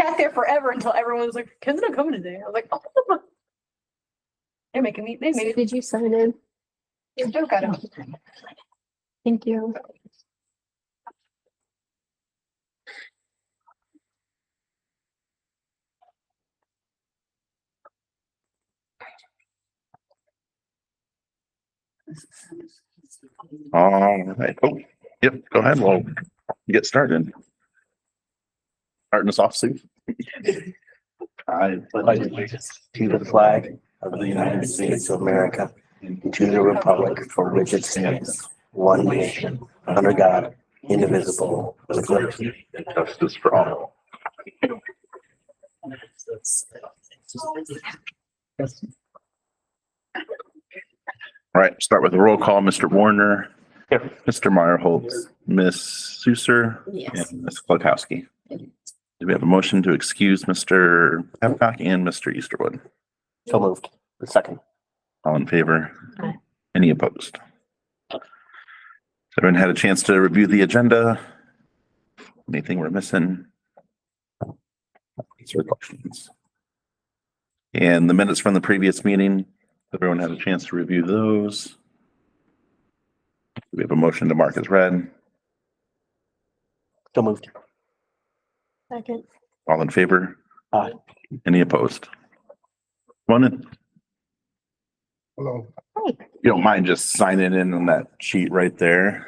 sat there forever until everyone was like, "Ken's not coming today." I was like, "Oh, they're making me." They made Did you sign in? a joke out of it. Thank you. All right. Oh, yep. Go ahead. We'll get started. Starting us off, Sue. I pledge allegiance to the flag of the United States of America and to the republic for which it stands, one nation, under God, indivisible, with liberty And justice for all. All right. Start with a roll call. Mr. Warner. Here. Mr. Meyerholtz. Miss Susser. Yes. And Ms. Klokowski. Do we have a motion to excuse Mr. Pepcock and Mr. Easterwood? So moved. The second. All in favor? Aye. Any opposed? Has everyone had a chance to review the agenda? Anything we're missing? Answer questions. And the minutes from the previous meeting, everyone had a chance to review those. Do we have a motion to mark as read? So moved. Second. All in favor? Aye. Any opposed? One in. Hello. Hi. You don't mind just signing in on that sheet right there?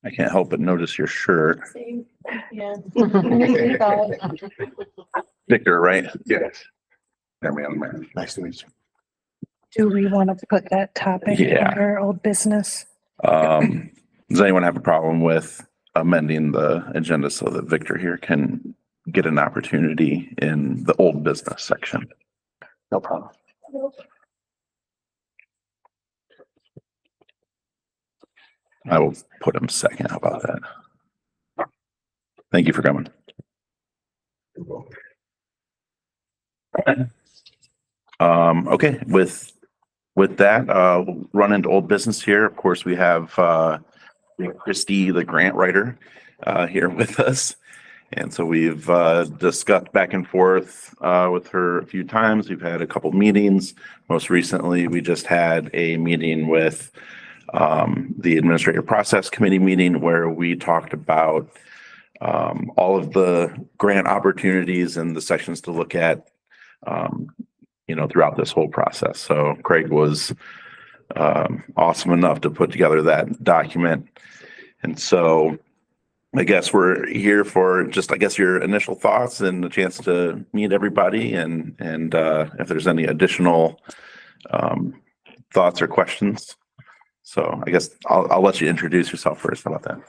I can't help but notice your shirt. Same. Yeah. Victor, right? Yes. Man. Nice to meet you. Do we want to put that topic Yeah. under old business? Does anyone have a problem with amending the agenda so that Victor here can get an opportunity in the old business section? No problem. I will put him second. How about that? Thank you for coming. Okay, with that, we'll run into old business here. Of course, we have Christy, the grant writer, here with us. And so we've discussed back and forth with her a few times. We've had a couple meetings. Most recently, we just had a meeting with the Administrative Process Committee meeting where we talked about all of the grant opportunities and the sections to look at, throughout this whole process. So Craig was awesome enough to put together that document. And so I guess we're here for just, your initial thoughts and a chance to meet everybody and if there's any additional thoughts or questions. So I guess I'll let you introduce yourself first. How about that?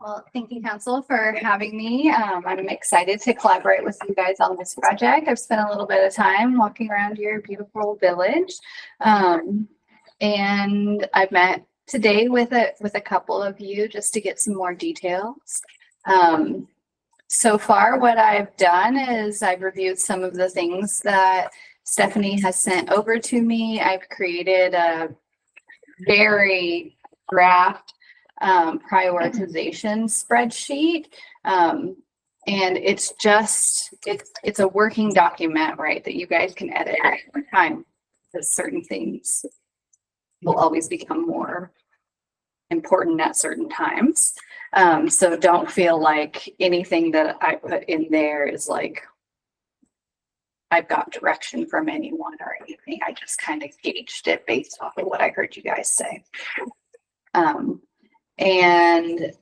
Well, thank you, Council, for having me. I'm excited to collaborate with you guys on this project. I've spent a little bit of time walking around your beautiful village. And I've met today with a couple of you just to get some more details. So far, what I've done is I've reviewed some of the things that Stephanie has sent over to me. I've created a very draft prioritization spreadsheet. And it's a working document, right, that you guys can edit at any time, because certain things will always become more important at certain times. So don't feel like anything that I put in there is like I've got direction from anyone or anything. I just kind of gauged it based off of what I heard you guys say. And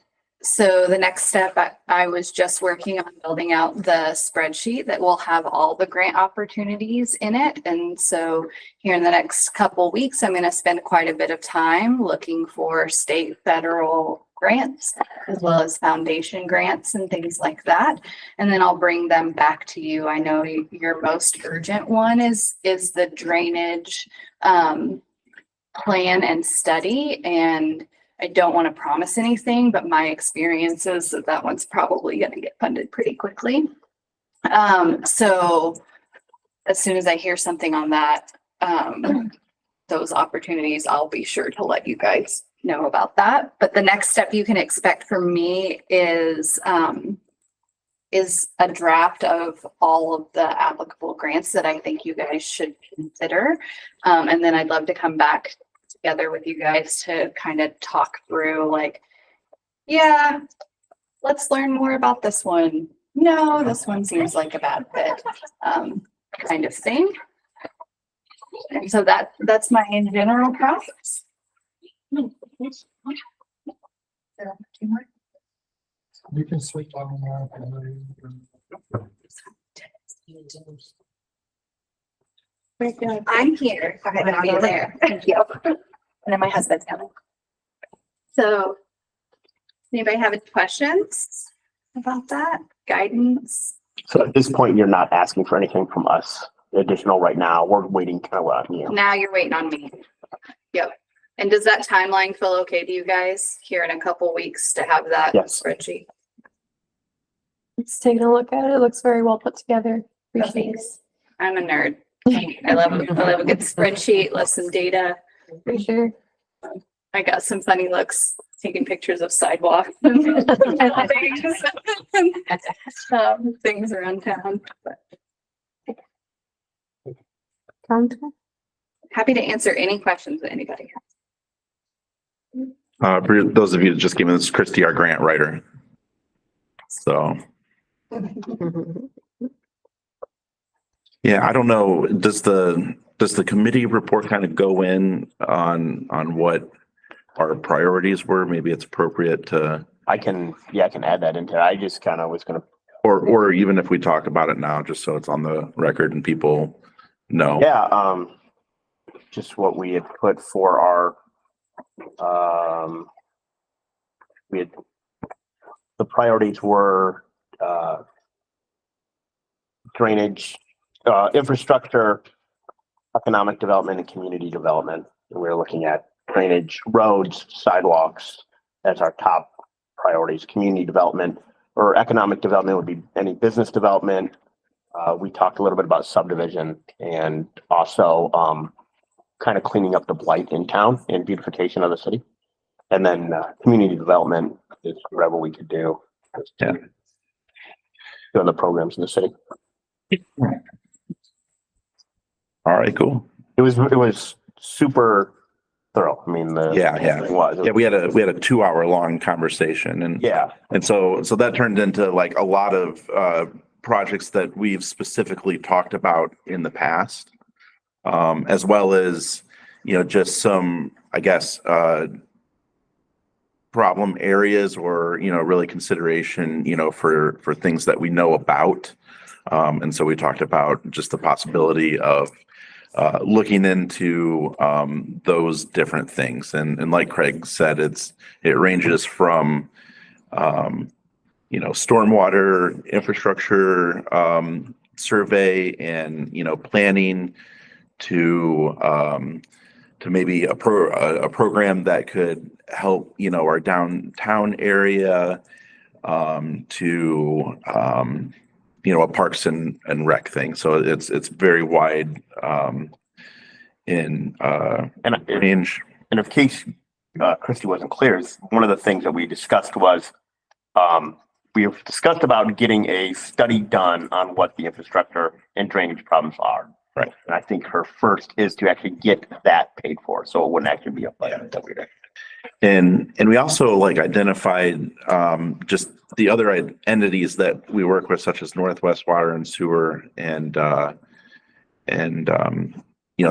so the next step, I was just working on building out the spreadsheet that will have all the grant opportunities in it. And so here in the next couple weeks, I'm going to spend quite a bit of time looking for state, federal grants, as well as foundation grants and things like that. And then I'll bring them back to you. I know your most urgent one is the drainage plan and study. And I don't want to promise anything, but my experience is that one's probably going to get funded pretty quickly. So as soon as I hear something on that, those opportunities, I'll be sure to let you guys know about that. But the next step you can expect from me is a draft of all of the applicable grants that I think you guys should consider. And then I'd love to come back together with you guys to kind of talk through like, yeah, let's learn more about this one. No, this one seems like a bad fit, kind of thing. And so that's my general process. You can switch on that. I'm here. Okay, now you're there. Thank you. And then my husband's coming. So, anybody have any questions about that? Guidance? So at this point, you're not asking for anything from us additional right now. We're waiting kind of on you. Now you're waiting on me. Yep. And does that timeline feel okay to you guys here in a couple weeks to have that Yes. spreadsheet? Just taking a look at it. It looks very well put together. Appreciate it. I'm a nerd. I love a good spreadsheet, love some data. For sure. I got some funny looks taking pictures of sidewalks and things around town. But Content. happy to answer any questions that anybody has. For those of you that just came in, this is Christy, our grant writer. So, yeah, I don't know. Does the committee report kind of go in on what our priorities were? Maybe it's appropriate to, I can add that into it. I just kind of was gonna, or even if we talk about it now, just so it's on the record and people know. yeah, just what we had put for our, the priorities were, drainage, infrastructure, economic development, and community development. And we were looking at drainage, roads, sidewalks as our top priorities. Community development or economic development would be any business development. We talked a little bit about subdivision and also kind of cleaning up the blight in town and beautification of the city. And then community development is whatever we could do. Yeah. Doing the programs in the city. All right, cool. It was super thorough. I mean, Yeah. it was. Yeah, we had a 2-hour long conversation and Yeah. so that turned into like a lot of projects that we've specifically talked about in the past. As well as, just some, I guess, problem areas or, really consideration, for things that we know about. And so we talked about just the possibility of looking into those different things. And like Craig said, it ranges from, stormwater infrastructure survey and, planning to maybe a program that could help, our downtown area to a parks and rec thing. So it's very wide in range. And in case Christy wasn't clear, one of the things that we discussed was we have discussed about getting a study done on what the infrastructure and drainage problems are. Right. And I think her first is to actually get that paid for, so it wouldn't actually be a budget that we're. And we also identified just the other entities that we work with, such as Northwest Water and Sewer, and there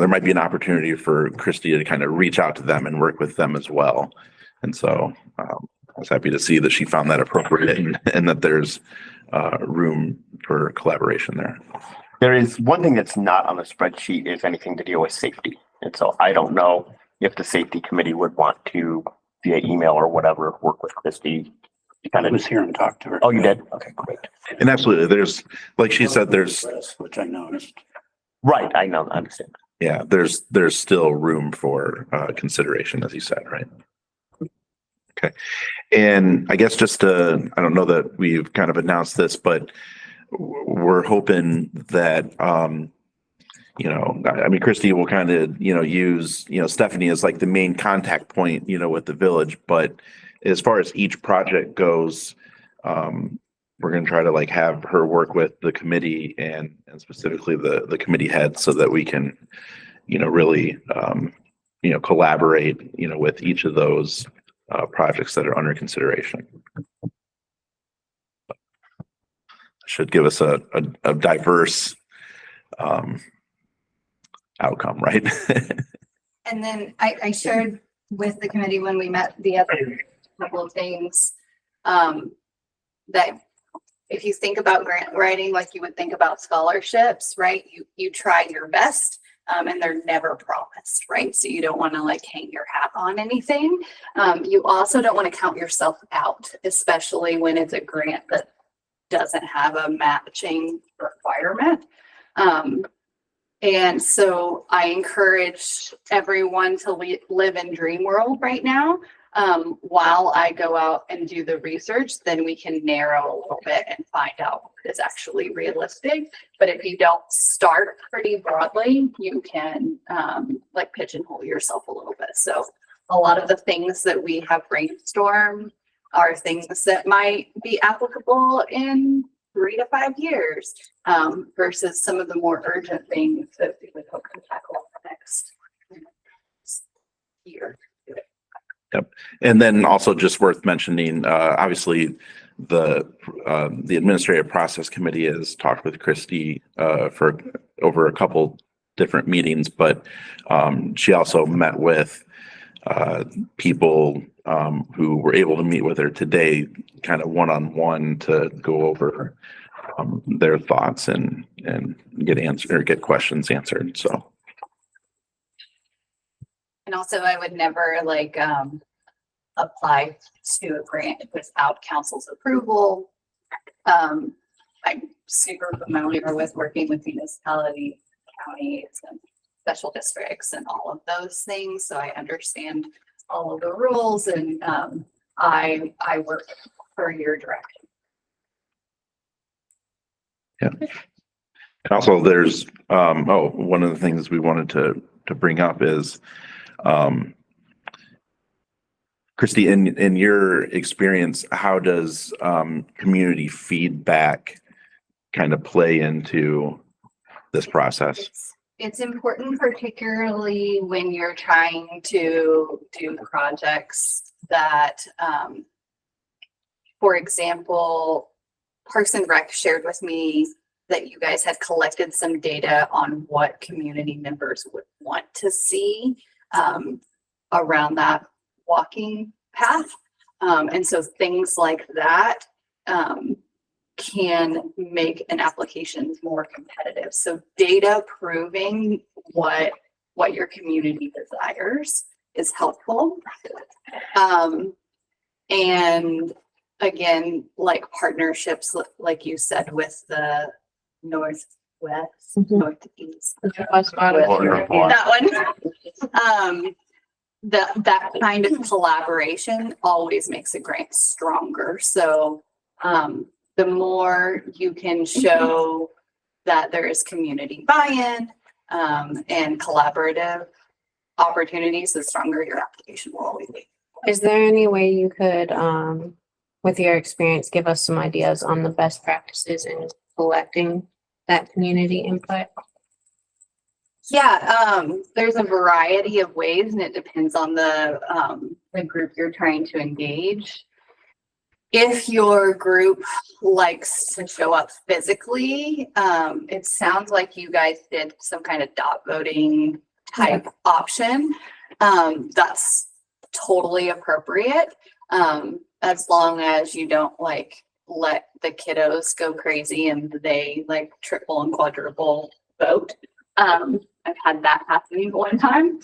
might be an opportunity for Christy to kind of reach out to them and work with them as well. And so I was happy to see that she found that appropriate and that there's room for collaboration there. There is one thing that's not on the spreadsheet is anything to deal with safety. And so I don't know if the safety committee would want to, via email or whatever, work with Christy. I was here and talked to her. Oh, you did? Okay, great. And absolutely, there's, like she said, there's, Which I noticed. Right, I know, I understand. yeah, there's still room for consideration, as you said, right? Okay. And I guess just to, I don't know that we've kind of announced this, but we're hoping that, you know, I mean, Christy will kind of, you know, use, you know, Stephanie as like the main contact point, you know, with the village. But as far as each project goes, we're going to try to like have her work with the committee and specifically the committee head so that we can, you know, really, you know, collaborate, you know, with each of those projects that are under consideration. Should give us a diverse outcome, right? And then I shared with the committee when we met the other couple of things, that if you think about grant writing like you would think about scholarships, right? You try your best, and they're never promised, right? So you don't want to like hang your hat on anything. You also don't want to count yourself out, especially when it's a grant that doesn't have a matching requirement. And so I encourage everyone to live in dream world right now. While I go out and do the research, then we can narrow a little bit and find out what is actually realistic. But if you don't start pretty broadly, you can like pigeonhole yourself a little bit. So a lot of the things that we have brainstormed are things that might be applicable in 3 to 5 years, versus some of the more urgent things that we would hope to tackle next year. Yep. And then also just worth mentioning, obviously the administrative process committee has talked with Christy for over a couple different meetings, but she also met with people who were able to meet with her today, kind of one-on-one to go over their thoughts and get questions answered. So. And also I would never like apply to a grant without council's approval. I'm super familiar with working with municipalities, counties, and special districts and all of those things. So I understand all of the rules, and I work for your direction. Yeah. And also there's, one of the things we wanted to bring up is, Christy, in your experience, how does community feedback kind of play into this process? It's important, particularly when you're trying to do projects that, for example, Parks and Rec shared with me that you guys had collected some data on what community members would want to see around that walking path. And so things like that can make an application more competitive. So data proving what your community desires is helpful. And again, like partnerships, like you said, with the northwest, northeast, that one. That kind of collaboration always makes a grant stronger. So the more you can show that there is community buy-in and collaborative opportunities, the stronger your application will always be. Is there any way you could, with your experience, give us some ideas on the best practices in collecting that community input? Yeah, there's a variety of ways, and it depends on the group you're trying to engage. If your group likes to show up physically, it sounds like you guys did some kind of dot voting type option. That's totally appropriate, as long as you don't like let the kiddos go crazy and they like triple and quadruple vote. I've had that happen one time.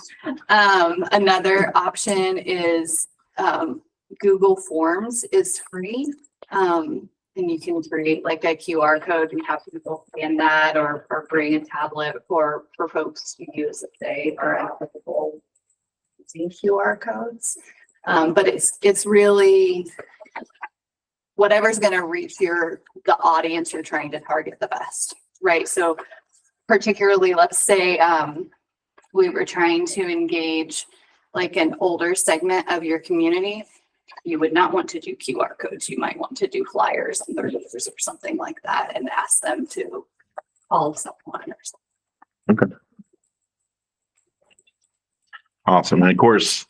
Another option is Google Forms is free. And you can create like a QR code and have people scan that or bring a tablet for folks to use if they are applicable using QR codes. But it's really whatever's going to reach the audience you're trying to target the best, right? So particularly, let's say, we were trying to engage like an older segment of your community, you would not want to do QR codes. You might want to do flyers on their doors or something like that and ask them to call someone or something. Okay. Awesome. And of course,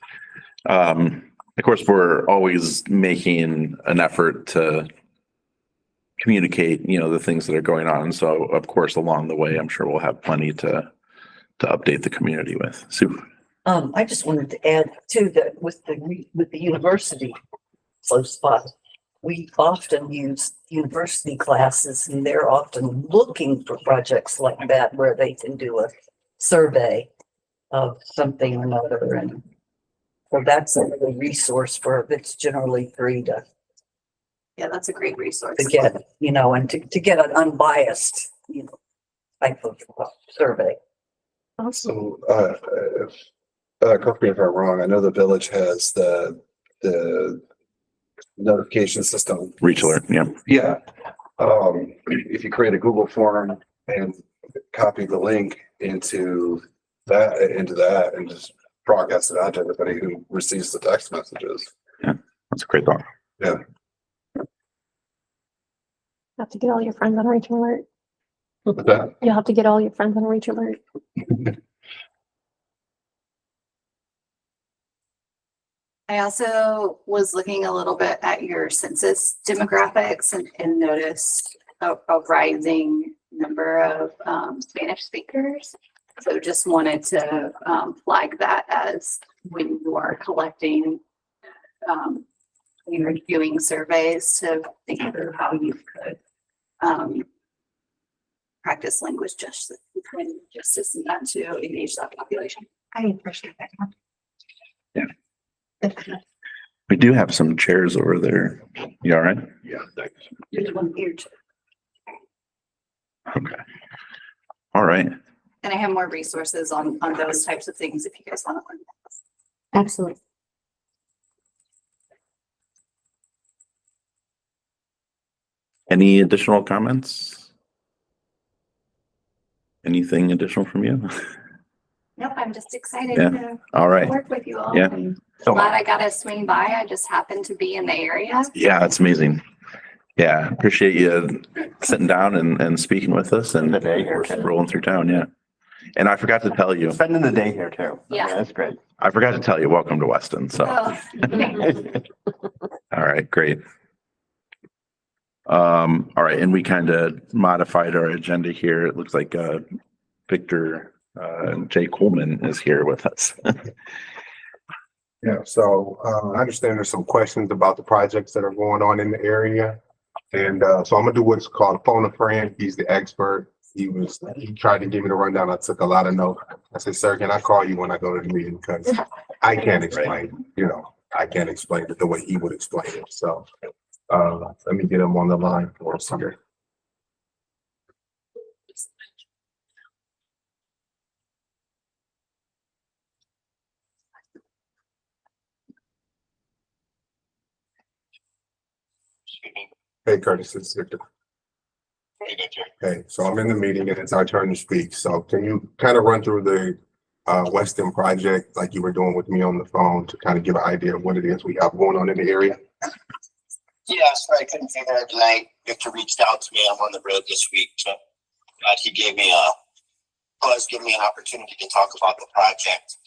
we're always making an effort to communicate, the things that are going on. So of course, along the way, I'm sure we'll have plenty to update the community with. Sue. I just wanted to add too that with the university close by, we often use university classes and they're often looking for projects like that where they can do a survey of something or another. And so that's a resource for, it's generally free to Yeah, that's a great resource. get, and to get an unbiased, type of survey. So, correct me if I'm wrong, I know the village has the notification system. Reach alert. Yeah. Yeah. If you create a Google form and copy the link into that and just broadcast it out to everybody who receives the text messages. Yeah. That's a great thought. Yeah. Have to get all your friends on Reach Alert. With that. You'll have to get all your friends on Reach Alert. I also was looking a little bit at your census demographics and noticed a rising number of Spanish speakers. So just wanted to flag that as when you are collecting, you're doing surveys to think through how you could practice language justice and that to engage that population. I appreciate that. Yeah. We do have some chairs over there. You all right? Yeah, thanks. You're the one here. Okay. All right. And I have more resources on those types of things if you guys want to learn. Absolutely. Any additional comments? Anything additional from you? Nope, I'm just excited Yeah. to All right. work with you all. Yeah. And glad I got to swing by. I just happened to be in the area. Yeah, that's amazing. Yeah, appreciate you sitting down and speaking with us and rolling through town. Yeah. And I forgot to tell you, Spending the day here too. Yeah. That's great. I forgot to tell you, welcome to Weston. So, Oh, all right, great. All right. And we kind of modified our agenda here. It looks like Victor J. Coleman is here with us. Yeah, so I understand there's some questions about the projects that are going on in the area. And so I'm gonna do what's called phone a friend. He's the expert. He tried to give me the rundown. I took a lot of notes. I said, sir, can I call you when I go to the meeting? Because I can't explain, I can't explain it the way he would explain it. So let me get him on the line for us here. Hey, Curtis, it's Victor. Hey, so I'm in the meeting and it's our turn to speak. So can you kind of run through the Weston project like you were doing with me on the phone to kind of give an idea of what it is we have going on in the area? Yeah, sorry, I couldn't be there tonight. Victor reached out to me. I'm on the road this week. So he gave me an opportunity to talk about the project.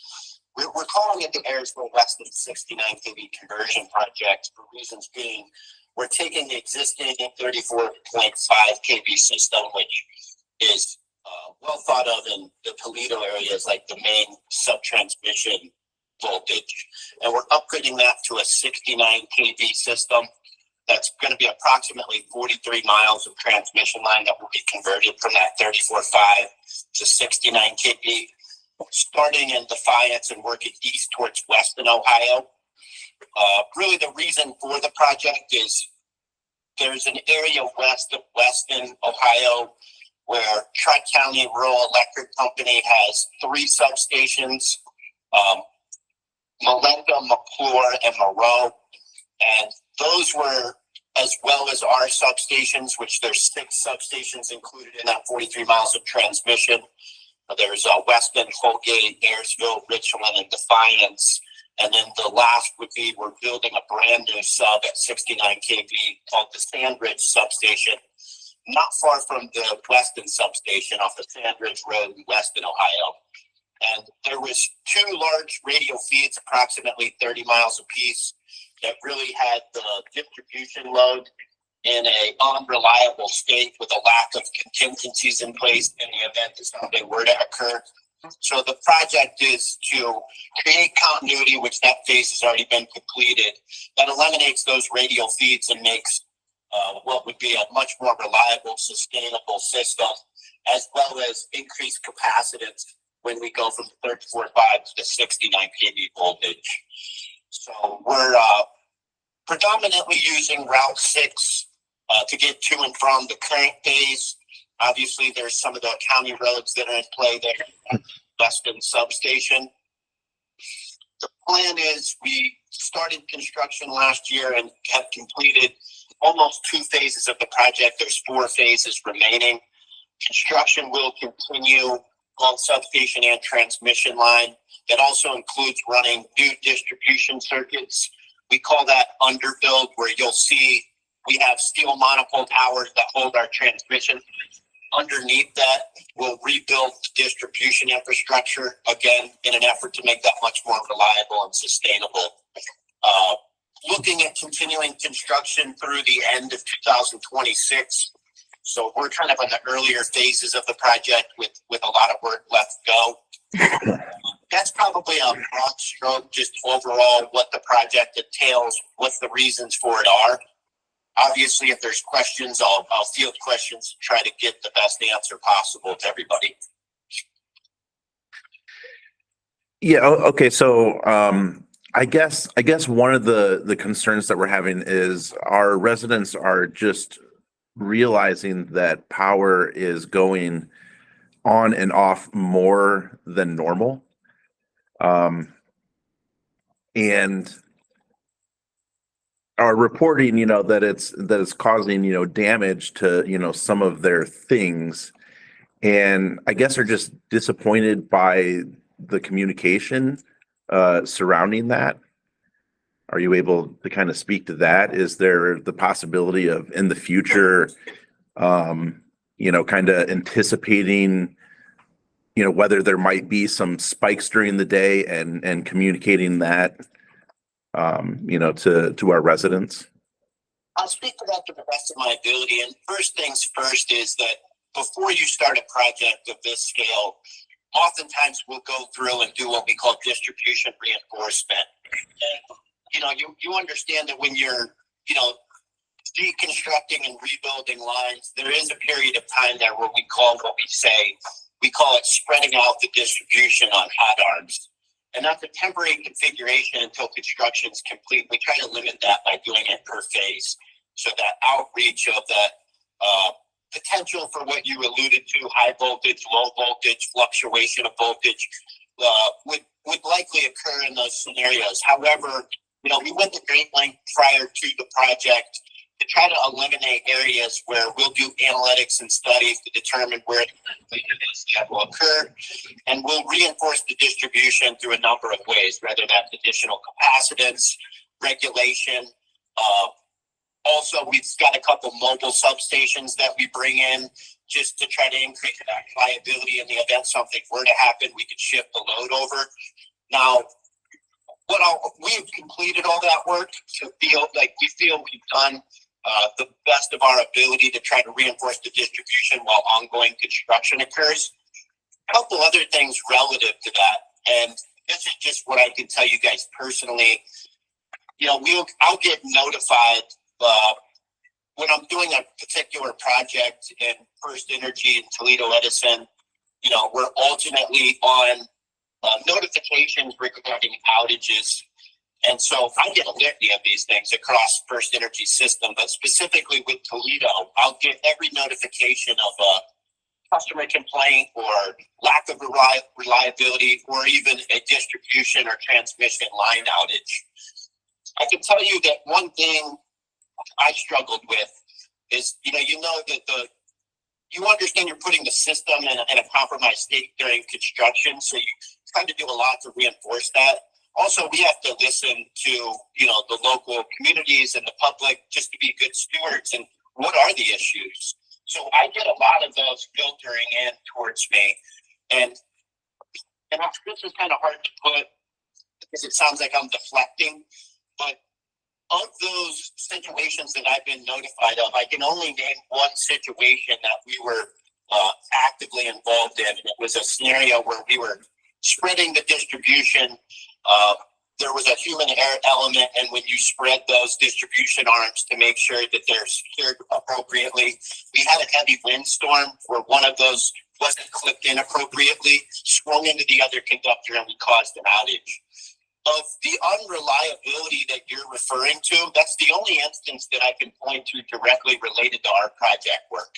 We're calling it the Ayersville Weston 69 kV conversion project for reasons being we're taking the existing 34.5 kV system, which is well thought of in the Toledo area as like the main sub-transmission voltage. And we're upgrading that to a 69 kV system that's going to be approximately 43 miles of transmission line that will be converted from that 34.5 to 69 kV, starting in Defiance and working east towards Weston, Ohio. Really the reason for the project is there's an area west of Weston, Ohio, where Tri-County Rural Electric Company has 3 substations, Melinda, McClure, and Moreau. And those were as well as our substations, which there's 6 substations included in that 43 miles of transmission. There's Weston, Colgate, Ayersville, Richland, and Defiance. And then the last would be we're building a brand new sub at 69 kV called the Sandridge substation, not far from the Weston substation off the Sandridge Road in Weston, Ohio. And there was 2 large radio feeds, approximately 30 miles apiece, that really had the distribution load in a unreliable state with a lack of contingencies in place in the event that something were to occur. So the project is to create continuity, which that phase has already been completed, that eliminates those radio feeds and makes what would be a much more reliable, sustainable system, as well as increased capacitance when we go from 34.5 to the 69 kV voltage. So we're predominantly using Route 6 to get to and from the current phase. Obviously, there's some of the county roads that are in play there at Weston substation. The plan is we started construction last year and have completed almost 2 phases of the project. There's 4 phases remaining. Construction will continue on substation and transmission line. That also includes running new distribution circuits. We call that underbuild, where you'll see we have steel monopole towers that hold our transmission. Underneath that, we'll rebuild the distribution infrastructure, again, in an effort to make that much more reliable and sustainable. Looking at continuing construction through the end of 2026. So we're kind of in the earlier phases of the project with a lot of work left to go. That's probably a broad stroke, just overall what the project entails, what the reasons for it are. Obviously, if there's questions, I'll field questions and try to get the best answer possible to everybody. Yeah. Okay. So, I guess one of the concerns that we're having is our residents are just realizing that power is going on and off more than normal. And are reporting, that it's causing, damage to, some of their things. And I guess are just disappointed by the communication surrounding that. Are you able to kind of speak to that? Is there the possibility of in the future, kind of anticipating, whether there might be some spikes during the day and communicating that, to our residents? I'll speak to that to the best of my ability. And first things first is that before you start a project of this scale, oftentimes we'll go through and do what we call distribution reinforcement. And, you understand that when you're, deconstructing and rebuilding lines, there is a period of time there where we call it spreading out the distribution on hot arms. And that's a temporary configuration until construction is complete. We try to limit that by doing it per phase. So that outreach of that potential for what you alluded to, high voltage, low voltage, fluctuation of voltage, would likely occur in those scenarios. However, we went to great length prior to the project to try to eliminate areas where we'll do analytics and studies to determine where that will occur. And we'll reinforce the distribution through a number of ways, whether that's additional capacitance, regulation. Also, we've got a couple mobile substations that we bring in just to try to increase that reliability in the event something were to happen, we could shift the load over. Now, we've completed all that work to feel like we feel we've done the best of our ability to try to reinforce the distribution while ongoing construction occurs. A couple other things relative to that, and this is just what I can tell you guys personally. I'll get notified when I'm doing a particular project in First Energy in Toledo Edison. We're alternately on notifications regarding outages. And so I get a litany of these things across First Energy system, but specifically with Toledo, I'll get every notification of a customer complaint or lack of reliability or even a distribution or transmission line outage. I can tell you that one thing I struggled with is, you know that you understand you're putting the system in a compromised state during construction, so you try to do a lot to reinforce that. Also, we have to listen to, you know, the local communities and the public just to be good stewards. And what are the issues? So I get a lot of those filtering in towards me. And this is kind of hard to put because it sounds like I'm deflecting, but of those situations that I've been notified of, I can only name one situation that we were actively involved in. It was a scenario where we were spreading the distribution. There was a human error element, and when you spread those distribution arms to make sure that they're secured appropriately, we had a heavy windstorm where one of those wasn't clipped in appropriately, swung into the other conductor, and we caused an outage. Of the unreliability that you're referring to, that's the only instance that I can point to directly related to our project work.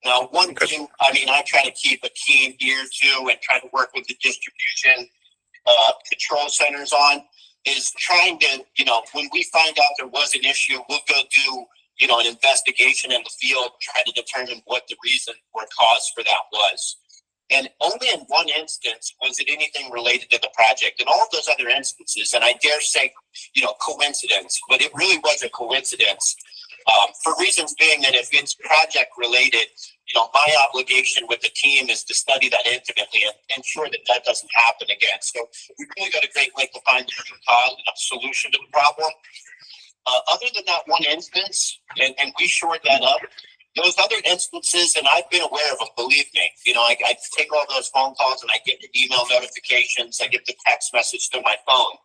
Now, one thing, I mean, I try to keep a keen ear to and try to work with the distribution control centers on is trying to, you know, when we find out there was an issue, we'll go do, you know, an investigation in the field, try to determine what the reason or cause for that was. And only in one instance was it anything related to the project. In all of those other instances, and I dare say, you know, coincidence, but it really was a coincidence. For reasons being that if it's project related, you know, my obligation with the team is to study that intimately and ensure that that doesn't happen again. So we really got a great link to find the root cause and a solution to the problem. Other than that one instance, and we shored that up, those other instances, and I've been aware of them, believe me, you know, I take all those phone calls and I get the email notifications, I get the text message to my phone.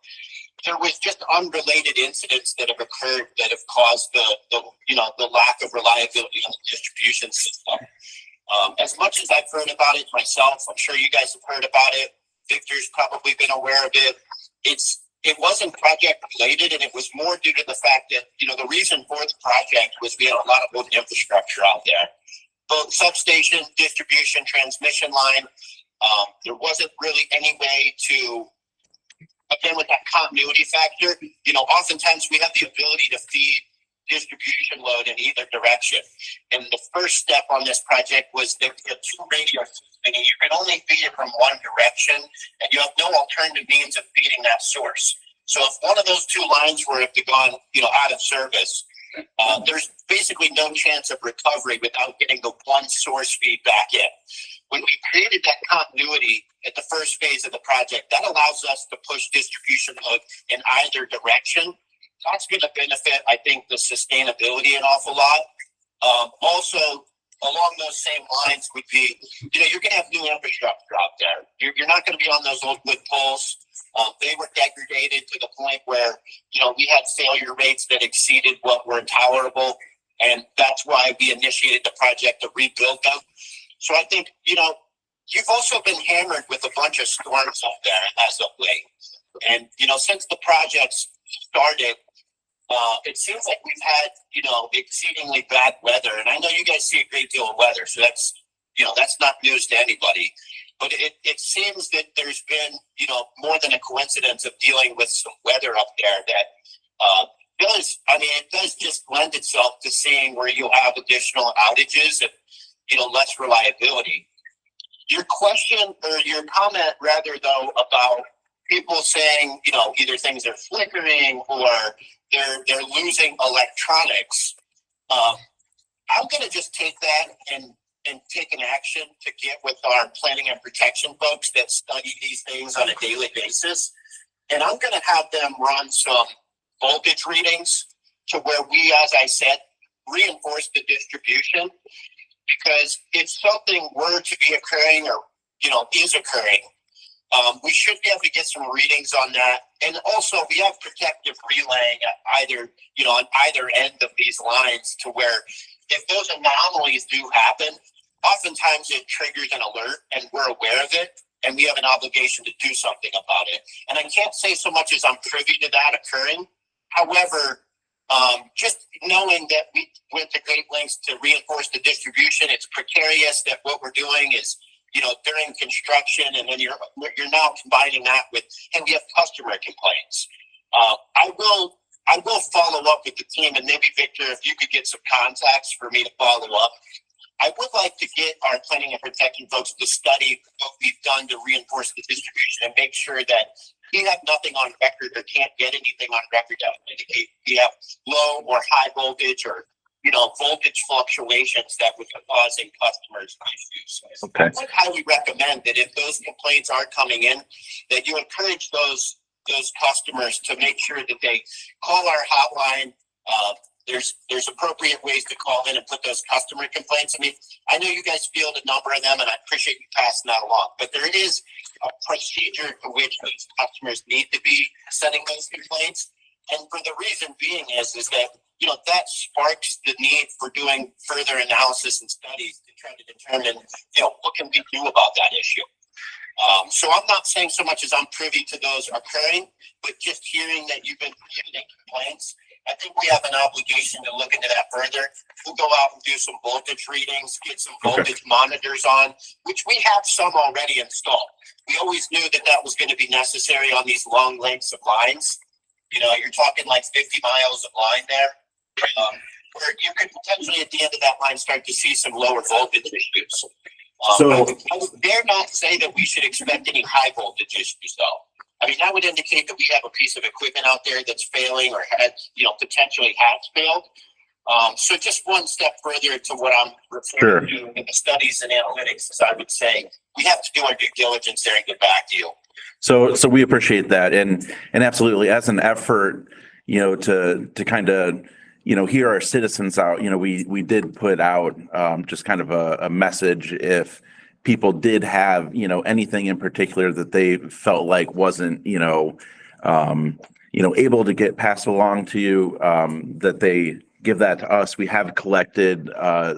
There was just unrelated incidents that have occurred that have caused the you know, the lack of reliability on the distribution system. As much as I've heard about it myself, I'm sure you guys have heard about it. Victor's probably been aware of it. It wasn't project related, and it was more due to the fact that, you know, the reason for the project was we had a lot of old infrastructure out there, both substation, distribution, transmission line. There wasn't really any way to, again, with that continuity factor, you know, oftentimes we have the ability to feed distribution load in either direction. And the first step on this project was that we had two radio systems, and you can only feed it from one direction, and you have no alternative means of feeding that source. So if one of those two lines were to gone, you know, out of service, there's basically no chance of recovery without getting the one source feed back in. When we created that continuity at the first phase of the project, that allows us to push distribution load in either direction. That's going to benefit, I think, the sustainability an awful lot. Also, along those same lines would be, you know, you're going to have new infrastructure out there. You're not going to be on those old wood poles. They were degraded to the point where, you know, we had failure rates that exceeded what were tolerable. And that's why we initiated the project to rebuild them. So I think, you know, you've also been hammered with a bunch of storms out there as of late. And, you know, since the project's started, it seems like we've had, you know, exceedingly bad weather. And I know you guys see a great deal of weather, so that's, you know, that's not news to anybody. But it seems that there's been, you know, more than a coincidence of dealing with some weather up there that it does just lend itself to seeing where you'll have additional outages and, you know, less reliability. Your question or your comment rather though about people saying, you know, either things are flickering or they're losing electronics. I'm going to just take that and take an action to get with our planning and protection folks that study these things on a daily basis. And I'm going to have them run some voltage readings to where we, as I said, reinforce the distribution. Because if something were to be occurring or, you know, is occurring, we should be able to get some readings on that. And also we have protective relaying at either, you know, on either end of these lines to where if those anomalies do happen, oftentimes it triggers an alert and we're aware of it and we have an obligation to do something about it. And I can't say so much as I'm privy to that occurring. However, just knowing that we went to great lengths to reinforce the distribution, it's precarious that what we're doing is, you know, during construction, and then you're now combining that with, and we have customer complaints. I will I will follow up with the team, and maybe Victor, if you could get some contacts for me to follow up. I would like to get our planning and protection folks to study what we've done to reinforce the distribution and make sure that we have nothing on record or can't get anything on record that would indicate we have low or high voltage or, voltage fluctuations that would be causing customers issues. Okay. I would highly recommend that if those complaints are coming in, that you encourage those customers to make sure that they call our hotline. There's appropriate ways to call in and put those customer complaints. I mean, I know you guys field a number of them, and I appreciate you passing that along, but there is a procedure to which these customers need to be sending those complaints. And for the reason being is that, that sparks the need for doing further analysis and studies to try to determine, what can we do about that issue. So I'm not saying so much as I'm privy to those occurring, but just hearing that you've been getting complaints, I think we have an obligation to look into that further. We'll go out and do some voltage readings, get some voltage monitors on, which we have some already installed. We always knew that was going to be necessary on these long lengths of lines. You're talking like 50 miles of line there. Where you could potentially at the end of that line start to see some lower voltage issues. I would dare not say that we should expect any high voltage issues though. I mean, that would indicate that we have a piece of equipment out there that's failing or potentially has failed. So just one step further to what I'm referring to in the studies and analytics, is I would say we have to do our due diligence there and get back to you. So we appreciate that. And absolutely, as an effort, to kind of, hear our citizens out, we did put out just kind of a message if people did have, anything in particular that they felt like wasn't, able to get passed along to you, that they give that to us. We have collected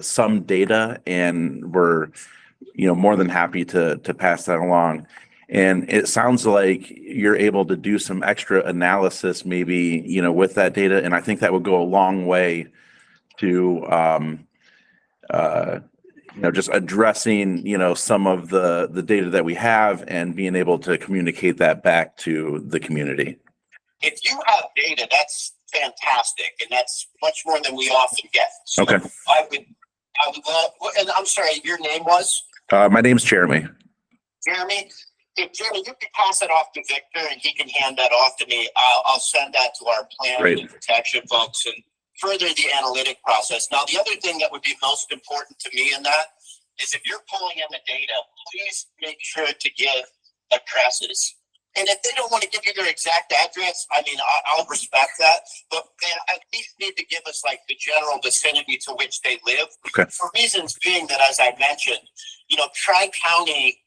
some data, and we're, more than happy to pass that along. And it sounds like you're able to do some extra analysis maybe, with that data. And I think that would go a long way to, just addressing, some of the data that we have and being able to communicate that back to the community. If you have data, that's fantastic. And that's much more than we often get. So Okay. I would love, and I'm sorry, your name was? My name's Jeremy. Jeremy? If Jeremy, you can pass it off to Victor and he can hand that off to me. I'll send that to our planning and protection folks and further the analytic process. Now, the other thing that would be most important to me in that is if you're pulling in the data, please make sure to give addresses. And if they don't want to give you their exact address, I mean, I'll respect that, but they at least need to give us like the general vicinity to which they live. Okay. For reasons being that, as I mentioned, Tri-County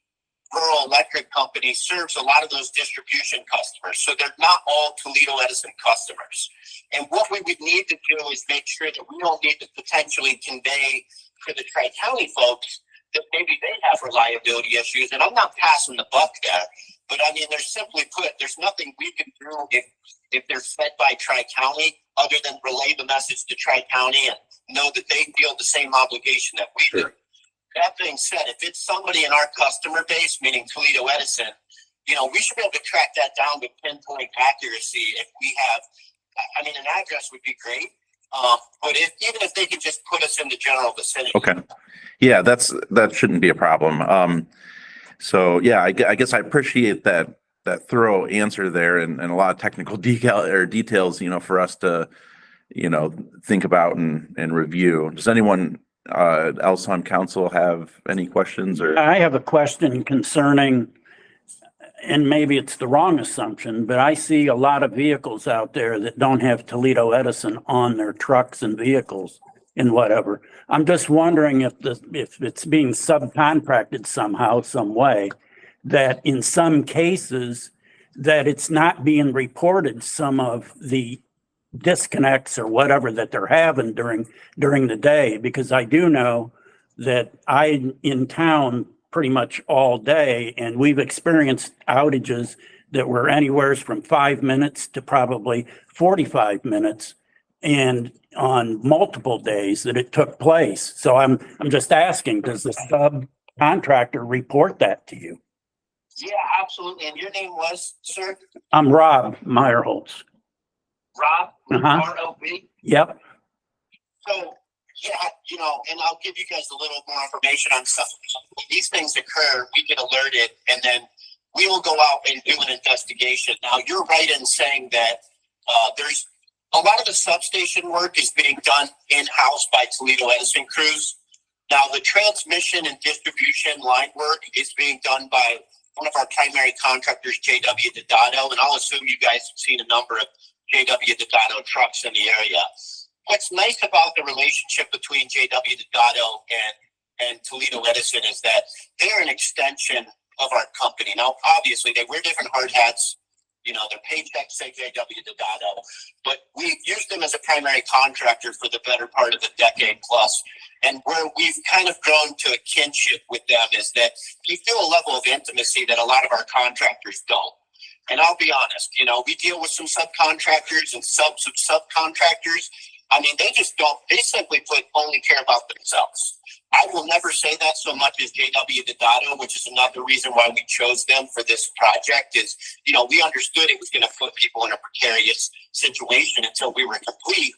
Rural Electric Company serves a lot of those distribution customers. So they're not all Toledo Edison customers. And what we would need to do is make sure that we don't need to potentially convey to the Tri-County folks that maybe they have reliability issues. And I'm not passing the buck there, but I mean, there's simply put, there's nothing we can do if they're fed by Tri-County other than relay the message to Tri-County and know that they feel the same obligation that we do. That being said, if it's somebody in our customer base, meaning Toledo Edison, we should be able to track that down with pinpoint accuracy if we have, I mean, an address would be great. But even if they could just put us in the general vicinity. Okay. Yeah, that shouldn't be a problem. So yeah, I guess I appreciate that thorough answer there and a lot of technical details, for us to, think about and review. Does anyone else on council have any questions or? I have a question concerning, and maybe it's the wrong assumption, but I see a lot of vehicles out there that don't have Toledo Edison on their trucks and vehicles and whatever. I'm just wondering if it's being subcontracted somehow, some way, that in some cases that it's not being reported, some of the disconnects or whatever that they're having during the day, because I do know that I'm in town pretty much all day and we've experienced outages that were anywhere from 5 minutes to probably 45 minutes and on multiple days that it took place. So I'm just asking, does the subcontractor report that to you? Yeah, absolutely. And your name was, sir? I'm Rob Meyerholtz. Rob, Uh-huh. ROB. Yep. So, yeah, and I'll give you guys a little more information on stuff. When these things occur, we get alerted, and then we will go out and do an investigation. Now, you're right in saying that there's a lot of the substation work is being done in-house by Toledo Edison crews. Now, the transmission and distribution line work is being done by one of our primary contractors, JW Dadato, and I'll assume you guys have seen a number of JW Dadato trucks in the area. What's nice about the relationship between JW Dadato and Toledo Edison is that they're an extension of our company. Now, obviously, they wear different hard hats. Their paychecks say JW Dadato, but we use them as a primary contractor for the better part of a decade plus. And where we've kind of grown to a kinship with them is that we feel a level of intimacy that a lot of our contractors don't. And I'll be honest, we deal with some subcontractors and subcontractors. I mean, they just don't, they simply put only care about themselves. I will never say that so much as JW Dadato, which is another reason why we chose them for this project is, we understood it was going to put people in a precarious situation until we were complete.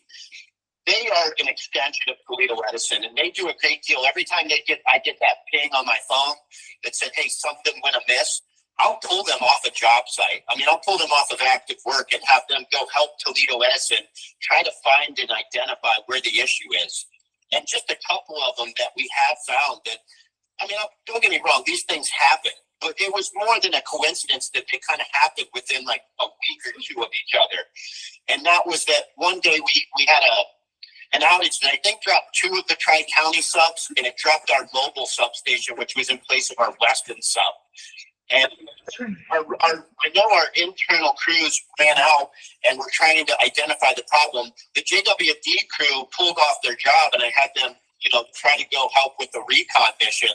They are an extension of Toledo Edison, and they do a great deal. Every time I get that ping on my phone that said, hey, something went amiss, I'll pull them off a job site. I mean, I'll pull them off of active work and have them go help Toledo Edison try to find and identify where the issue is. And just a couple of them that we have found that, I mean, don't get me wrong, these things happen, but it was more than a coincidence that they kind of happened within like a week or two of each other. And that was that one day we had an outage that I think dropped two of the Tri-County subs, and it dropped our mobile substation, which was in place of our Weston sub. And I know our internal crews ran out and were trying to identify the problem. The JWD crew pulled off their job, and I had them, try to go help with the recon mission.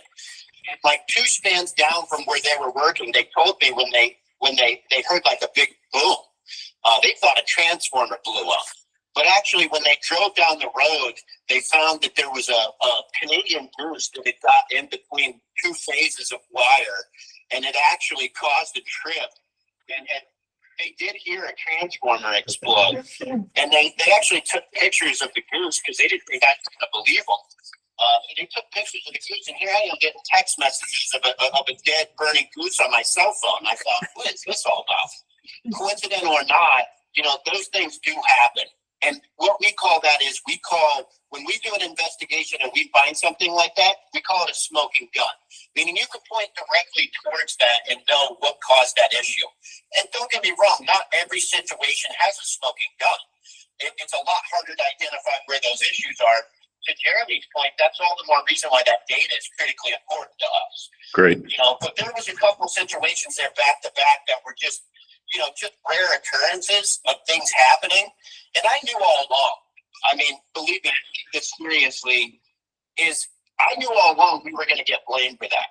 And like two spans down from where they were working, they told me when they heard like a big boom, they thought a transformer blew up. But actually, when they drove down the road, they found that there was a Canadian goose that had got in between two phases of wire, and it actually caused a trip. And they did hear a transformer explode. And they actually took pictures of the goose because they didn't think I was going to believe them. They took pictures of the goose, and here I am getting text messages of a dead, burning goose on my cell phone. I thought, what is this all about? Coincidental or not, those things do happen. And what we call that is when we do an investigation and we find something like that, we call it a smoking gun. Meaning you can point directly towards that and know what caused that issue. And don't get me wrong, not every situation has a smoking gun. It's a lot harder to identify where those issues are. To Jeremy's point, that's all the more reason why that data is critically important to us. Great. But there was a couple situations there back to back that were just rare occurrences of things happening. And I knew all along, I mean, believe me, this seriously, I knew all along we were going to get blamed for that.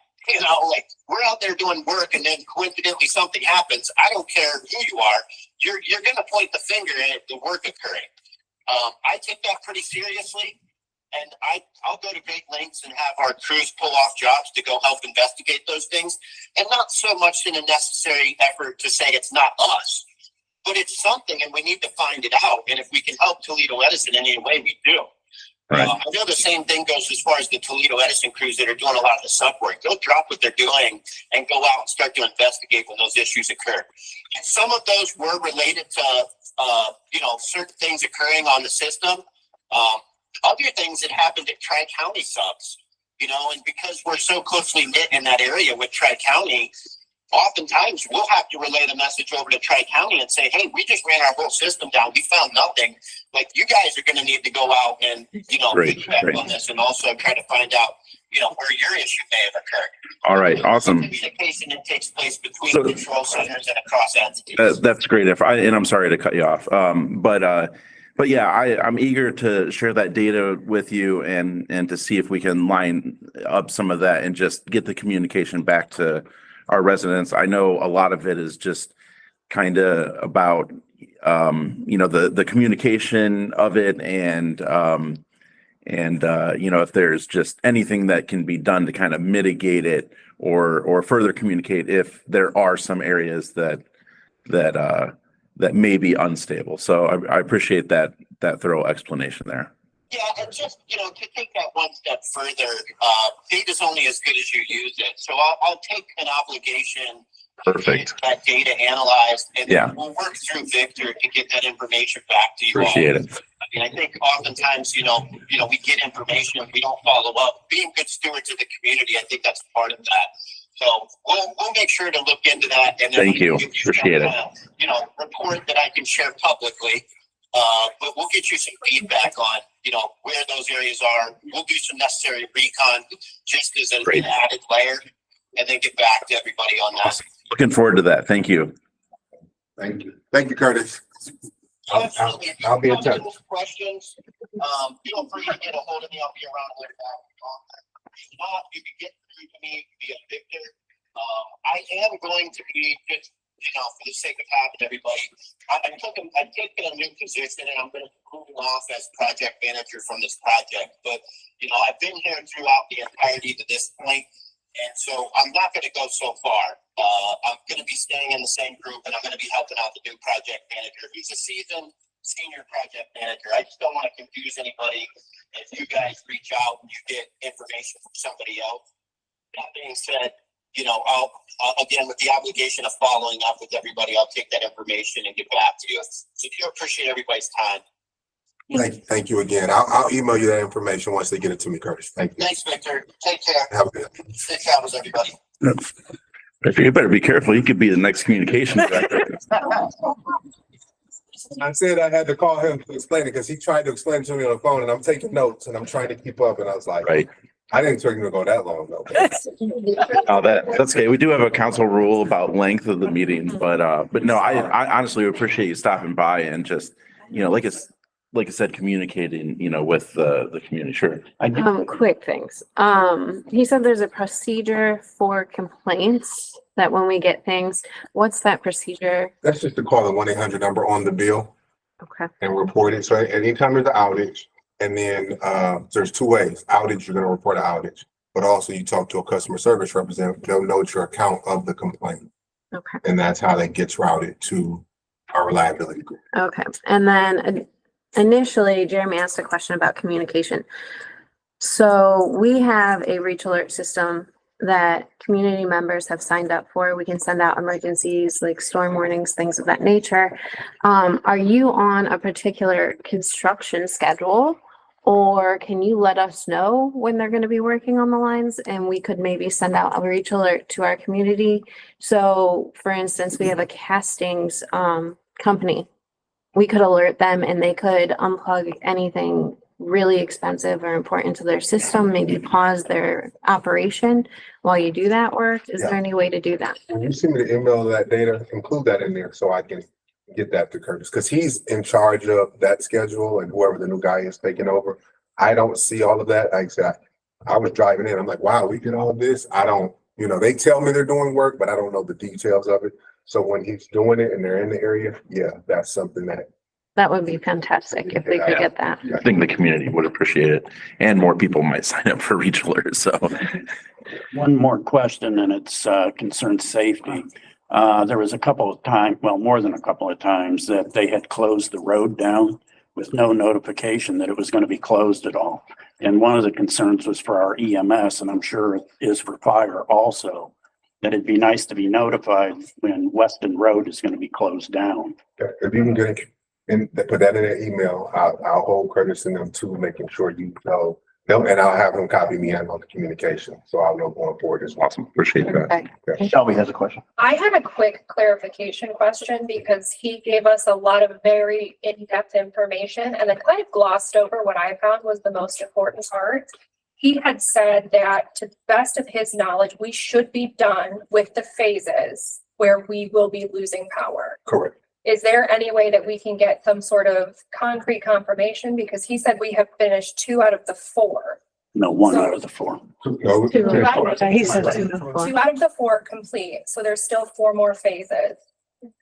Like we're out there doing work and then coincidentally something happens. I don't care who you are. You're going to point the finger at the work occurring. I take that pretty seriously. And I'll go to great lengths and have our crews pull off jobs to go help investigate those things. And not so much in a necessary effort to say it's not us, but it's something and we need to find it out. And if we can help Toledo Edison in any way, we do. Right. I know the same thing goes as far as the Toledo Edison crews that are doing a lot of the sub work. They'll drop what they're doing and go out and start to investigate when those issues occur. And some of those were related to, certain things occurring on the system. Other things that happened at Tri-County subs, and because we're so closely knit in that area with Tri-County, oftentimes we'll have to relay the message over to Tri-County and say, hey, we just ran our whole system down. We found nothing. Like, you guys are going to need to go out and, feedback on this and also try to find out, where your issue may have occurred. All right. Awesome. Communication that takes place between control centers and across entities. That's great. And I'm sorry to cut you off. But yeah, I'm eager to share that data with you and to see if we can line up some of that and just get the communication back to our residents. I know a lot of it is just kind of about, the communication of it and if there's just anything that can be done to kind of mitigate it or further communicate if there are some areas that that may be unstable. So I appreciate that thorough explanation there. Yeah, and just, to take that one step further, data's only as good as you use it. So I'll take an obligation Perfect. to get that data analyzed, and Yeah. then we'll work through Victor to get that information back to you all. Appreciate it. I mean, I think oftentimes, we get information, we don't follow up. Being good stewards of the community, I think that's part of that. So we'll make sure to look into that. And then Thank you. Appreciate it. Report that I can share publicly. But we'll get you some feedback on, where those areas are. We'll do some necessary recon just as an added layer, and then get back to everybody on that. Awesome. Looking forward to that. Thank you. Thank you. Thank you, Curtis. Absolutely. If you I'll be in have touch. any questions, feel free to get a hold of me. I'll be around later. If not, you can get through to me via Victor. I am going to be just, for the sake of having everybody, I've taken a new position, and I'm going to be moving off as project manager from this project. But, I've been here throughout the entirety to this point, and so I'm not going to go so far. I'm going to be staying in the same group, and I'm going to be helping out the new project manager. He's a seasoned senior project manager. I just don't want to confuse anybody. If you guys reach out and you get information from somebody else, that being said, I'll again, with the obligation of following up with everybody, I'll take that information and get back to you. So I appreciate everybody's time. Thank you again. I'll email you that information once they get it to me, Curtis. Thank you. Thanks, Victor. Take care. Have a good. Safe travels, everybody. You better be careful. You could be the next communications director. I said I had to call him to explain it because he tried to explain it to me on the phone, and I'm taking notes and I'm trying to keep up. And I was like, Right. I didn't expect him to go that long though. Oh, that's okay. We do have a council rule about length of the meetings, but no, I honestly appreciate you stopping by and just, like I said, communicating, with the community. Sure. Quick things. He said there's a procedure for complaints that when we get things, what's that procedure? That's just to call the 1-800 number on the bill Okay. and report it. So anytime there's an outage, and then there's two ways. Outage, you're going to report an outage, but also you talk to a customer service representative. They'll note your account of the complaint. Okay. And that's how that gets routed to our reliability group. Okay. And then initially, Jeremy asked a question about communication. So we have a reach alert system that community members have signed up for. We can send out emergencies like storm warnings, things of that nature. Are you on a particular construction schedule? Or can you let us know when they're going to be working on the lines and we could maybe send out a reach alert to our community? So for instance, we have a castings company. We could alert them and they could unplug anything really expensive or important to their system, maybe pause their operation while you do that work. Is there any way to do that? When you send me the email of that data, include that in there so I can get that to Curtis, because he's in charge of that schedule and whoever the new guy is taking over. I don't see all of that. Like I said, I was driving in. I'm like, wow, we did all of this. I don't, they tell me they're doing work, but I don't know the details of it. So when he's doing it and they're in the area, that's something that would be fantastic if we could get that. I think the community would appreciate it, and more people might sign up for reach alerts. So One more question, and it's concerns safety. There was a couple of times, well, more than a couple of times, that they had closed the road down with no notification that it was going to be closed at all. And one of the concerns was for our EMS, and I'm sure it is for fire also, that it'd be nice to be notified when Weston Road is going to be closed down. if you can get it and put that in an email, I'll hold Curtis and them too, making sure you know. And I'll have him copy me on the communication, so I'll know going forward as well. awesome. Appreciate that. Okay. Shelby has a question. I had a quick clarification question because he gave us a lot of very in-depth information and then kind of glossed over what I found was the most important part. He had said that to the best of his knowledge, we should be done with the phases where we will be losing power. Correct. Is there any way that we can get some sort of concrete confirmation? Because he said we have finished 2 out of the 4. No, 1 out of the 4. No, Two He said 2 out of the 4 complete, so there's still 4 more phases.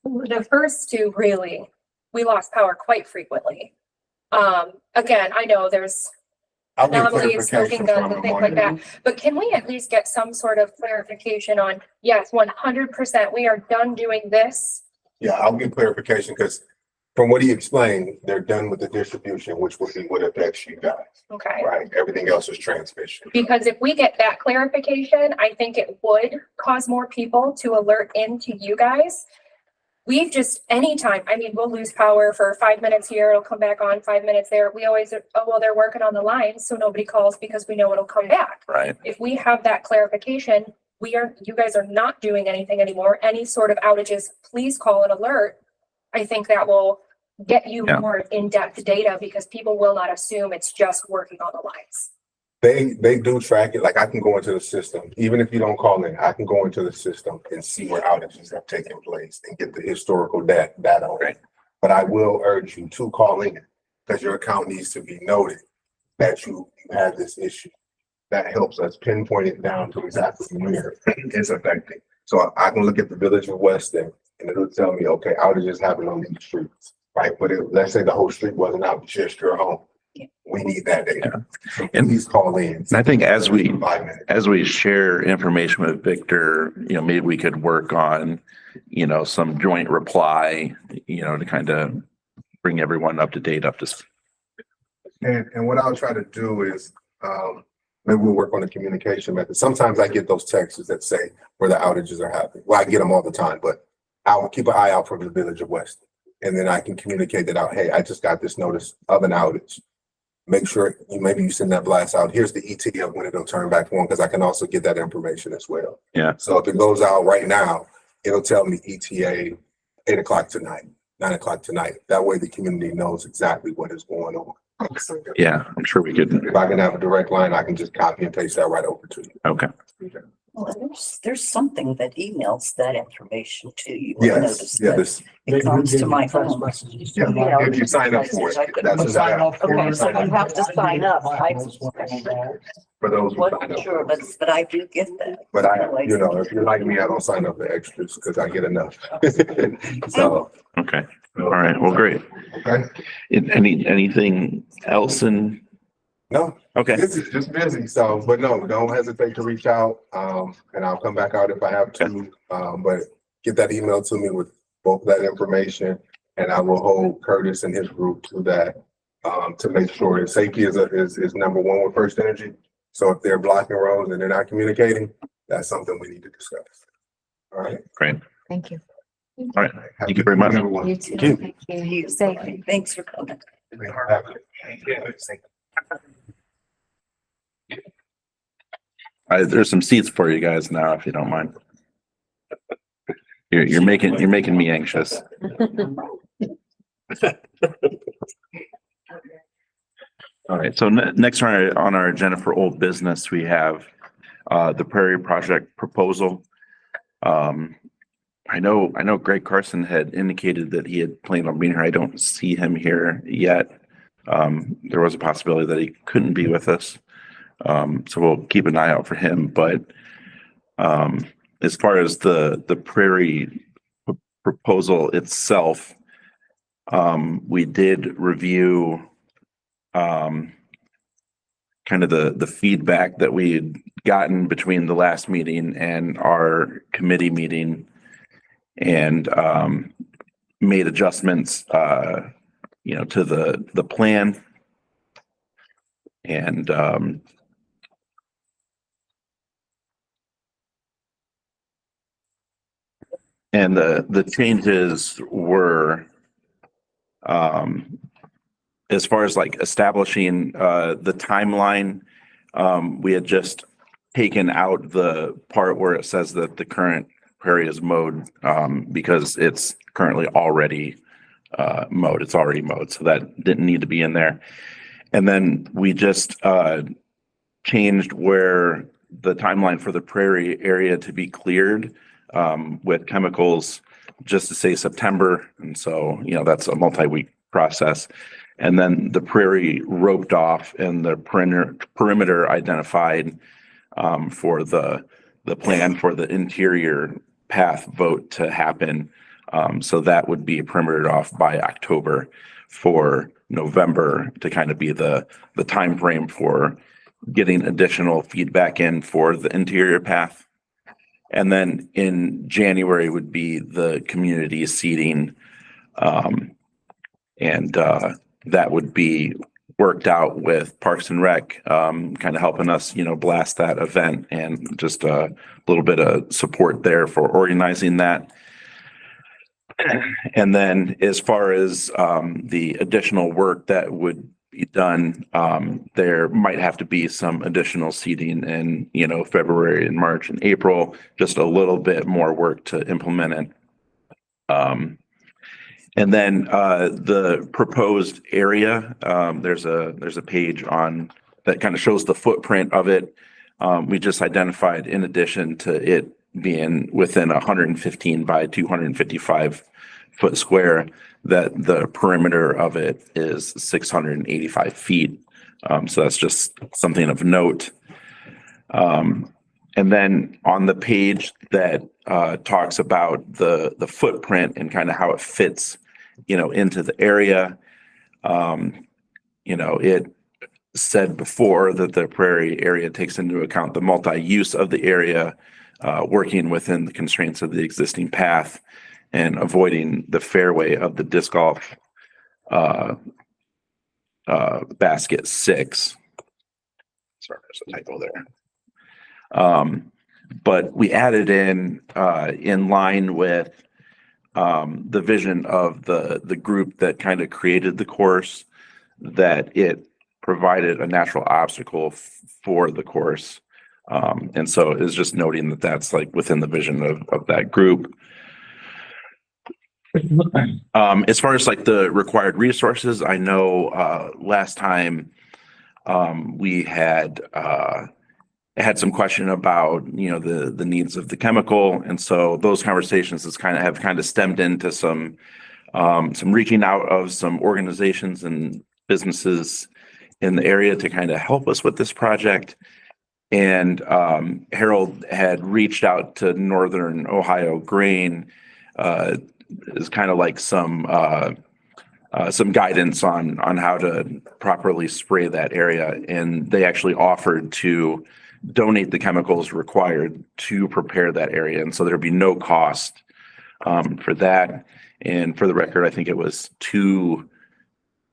The first 2 really, we lost power quite frequently. Again, I know there's I'll get anomalies, smoking clarification guns from and him things on like it. that, but can we at least get some sort of clarification on, yes, 100%, we are done doing this Yeah, I'll get clarification because from what he explained, they're done with the distribution, which would be what affects you guys, Okay. right? Everything else is transmission. Because if we get that clarification, I think it would cause more people to alert into you guys. We've just, anytime, I mean, we'll lose power for 5 minutes here, it'll come back on 5 minutes there. We always, oh, well, they're working on the line, so nobody calls because we know it'll come back. Right. If we have that clarification, you guys are not doing anything anymore. Any sort of outages, please call an alert. I think that will get you Yeah. more in-depth data because people will not assume it's just working on the lines. They do track it. Like I can go into the system, even if you don't call in, I can go into the system and see where outages have taken place and get the historical data on it. But I will urge you to call in because your account needs to be noted that you had this issue. That helps us pinpoint it down to exactly where it's affecting. So I can look at the Village of Weston and it'll tell me, okay, outages happen on these streets, right? But let's say the whole street wasn't out, just your home. We need that data. So please call in. And I think as we 5 minutes. as we share information with Victor, maybe we could work on, some joint reply, to kind of bring everyone up to date, up to speed. And what I'll try to do is, maybe we'll work on the communication method. Sometimes I get those texts that say where the outages are happening. Well, I get them all the time, but I'll keep an eye out for the Village of Weston. And then I can communicate that out. Hey, I just got this notice of an outage. Make sure maybe you send that blast out. Here's the ETA of when it'll turn back on, because I can also get that information as well. Yeah. So if it goes out right now, it'll tell me ETA 8 o'clock tonight, 9 o'clock tonight. That way the community knows exactly what is going on. Yeah, I'm sure we could. If I can have a direct line, I can just copy and paste that right over to you. Okay. Well, there's something that emails that information to you. I Yes, noticed yeah, that this, It comes to my phone. yeah, if you sign up for it, that's what I have. Okay, so you have to sign up. I For those who sign wasn't up. sure, but I do get that. But if you're like me, I don't sign up for extras because I get enough. So, Okay. All right. Well, great. okay, Anything else? no, Okay. this is just busy. So, but no, don't hesitate to reach out. And I'll come back out if I have to. But get that email to me with both that information, and I will hold Curtis and his group to that. To make sure that safety is number one with First Energy. So if they're blocking roads and they're not communicating, that's something we need to discuss. All right. Great. Thank you. All right. Thank you very much. Everyone. You too. Thank you. Thank you. Safe. Thanks for coming. There's some seats for you guys now, if you don't mind. You're making me anxious. All right. So next on our agenda for old business, we have the Prairie Project proposal. I know Greg Carson had indicated that he had planned on being here. I don't see him here yet. There was a possibility that he couldn't be with us. So we'll keep an eye out for him. But as far as the Prairie proposal itself, we did review kind of the feedback that we had gotten between the last meeting and our committee meeting, and made adjustments to the plan. And the changes were as far as like establishing the timeline, we had just taken out the part where it says that the current prairie is mowed because it's currently already mowed. It's already mowed, so that didn't need to be in there. And then we just changed where the timeline for the prairie area to be cleared with chemicals just to say September. And so, that's a multi-week process. And then the prairie roped off and the perimeter identified for the plan for the interior path vote to happen. So that would be perimetered off by October, for November to kind of be the time frame for getting additional feedback in for the interior path. And then in January would be the community seating. That would be worked out with Parks and Rec, kind of helping us, blast that event, and just a little bit of support there for organizing that. And then as far as the additional work that would be done, there might have to be some additional seating in, February and March and April, just a little bit more work to implement it. And then the proposed area, there's a page on that kind of shows the footprint of it. We just identified, in addition to it being within 115 by 255 foot square, that the perimeter of it is 685 feet. So that's just something of note. And then on the page that talks about the footprint and kind of how it fits, into the area, it said before that the prairie area takes into account the multi-use of the area, working within the constraints of the existing path and avoiding the fairway of the disc golf basket 6. Sorry, there's a typo there. But we added in line with the vision of the group that kind of created the course, that it provided a natural obstacle for the course. And so it's just noting that that's like within the vision of that group. As far as like the required resources, I know last time we had some question about the needs of the chemical, and so those conversations have kind of stemmed into some reaching out of some organizations and businesses in the area to kind of help us with this project. And Harold had reached out to Northern Ohio Grain, is kind of like some guidance on how to properly spray that area, and they actually offered to donate the chemicals required to prepare that area, and so there'd be no cost for that. And for the record, I think it was two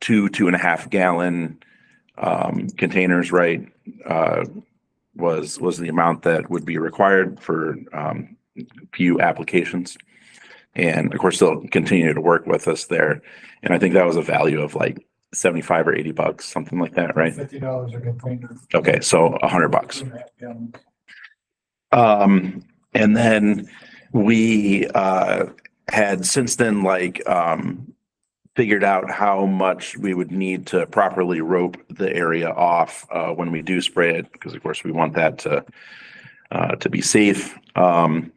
2.5 gallon containers, right? Was the amount that would be required for PU applications. And of course, they'll continue to work with us there. And I think that was a value of like $75 or $80, something like that, right? $50 a container. Okay, so $100. And then we had since then figured out how much we would need to properly rope the area off when we do spray it, because of course we want that to be safe. And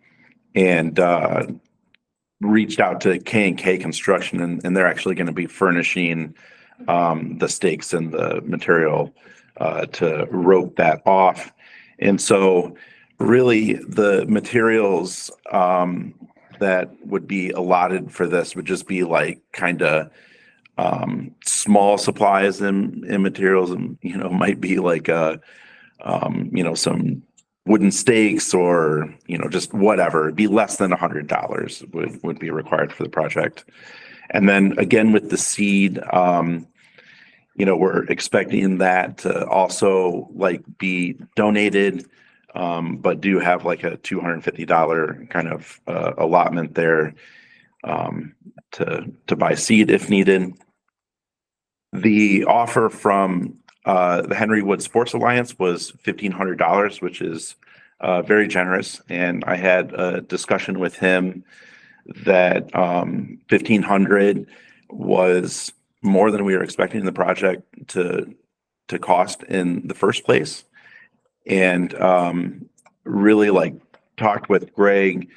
reached out to K&K Construction, and they're actually going to be furnishing the stakes and the material to rope that off. And so really the materials that would be allotted for this would just be like kind of small supplies and materials, and might be like some wooden stakes or just whatever. It'd be less than $100 would be required for the project. And then again with the seed, we're expecting that to also be donated, but do have like a $250 kind of allotment there to buy seed if needed. The offer from the Henry Wood Sports Alliance was $1,500, which is very generous. And I had a discussion with him that $1,500 was more than we were expecting the project to cost in the first place. And really talked with Greg,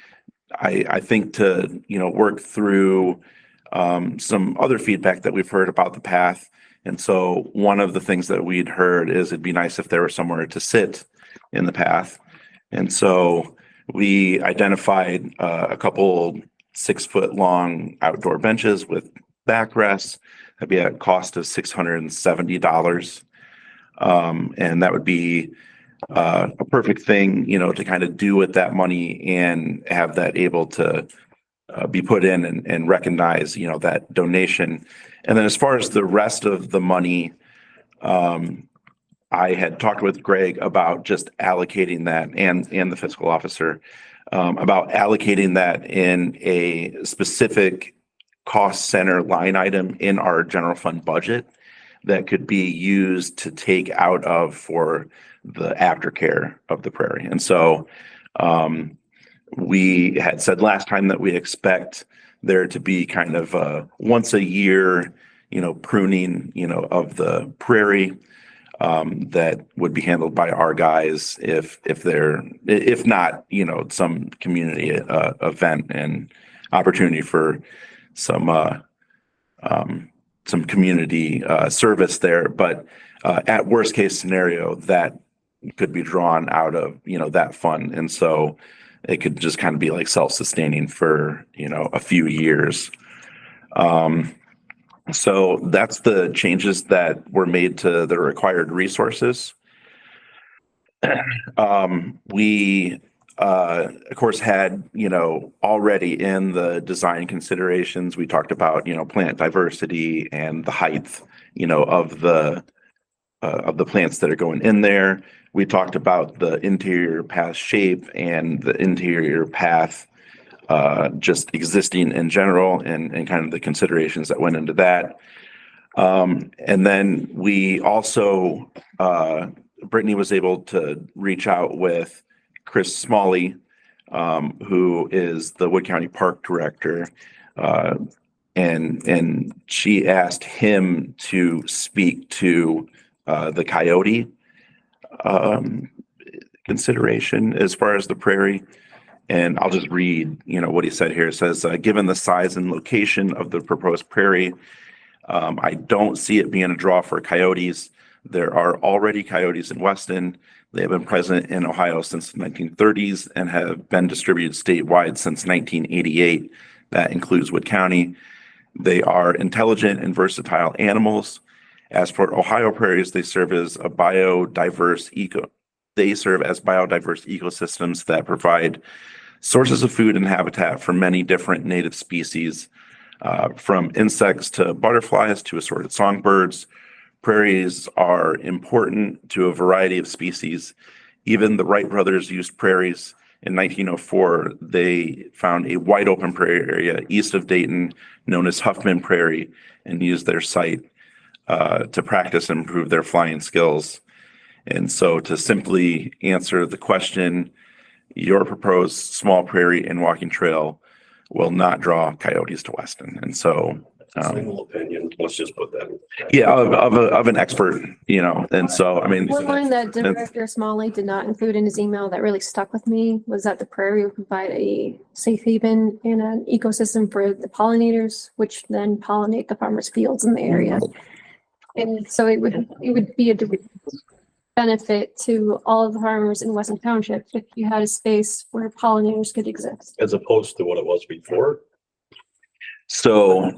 I think to work through some other feedback that we've heard about the path. And so one of the things that we'd heard is it'd be nice if there was somewhere to sit in the path. And so we identified a couple 6-foot long outdoor benches with backrests. That'd be at a cost of $670. And that would be a perfect thing, you know, to kind of do with that money and have that able to be put in and recognize, you know, that donation. And then as far as the rest of the money, I had talked with Greg about just allocating that and the fiscal officer about allocating that in a specific cost center line item in our general fund budget that could be used to take out of for the aftercare of the prairie. And so we had said last time that we expect there to be kind of a once a year, you know, pruning, you know, of the prairie that would be handled by our guys if not, you know, some community event and opportunity for some community service there. But at worst case scenario, that could be drawn out of, you know, that fund. And so it could just kind of be like self-sustaining for, you know, a few years. So that's the changes that were made to the required resources. We, of course, had, you know, already in the design considerations, we talked about, you know, plant diversity and the height, you know, of the plants that are going in there. We talked about the interior path shape and the interior path just existing in general and kind of the considerations that went into that. And then we also, Brittany was able to reach out with Chris Smalley, who is the Wood County Park Director. And she asked him to speak to the coyote consideration as far as the prairie. And I'll just read, you know, what he said here. It says, given the size and location of the proposed prairie, I don't see it being a draw for coyotes. There are already coyotes in Weston. They have been present in Ohio since the 1930s and have been distributed statewide since 1988. That includes Wood County. They are intelligent and versatile animals. As for Ohio prairies, they serve as biodiverse ecosystems that provide sources of food and habitat for many different native species, from insects to butterflies to assorted songbirds. Prairies are important to a variety of species. Even the Wright brothers used prairies. In 1904, they found a wide open prairie area east of Dayton known as Huffman Prairie and used their site to practice and improve their flying skills. And so to simply answer the question, your proposed small prairie and walking trail will not draw coyotes to Weston. And so, Single opinion, let's just put that. yeah, of an expert, you know, and so, I mean. One line that Director Smalley did not include in his email that really stuck with me was that the prairie would provide a safe haven and an ecosystem for the pollinators, which then pollinate the farmers' fields in the area. And so it would be a direct benefit to all of the farmers in Weston Township if you had a space where pollinators could exist. As opposed to what it was before. So,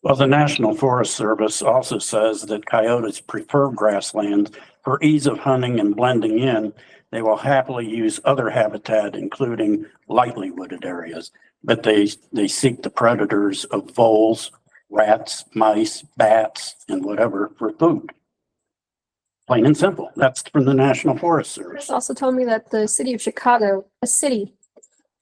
Well, the National Forest Service also says that coyotes prefer grasslands for ease of hunting and blending in. They will happily use other habitat, including lightly wooded areas, but they seek the predators of voles, rats, mice, bats, and whatever for food. Plain and simple. That's from the National Forest Service. Chris also told me that the city of Chicago, a city,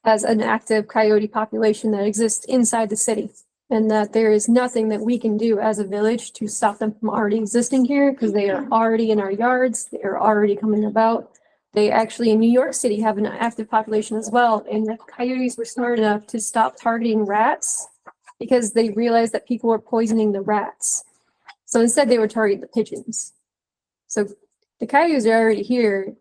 has an active coyote population that exists inside the city. And that there is nothing that we can do as a village to stop them from already existing here because they are already in our yards. They are already coming about. They actually in New York City have an active population as well. And the coyotes were smart enough to stop targeting rats because they realized that people were poisoning the rats. So instead they would target the pigeons. So the coyotes are already here.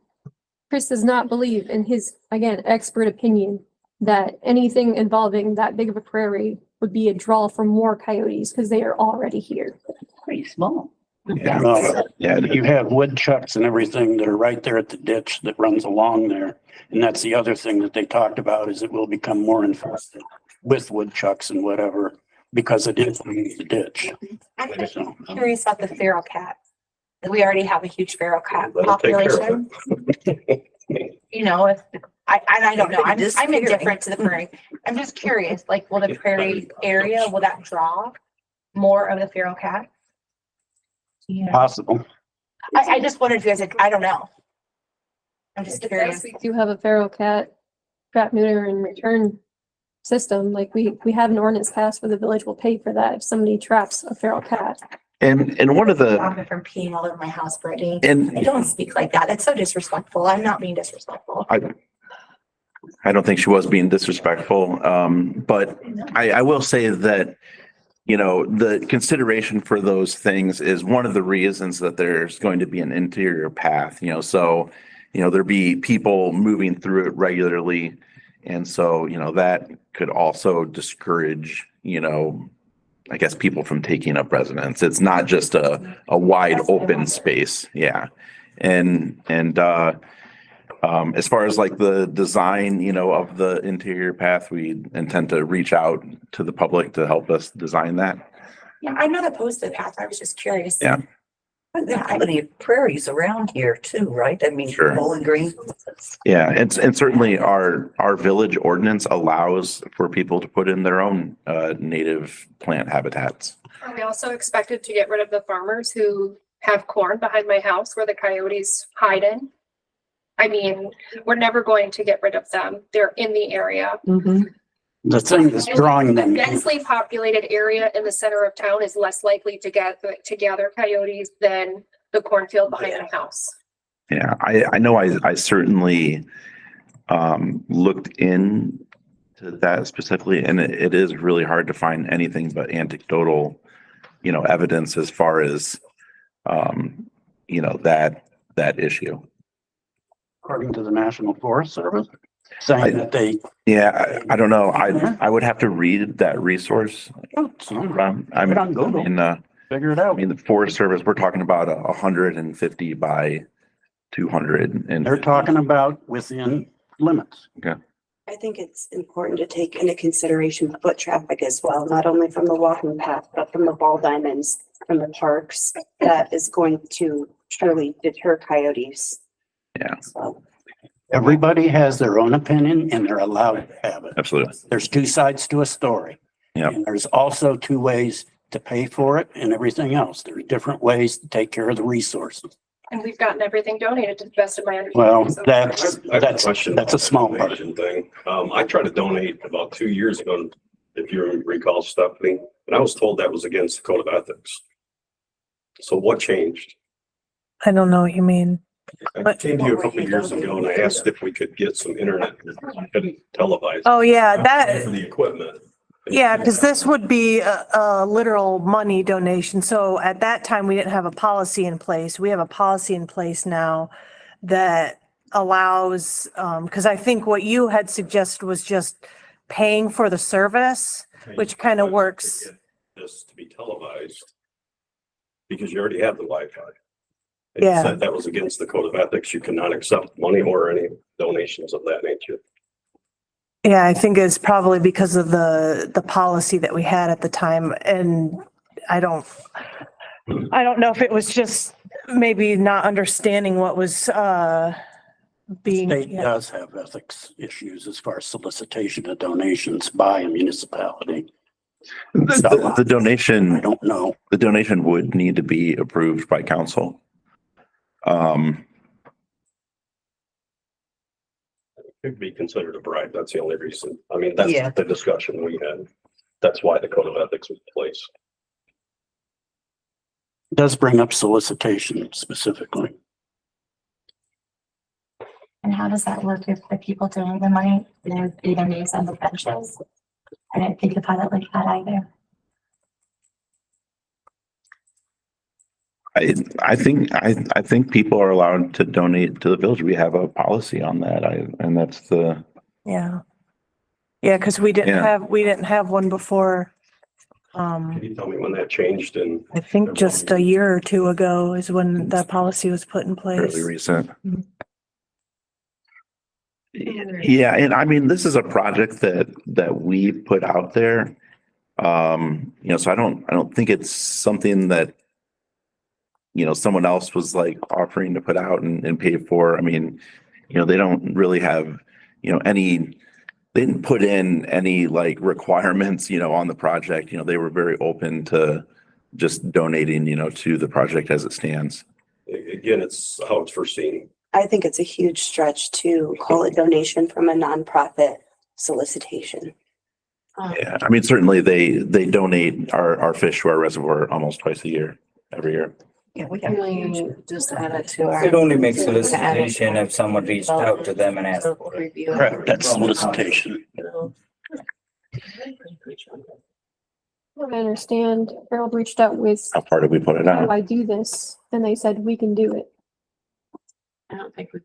Chris does not believe in his, again, expert opinion that anything involving that big of a prairie would be a draw for more coyotes because they are already here. Pretty small. yeah, You have woodchucks and everything that are right there at the ditch that runs along there. And that's the other thing that they talked about is it will become more infested with woodchucks and whatever because it is in the ditch. So, Curious about the feral cat. we already have a huge feral cat That'll take care of population. You know, if, I don't know, I'm Disappearing. indifferent to the prairie. I'm just curious, like, will the prairie area, will that draw more of the feral cat? Yeah, Possible. I just wondered if you guys, I don't know. I'm just Yes, curious. we do have a feral cat trap, neuter and return system. Like we have an ordinance passed where the village will pay for that if somebody traps a feral cat. And one of the, Stop it from peeing all over my house, Brittany. and I don't speak like that. That's so disrespectful. I'm not being disrespectful. I don't think she was being disrespectful. But I will say that, you know, the consideration for those things is one of the reasons that there's going to be an interior path, you know, so, you know, there'd be people moving through it regularly. And so, you know, that could also discourage, you know, I guess people from taking up residence. It's not just a wide open space. Yeah. And as far as like the design, you know, of the interior path, we intend to reach out to the public to help us design that. Yeah, I'm not opposed to the path. I was just curious. Yeah. But there are plenty of prairies around here too, right? I mean, Sure. Bowling Green. Yeah, and certainly our village ordinance allows for people to put in their own native plant habitats. Are we also expected to get rid of the farmers who have corn behind my house where the coyotes hide in? I mean, we're never going to get rid of them. They're in the area. The thing that's drawing A them, densely populated area in the center of town is less likely to gather coyotes than the cornfield behind my house. Yeah, I know I certainly looked into that specifically, and it is really hard to find anything but anecdotal, you know, evidence as far as you know, that issue. according to the National Forest Service, saying that they. Yeah, I don't know. I would have to read that resource. Put I it on Google. mean, Figure it I out. mean, the Forest Service, we're talking about 150 by 200 and They're talking about within limits. I think it's important to take into consideration foot traffic as well, not only from the walking path, but from the ball diamonds, from the parks. That is going to truly deter coyotes. Yeah. So, Everybody has their own opinion and they're allowed to have it. Absolutely. There's two sides to a story. Yep. And there's also two ways to pay for it and everything else. There's different ways to take care of the resources. And we've gotten everything donated to the best of my Well, understanding. So- that's a small part. Donation thing. I tried to donate about 2 years ago, if you recall, Stephanie, and I was told that was against the code of ethics. So what changed? I don't know what you mean. I came to you a couple of years ago and I asked if we could get some internet and televise. Oh, yeah, For the equipment. yeah, because this would be a literal money donation. So at that time, we didn't have a policy in place. We have a policy in place now that allows, because I think what you had suggested was just paying for the service, which kind of works. This to be televised. Because you already have the Wi-Fi. It Yeah. said that was against the code of ethics. You cannot accept money or any donations of that nature. Yeah, I think it's probably because of the policy that we had at the time. And I don't know if it was just maybe not understanding what was being. State does have ethics issues as far as solicitation of donations by a municipality. The donation, I don't know. the donation would need to be approved by council. Could be considered a bribe. That's the only reason. I mean, Yeah. that's the discussion we had. That's why the code of ethics was in place. It does bring up solicitation specifically. And how does that work if the people donate the money, they're either names on the benches? I didn't think about it like that either. I think people are allowed to donate to the village. We have a policy on that. And that's the, Yeah. Yeah, because we didn't Yeah. have one before. Can you tell me when that changed and I think just a year or two ago is when that policy was put in place. fairly recent. Yeah, and I mean, this is a project that we put out there. You know, so I don't think it's something that someone else was like offering to put out and pay for. I mean, they don't really have, they didn't put in any like requirements, on the project. They were very open to just donating, to the project as it stands. Again, it's how it's foreseen. I think it's a huge stretch to call it donation from a nonprofit solicitation. Yeah, I mean, certainly they donate our fish to our reservoir almost twice a year, every year. Yeah, we Can we just add it to our? It only makes solicitation if someone reached out to them and asked for it. Correct, that's solicitation. I understand Harold reached out with, How far did we put it how do out? I do this? And they said, we can do it. I don't think we.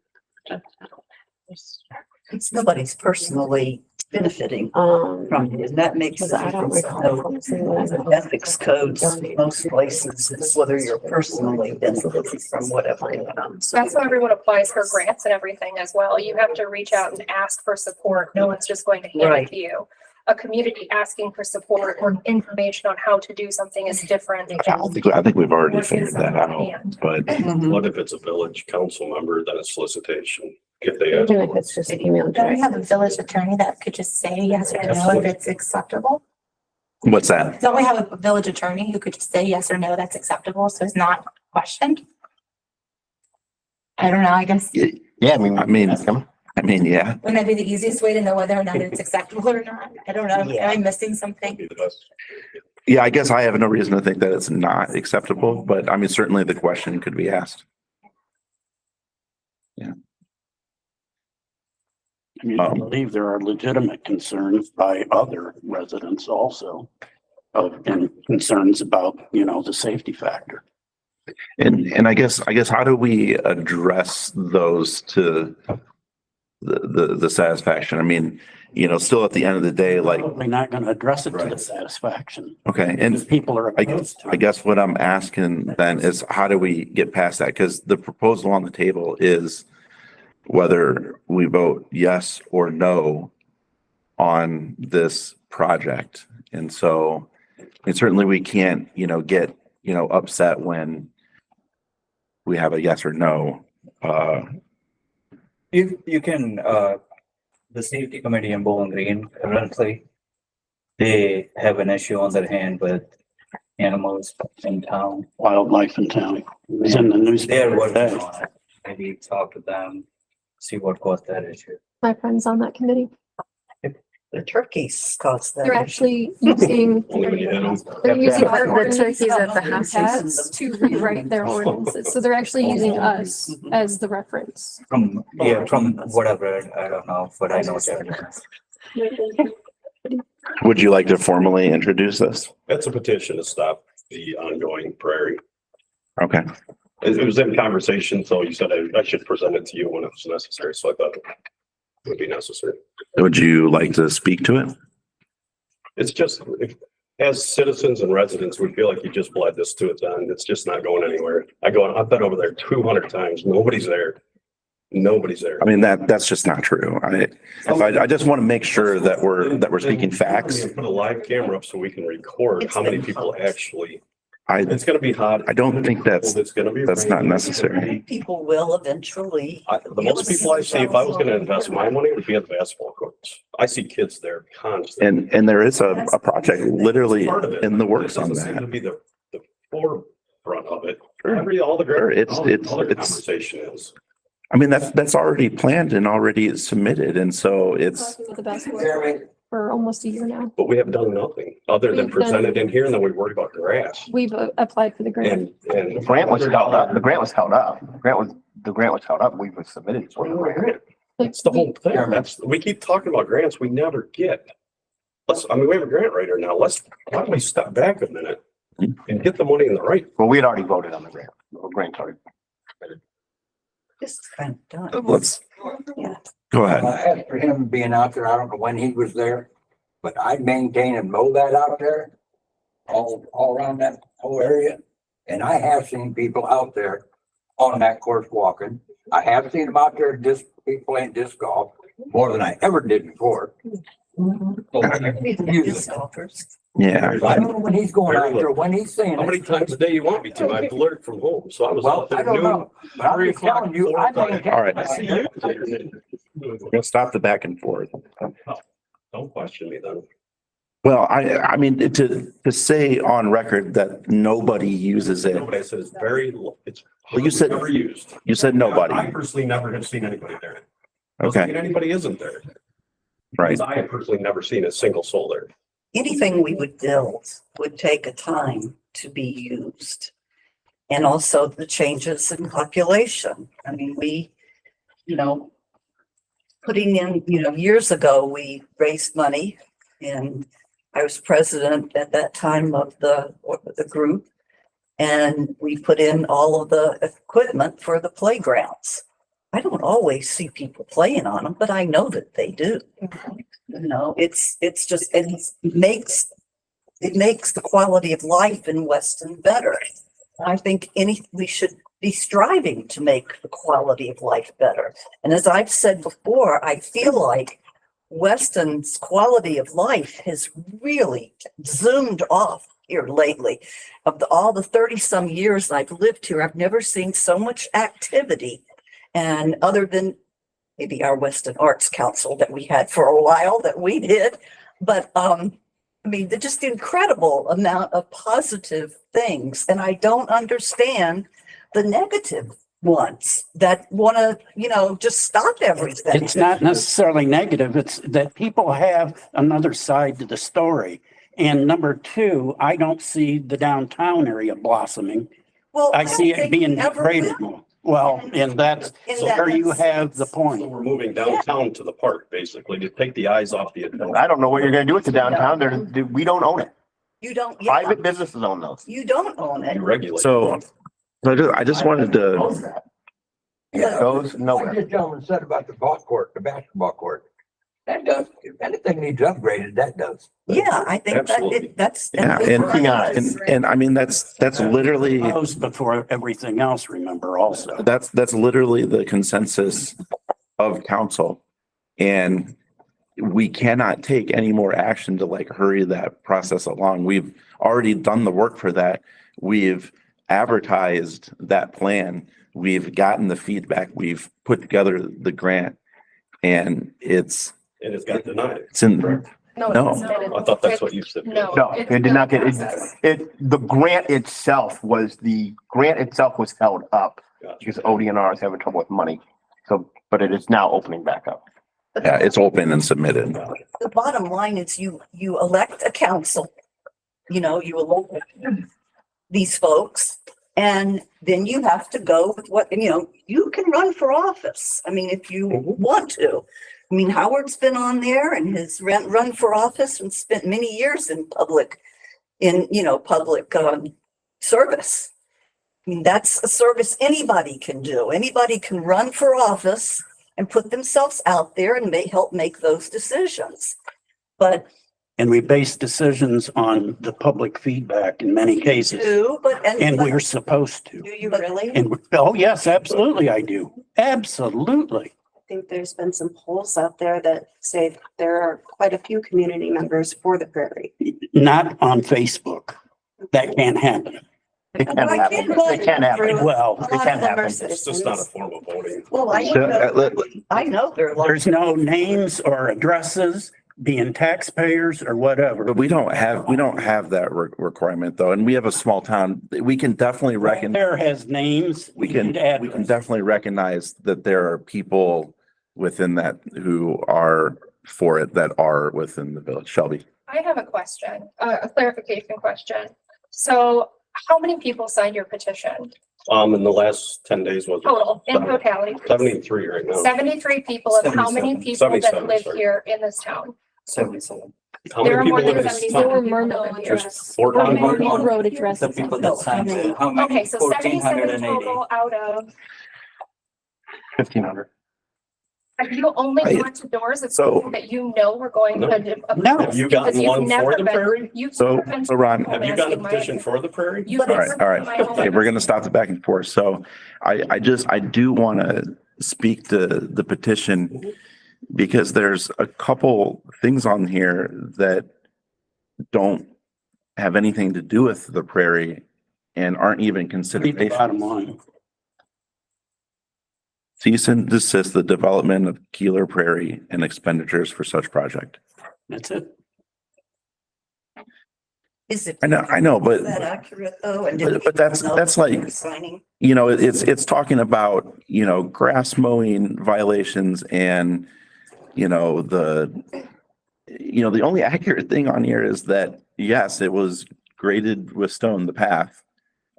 It's nobody's personally benefiting from it, and that makes Because the I don't difference. recall. Ethics codes, most places, it's whether you're personally benefiting from whatever. That's how everyone applies for grants and everything as well. You have to reach out and ask for support. No one's just going to hand it Right. to you. A community asking for support or information on how to do something is different. I think we've already figured that out, but What if it's a village council member, then it's solicitation? If they ask Even if for it. it's just email. Don't we have a village attorney that could just say yes or no if it's acceptable? what's that? Don't we have a village attorney who could just say yes or no, that's acceptable, so it's not questioned? I don't know, I guess, Yeah, I mean, Yeah. wouldn't that be the easiest way to know whether or not it's acceptable or not? I don't know, am I missing something? Be the best. Yeah, I guess I have no reason to think that it's not acceptable, but I mean, certainly the question could be asked. I mean, I believe there are legitimate concerns by other residents also and concerns about, the safety factor. And I guess how do we address those to the satisfaction? I mean, still at the end of the day, like, Probably not going to address it to the satisfaction. okay, Because and people are opposed to I it. guess what I'm asking then is how do we get past that? Because the proposal on the table is whether we vote yes or no on this project. And so, and certainly we can't, get, upset when we have a yes or no. you can, the safety committee in Bowling Green currently, they have an issue on their hand with animals in town. Wildlife in town. It's in the They're newspaper working today. on it. Maybe talk to them, see what caused that issue. My friends on that committee, The turkeys caused that. they're actually using, Only when you hit 'em. they're using our The ordinance turkeys at the about house. cats to rewrite their ordinances. So they're actually using us as the reference. From what I've read, I don't know, but I know that. Would you like to formally introduce this? That's a petition to stop the ongoing prairie. Okay. It was in conversation, so you said I should present it to you when it was necessary, so I thought it would be necessary. Would you like to speak to it? It's just, as citizens and residents, we feel like you just bled this to it, then it's just not going anywhere. I've been over there 200 times, nobody's there. Nobody's there. I mean, that's just not true. I just want to make sure that we're speaking facts. Put a live camera up so we can record how many people actually, I it's gonna be hot. I don't think It's gonna be. that's not raining. necessary. People will eventually. The most people I see, if I was gonna invest my money, would be at the basketball courts. I see kids there constantly. And there is a project literally Part of it. in the works It on doesn't seem to that. be the forefront of it. Sure. All the Sure, it's- all the it's- other it's- conversation is. I mean, that's already planned and already submitted. And so it's, Talking about the basketball for almost a year now. But we have done nothing other than We've done- present it in here and then we worry about grass. We've applied for the grant. And. The grant was held up. The grant was held up. The grant was held up. We were submitted for the grant. That's the whole thing. We keep talking about grants we never get. We have a grant writer now. Why don't we step back a minute and get the money in the right? Well, we had already voted on the grant. The grant already. This is kind of done. let's, Yeah. go ahead. As for him being out there, I don't know when he was there, but I maintain and mow that out there. All around that whole area. And I have seen people out there on that course walking. I have seen them out there playing disc golf more than I ever did before. Disc golfers. Yeah. I don't know when he's going out there, when he's saying. How many times a day you want me to? I've learned from home, so I was out there noon, But I'm 3 just o'clock, telling you, 4 I o'clock. think. All right. I see you. We're gonna stop the back and forth. Don't question me then. Well, I mean, to say on record that nobody uses it, Nobody says it's very, it's. Well, you said- Never used. you said nobody. I personally never have seen anybody there. Doesn't mean Okay, anybody isn't there. right. Because I have personally never seen a single soul there. Anything we would build would take a time to be used. And also the changes in population. I mean, putting in, years ago, we raised money and I was president at that time of the group. And we put in all of the equipment for the playgrounds. I don't always see people playing on them, but I know that they do. It's just, and it makes the quality of life in Weston better. I think we should be striving to make the quality of life better. And as I've said before, I feel like Weston's quality of life has really zoomed off here lately. Of all the 30-some years I've lived here, I've never seen so much activity. And other than maybe our Weston Arts Council that we had for a while that we did, but just incredible amount of positive things. And I don't understand the negative ones that want to, just stop everything. It's not necessarily negative. It's that people have another side to the story. And number two, I don't see the downtown area blossoming. Well, I see it think being we ever degraded. will. Well, and that's In where that you have sense. the So point. we're moving downtown to the park, basically, to take the eyes off the adult. I don't know what you're gonna do with the downtown. We don't own it. You don't, Private businesses own those. you don't own it. You regulate. So I just wanted to, Goes Like nowhere. this gentleman said about the ball court, the basketball court. That does, if anything needs upgraded, that does. Yeah, I think Absolutely. that's. yeah, and I mean, that's literally, Goes before everything else, remember also. that's literally the consensus of council. And we cannot take any more action to like hurry that process along. We've already done the work for that. We've advertised that plan. We've gotten the feedback. We've put together the grant and it's got denied. It's in, No. No. it's submitted. I thought that's what you said. No. No, it's it did not get, process. the grant itself was held up because ODNR is having trouble with money. So, but it is now opening back up. yeah, it's open and submitted. The bottom line is you elect a council, you elect these folks, and then you have to go with what, you can run for office. I mean, if you want to. I mean, Howard's been on there and has run for office and spent many years in public service. I mean, that's a service anybody can do. Anybody can run for office and put themselves out there and help make those decisions. But And we base decisions on the public feedback in many cases. And we're supposed to. Do you really? And, oh, yes, absolutely, I do. Absolutely. I think there's been some polls out there that say there are quite a few community members for the prairie. Not on Facebook. That can't happen. It can happen. It can happen. Well, it can happen. It's just not a form of voting. Well, I know there are. There's no names or addresses being taxpayers or whatever. But we don't have that requirement though. And we have a small town. We can definitely There has names. we can definitely recognize that there are people within that who are for it that are within the village. Shelby. I have a question, a clarification question. So how many people signed your petition In the last 10 days was. total, in totality? 73 right now. 73 people, of how many 77. people that 77, live sorry. here in this town? 77. How There many are more people than live in this 77 town? people that live here. There's 1400. Road address. The people that signed it, how Okay, many? so 77 1480. total out of, 1,500. have you only I- gone to doors of so- people that you know we're going to? No. Have you Because gotten you've one never for the been- prairie? you've So never been to Ron, Have you gotten a petition for the prairie? You've all right, never all been to my right. home. Okay, we're gonna stop the back and forth. So I do want to speak to the petition because there's a couple things on here that don't have anything to do with the prairie and aren't even considered. Bottom line. Cease and desist the development of Keeler Prairie and expenditures for such project. That's it. Is it? I know, but, Is that accurate though? And did but that's like, signing? you know, it's talking about, you know, grass mowing violations and, you know, the only accurate thing on here is that, yes, it was graded with stone, the path,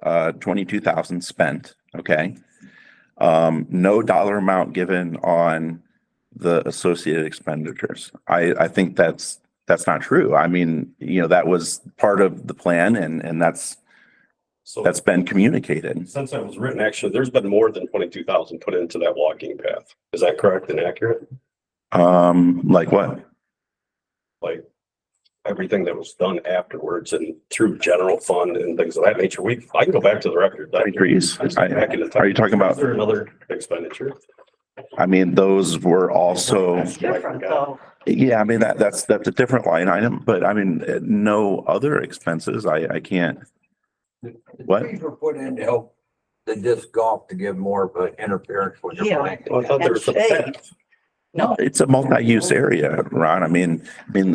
22,000 spent, okay? No dollar amount given on the associated expenditures. I think that's not true. I mean, you know, that was part of the plan and that's been communicated. Since that was written, actually, there's been more than 22,000 put into that walking path. Is that correct and accurate? Like what? Like everything that was done afterwards and through general fund and things of that nature. I can go back to the record. Trees. Are you talking about? Is there another expenditure? I mean, those were also, Different though. yeah, I mean, that's a different line item, but I mean, no other expenses. I can't. What? Trees were put in to help the disc golf to give more of an interference with your Yeah. plant. Well, I thought there was some. No, it's a multi-use area, Ron. I mean,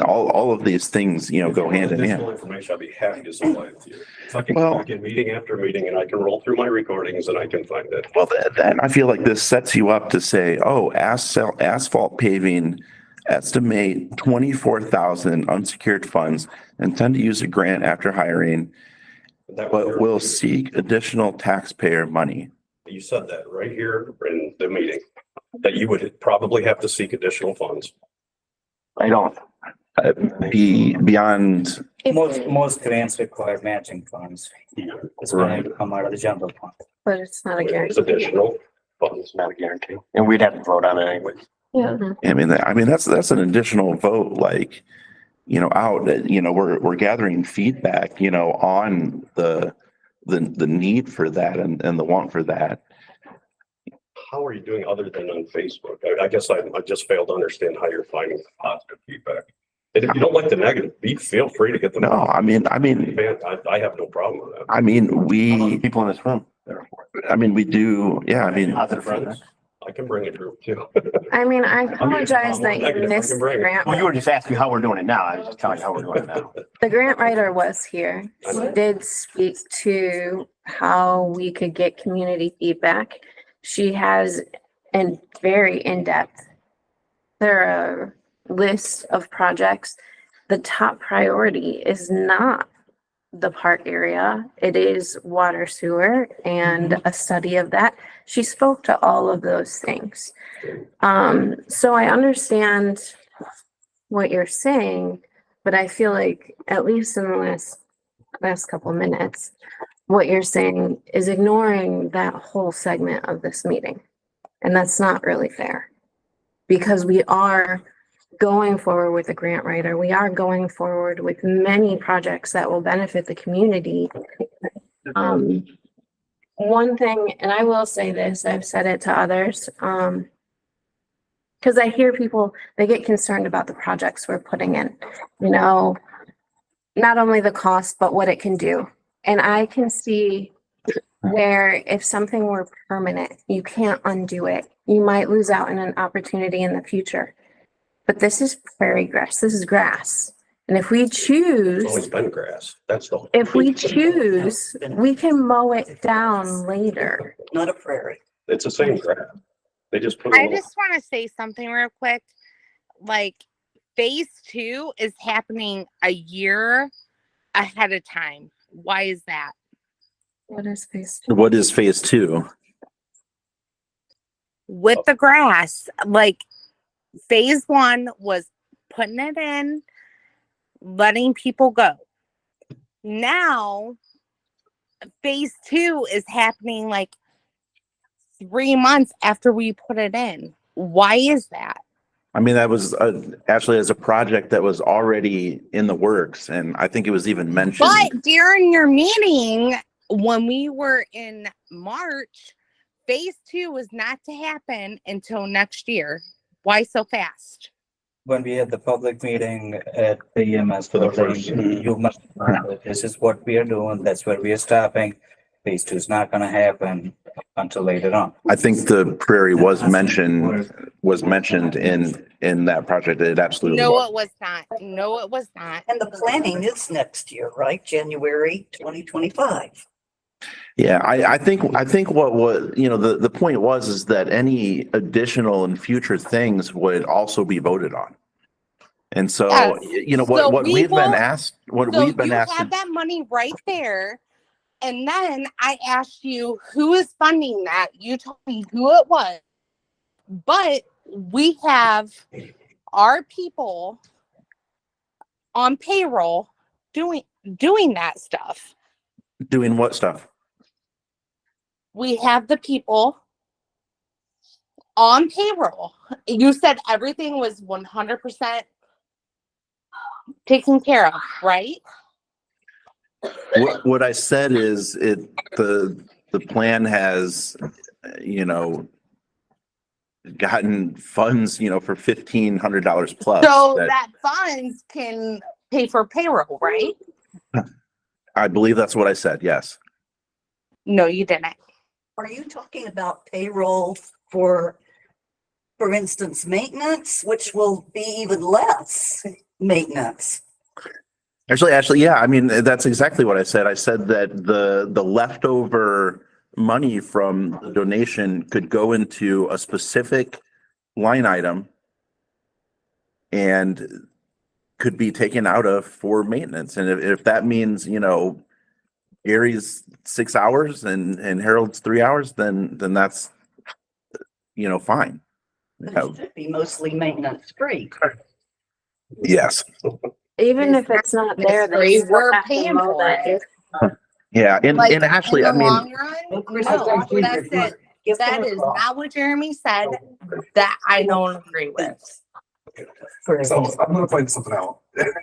all of these things, you know, go hand in Additional hand. information, I'd be happy to supply it to you. So I can Well- go back in meeting after meeting and I can roll through my recordings and I can find it. Well, then I feel like this sets you up to say, oh, asphalt paving, estimate 24,000 unsecured funds, intend to use a grant after hiring, That but was- will seek additional taxpayer money. You said that right here in the meeting, that you would probably have to seek additional funds. I don't. Beyond, Most grants require matching funds. It's going to come out of the general fund. But it's not a It's guarantee. additional funds. It's not a guarantee. And we'd have to vote on it anyway. Yeah. I mean, that's an additional vote, like, you know, we're gathering feedback, you know, on the need for that and the want for that. How are you doing other than on Facebook? I guess I just failed to understand how you're finding positive feedback. And if you don't like the negative, feel free to get them. No, I mean, I have no problem with that. I mean, People in this room. we do, yeah, I mean, I can bring a group too. I mean, I apologize that you missed the grant. Well, you were just asking how we're doing it now. I was just telling you how we're doing it now. The grant writer was here. She did speak to how we could get community feedback. She has a very in-depth, thorough list of projects. The top priority is not the park area. It is water sewer and a study of that. She spoke to all of those things. So I understand what you're saying, but I feel like at least in the last couple minutes, what you're saying is ignoring that whole segment of this meeting. And that's not really fair. Because we are going forward with the grant writer. We are going forward with many projects that will benefit the community. One thing, and I will say this, I've said it to others, because I hear people, they get concerned about the projects we're putting in, you know, not only the cost, but what it can do. And I can see where if something were permanent, you can't undo it. You might lose out on an opportunity in the future. But this is prairie grass. This is grass. And if we It's always choose, been grass. That's the. if we choose, we can mow it down later. Not a prairie. It's the same grass. They just put. a I little- just want to say something real quick. Like phase 2 is happening a year ahead of time. Why is that? What is phase? what is phase 2? With the grass, like phase 1 was putting it in, letting people go. Now, phase 2 is happening like 3 months after we put it in. Why is that? I mean, that was actually as a project that was already in the works, and I think it was even mentioned. But during your meeting, when we were in March, phase 2 was not to happen until next year. Why so fast? when we had the public meeting at the EMS For the building, first- you must, this is what we are doing, that's where we are stopping. Phase two is not gonna happen until later on. I think the prairie was mentioned in that project. It absolutely No, was. it was not. No, it was not. And the planning is next year, right? January 2025. Yeah, I think what was, the point was is that any additional and future things would also be voted on. And so, Yes. So what we we've been will- asked, what So we've been you asked have to, that money right there. And then I asked you who is funding that. You told me who it was. But we have our people on payroll doing that stuff. doing what stuff? We have the people on payroll. You said everything was 100% taken care of, right? What I said is the plan has, gotten funds, for $1,500 plus. So that funds can pay for payroll, right? I believe that's what I said. Yes. No, you didn't. Are you talking about payroll for instance, maintenance, which will be even less maintenance? Actually, yeah. I mean, that's exactly what I said. I said that the leftover money from the donation could go into a specific line item and could be taken out of for maintenance. And if that means, Gary's 6 hours and Harold's 3 hours, then that's, fine. But it should be mostly maintenance free. Yes. Even if it's not there, they We still were have to paying mow for that. it. Yeah. And Like, actually, in I the mean, long run, no, that is not what Jeremy said. That I don't agree with. So I'm gonna point something out.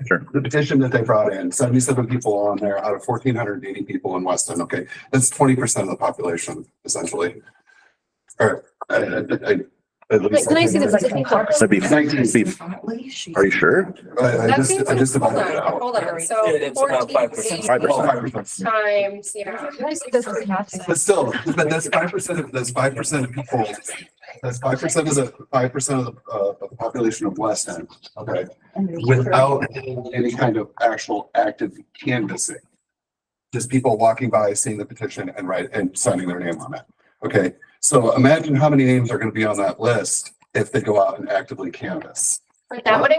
Sure. The petition that they brought in, 77 people on there out of 1,480 people in Weston, okay? That's 20% of the population, essentially. Or, at least. Can I see the petition? that'd be, are you sure? I That just, seems, I just hold divided it on, out. hold on, so It's about 14 5%. times, yeah. But still, but that's 5% of, that's 5% of people. That's 5% of the 5% of the population of West End, okay? Without any kind of actual active canvassing. Just people walking by, seeing the petition and signing their name on it. Okay, so imagine how many names are gonna be on that list if they go out and actively canvass. But that would.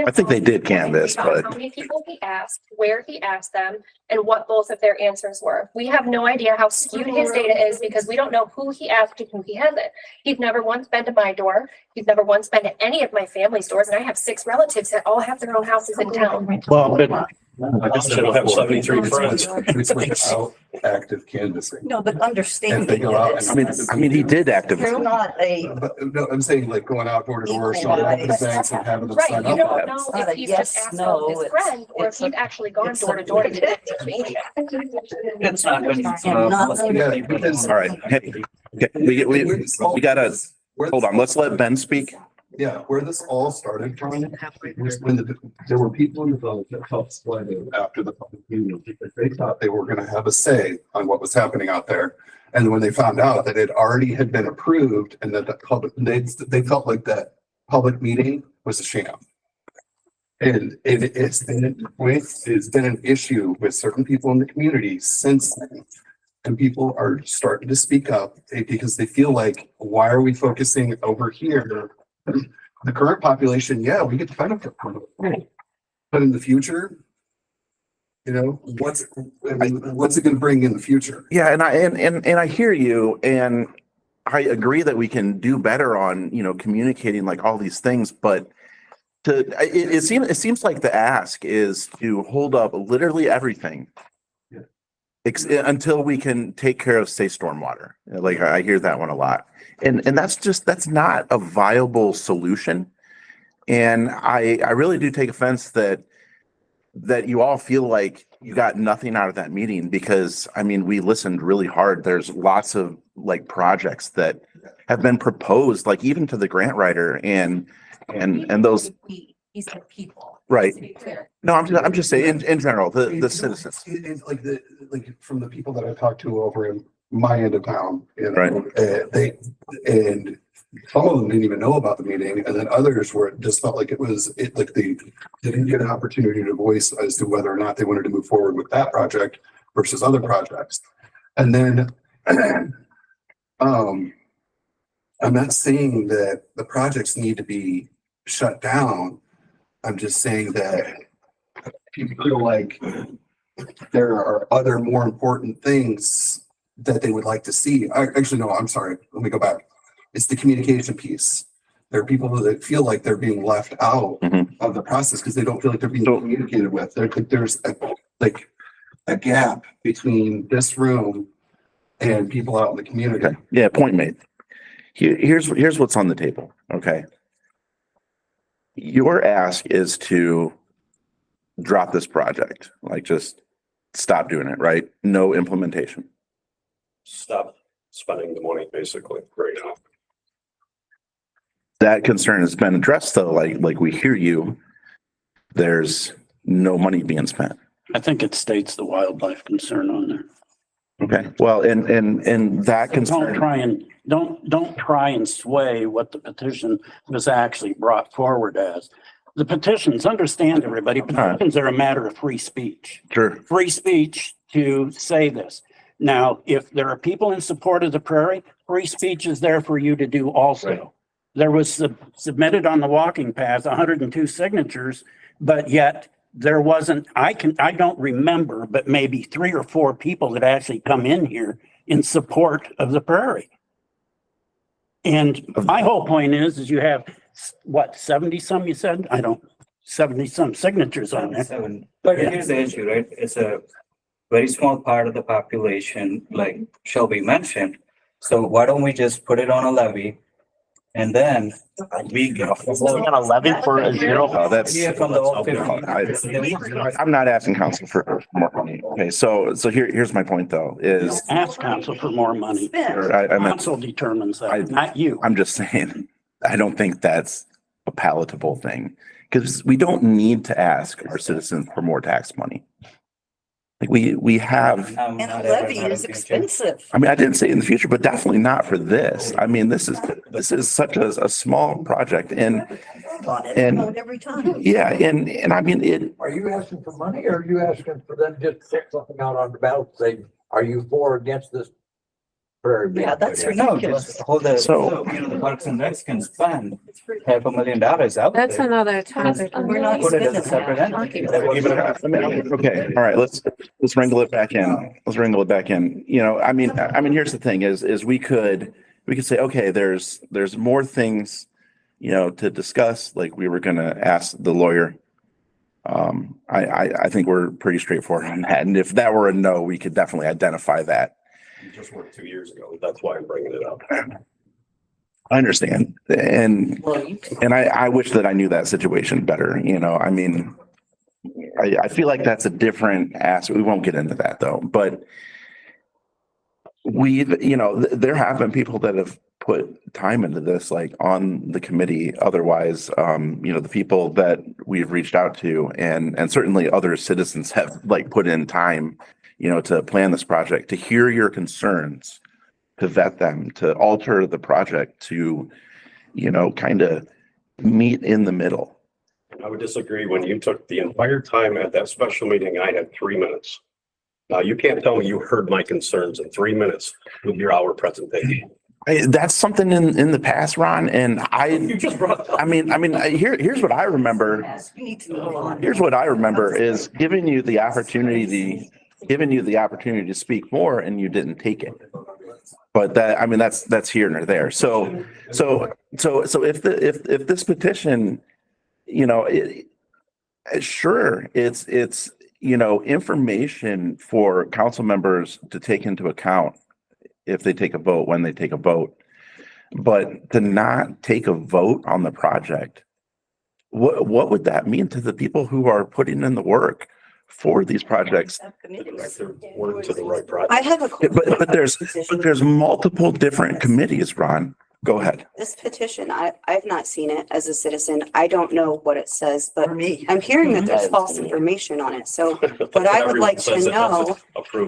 I think they did canvass, but How many people he asked, where he asked them, and what both of their answers were. We have no idea how skewed his data is because we don't know who he asked and who he hasn't. He's never once been to my door. He's never once been to any of my family's doors, and I have 6 relatives that all have their own houses in town. Well, but I just don't have 73 friends. It's without active canvassing. No, but If understanding they go out that and- it's, I mean, he did actively. they're not a, But no, I'm saying like going out door to door, showing up at events and having them Right, sign you up. don't know It's not if a he's yes, just asked no, his it's- friend or if it's a- he's actually gone it's a- door to door to get that information. It's not. Yeah, because. All right. Hey, okay, we gotta, hold on. Let's let Ben speak. Yeah, where this all started from was when there were people in the village that helped split it after the public meeting because they thought they were gonna have a say on what was happening out there. And when they found out that it already had been approved and that the public, they felt like that public meeting was a sham. And it's been an issue with certain people in the community since then. And people are starting to speak up because they feel like, why are we focusing over here? The current population, yeah, we get the benefit from it. But in the future, what's it gonna bring in the future? Yeah, and I hear you, and I agree that we can do better on, communicating like all these things, but it seems like the ask is to hold up literally everything. Until we can take care of, say, stormwater. Like I hear that one a lot. And that's not a viable solution. And I really do take offense that you all feel like you got nothing out of that meeting because I mean, we listened really hard. There's lots of like projects that have been proposed, like even to the grant writer, and and those, He said people. right. To be clear. No, I'm just saying in general, the citizens. It's like from the people that I talked to over in my end of town, you know, Right. and some of them didn't even know about the meeting, and then others were just felt like like they didn't get an opportunity to voice as to whether or not they wanted to move forward with that project versus other projects. And then, I'm not saying that the projects need to be shut down. I'm just saying that people feel like there are other more important things that they would like to see. Actually, no, I'm sorry. Let me go back. It's the communication piece. There are people that feel like they're being left out of the process because they don't feel like they're being communicated with. There's a gap between this room and people out in the community. Okay. Yeah, point made. Here's what's on the table. Okay. Your ask is to drop this project, like just stop doing it, right? No implementation. Stop spending the money basically right now. That concern has been addressed though, like we hear you. There's no money being spent. I think it states the wildlife concern on there. Okay, well, and that concern. Don't try and sway what the petition was actually brought forward as. The petitions, understand everybody, petitions are a matter of free speech. Sure. Free speech to say this. Now, if there are people in support of the prairie, free speech is there for you to do also. Right. There was submitted on the walking path, 102 signatures, but yet there wasn't, I don't remember, but maybe 3 or 4 people that actually come in here in support of the prairie. And my whole point is you have, what, 70 some you said? 70 some signatures on there. But here's the issue, right? It's a very small part of the population, like Shelby mentioned. So why don't we just put it on a levy? And then we get on a levy for a zero. Oh, that's. Yeah, from the old 50. I'm not asking council for more money. Okay, so here's my point though, is. Ask council for more money. I meant, Council determines that, not you. I'm just saying, I don't think that's a palatable thing. Because we don't need to ask our citizens for more tax money. Like we have. And a levy is expensive. I mean, I didn't say in the future, but definitely not for this. I mean, this is such a small project and Every time. yeah, and I mean it. Are you asking for money or are you asking for them to just check something out on the ballot, say, are you for or against this? Yeah, that's No, ridiculous. just hold the, So- you know, the Parks and Recs can spend $500,000 out there. That's another topic. We're not Put it as a spending that. separate entity. Okay, all right, let's wrangle it back in. Let's wrangle it back in. You know, I mean, here's the thing is we could say, okay, there's more things, you know, to discuss, like we were gonna ask the lawyer. I think we're pretty straightforward on that. And if that were a no, we could definitely identify that. You just worked 2 years ago. That's why I'm bringing it up. I understand. And I wish that I knew that situation better, you know, I mean, I feel like that's a different aspect. We won't get into that though, but you know, there have been people that have put time into this, like on the committee. Otherwise, you know, the people that we've reached out to and certainly other citizens have like put in time, you know, to plan this project, to hear your concerns, to vet them, to alter the project, to, you know, kind of meet in the middle. I would disagree. When you took the entire time at that special meeting, I had 3 minutes. Now, you can't tell me you heard my concerns in 3 minutes with your hour presentation. That's something in the past, Ron, and You just brought it up. I mean, here's what I remember. You need to move on. Here's what I remember is giving you the opportunity to speak more, and you didn't take it. But that, I mean, that's here and there. So if this petition, you know, it's you know, information for council members to take into account if they take a vote, when they take a vote, but to not take a vote on the project, what would that mean to the people who are putting in the work for these projects? Word to the right project. I have a. But there's multiple different committees, Ron. Go ahead. This petition, I've not seen it as a citizen. I don't know what it says, but me. I'm hearing that there's Mhm. false information on it. So what I would like to know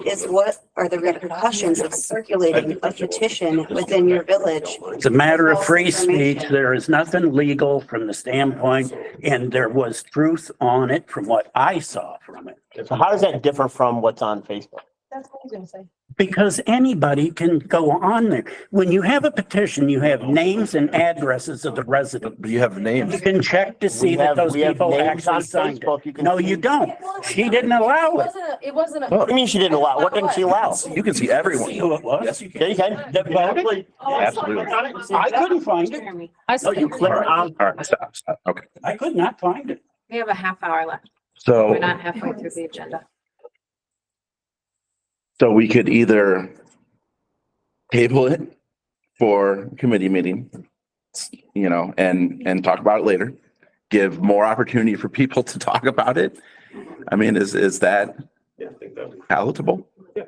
is what are the repercussions of circulating a petition within your village? It's a matter of free speech. There is nothing legal from the standpoint, and there was truth on it from what I saw from it. So how does that differ from what's on Facebook? That's what I was gonna say. Because anybody can go on there. When you have a petition, you have names and addresses of the residents. But you have names. You can check to see that those We have people names on actually signed Facebook. it. You can No, see- you don't. She didn't allow it. It wasn't What do you mean she didn't allow? What didn't she allow? You can see everyone. See who it was? Yeah, you can. Definitely. Absolutely. I couldn't find it. Oh, you click on. All right, stop. Okay. I could not find it. We have a half hour left. So, We're not halfway through the agenda. so we could either table it for committee meeting, you know, and talk about it later, give more opportunity for people to talk about it. I mean, is that Yeah, I think that, palatable? Yeah.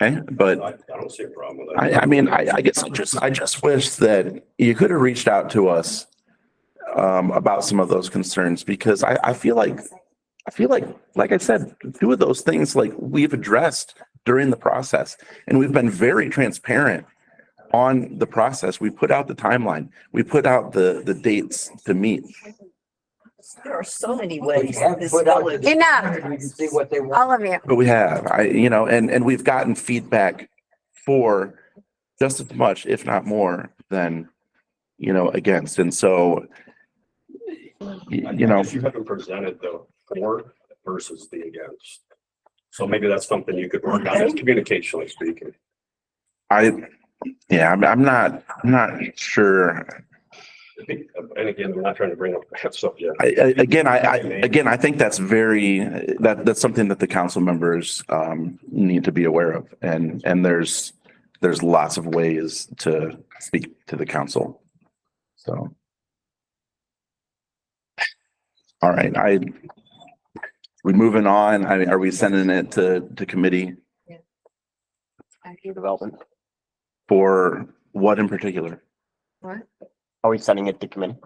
Okay, but I don't see a problem with that. I mean, I guess I just wish that you could have reached out to us about some of those concerns, because I feel like, like I said, two of those things, like, we've addressed during the process, and we've been very transparent on the process. We put out the timeline. We put out the dates to meet. There are so many ways have this put out- village. Enough, You can see what they want. all of you. But we have, you know, and we've gotten feedback for just as much, if not more, than, you know, against. And so, you know, If you haven't presented the for versus the against. So maybe that's something you could work on, as communicationally speaking. I'm not sure. And again, I'm not trying to bring up that subject. I think that's that's something that the council members need to be aware of, and there's lots of ways to speak to the council. So, all right, we moving on. I mean, are we sending it to committee Development. for what in particular? What? Are we sending it to committee?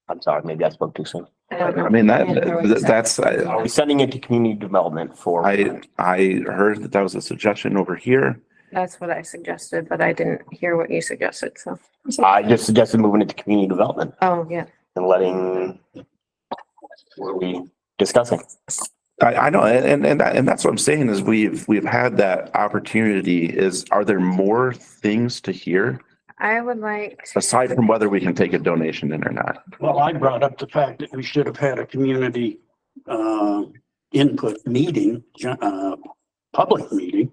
I'm sorry, maybe I spoke too soon. I mean, that's, Are we sending it to community development for? I heard that was a suggestion over here. That's what I suggested, but I didn't hear what you suggested, so. I just suggested moving it to community development Oh, yeah. and letting, what are we discussing? I know, and that's what I'm saying is we've had that opportunity. Are there more things to hear I would like. aside from whether we can take a donation in or not? Well, I brought up the fact that we should have had a community input meeting, public meeting,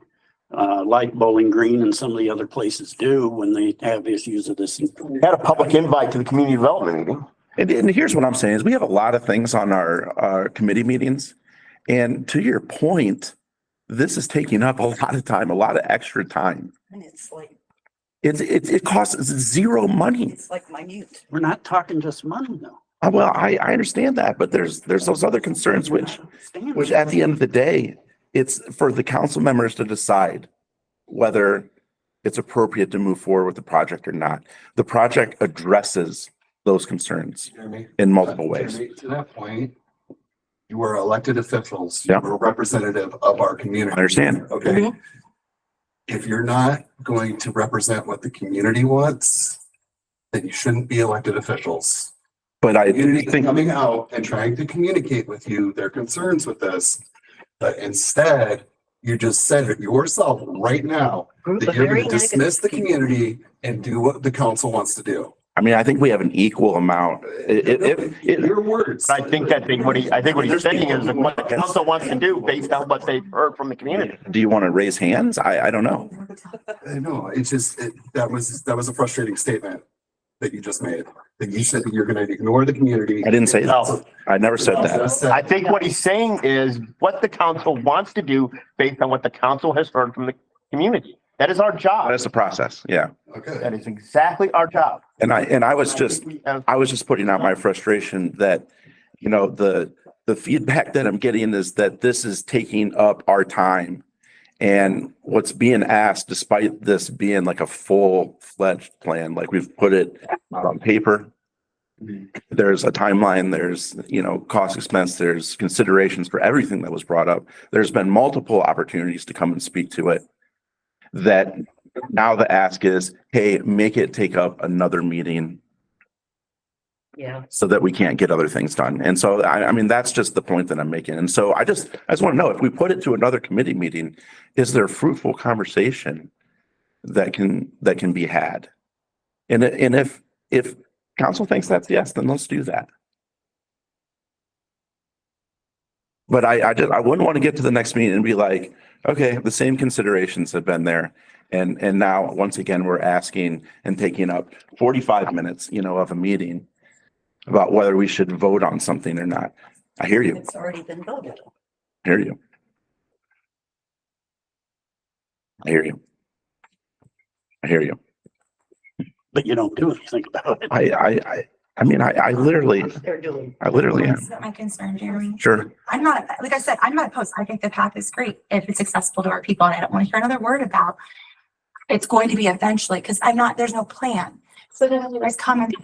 like Bowling Green and some of the other places do when they have issues of this. We had a public invite to the community development meeting. And here's what I'm saying is we have a lot of things on our committee meetings. And to your point, this is taking up a lot of time, a lot of extra time. And it's like, It costs zero money. it's like minute. We're not talking just money though. Well, I understand that, but there's those other concerns which at the end of the day, it's for the council members to decide whether it's appropriate to move forward with the project or not. The project addresses those concerns in multiple ways. Jeremy, to that point, you are elected officials. Yeah. You're a representative of our I community. understand. Okay. If you're not going to represent what the community wants, then you shouldn't be elected officials. But I Community is think, coming out and trying to communicate with you their concerns with this. But instead, you just said it yourself right now that you're going to dismiss the community and do what the council wants to do. I mean, I think we have an equal amount. Your words. I think what he's saying is what the council wants to do based on what they've heard from the community. Do you want to raise hands? I don't know. I know, it's just, that was a frustrating statement that you just made. That you said that you're gonna ignore the community. I didn't say that. I never said that. I think what he's saying is what the council wants to do based on what the council has heard from the community. That is our job. That's the process. Yeah. Okay. That is exactly our job. And I was just putting out my frustration that, you know, the feedback that I'm getting is that this is taking up our time And what's being asked, despite this being like a full-fledged plan, like we've put it on paper, there's a timeline, there's, cost expense, there's considerations for everything that was brought up. There's been multiple opportunities to come and speak to it. That now the ask is, hey, make it take up another meeting Yeah. so that we can't get other things done. And so, I mean, that's just the point that I'm making. And so I just want to know, if we put it to another committee meeting, is there fruitful conversation that can be had? And if council thinks that's yes, then let's do that. But I wouldn't want to get to the next meeting and be like, okay, the same considerations have been there. And now, once again, we're asking and taking up 45 minutes, of a meeting about whether we should vote on something or not. I hear you. It's already been voted on. I hear you. I hear you. I hear you. But you don't do anything about it. I mean, I literally They're doing. am. Is that my concern, Jeremy? Sure. I'm not, like I said, I'm not opposed. I think the path is great if it's accessible to our people. And I don't want to hear another word about it's going to be eventually, because there's no plan. So then you guys come and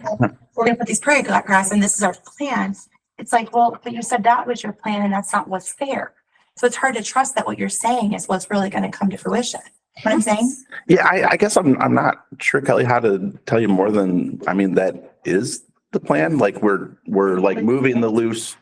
we're gonna put these prairie grass and this is our plan. It's like, well, but you said that was your plan and that's not what's there. So it's hard to trust that what you're saying is what's really gonna come to fruition. What I'm saying? Yeah, I guess I'm not sure, Kelly, how to tell you more than, I mean, that is the plan. Like we're like moving the loose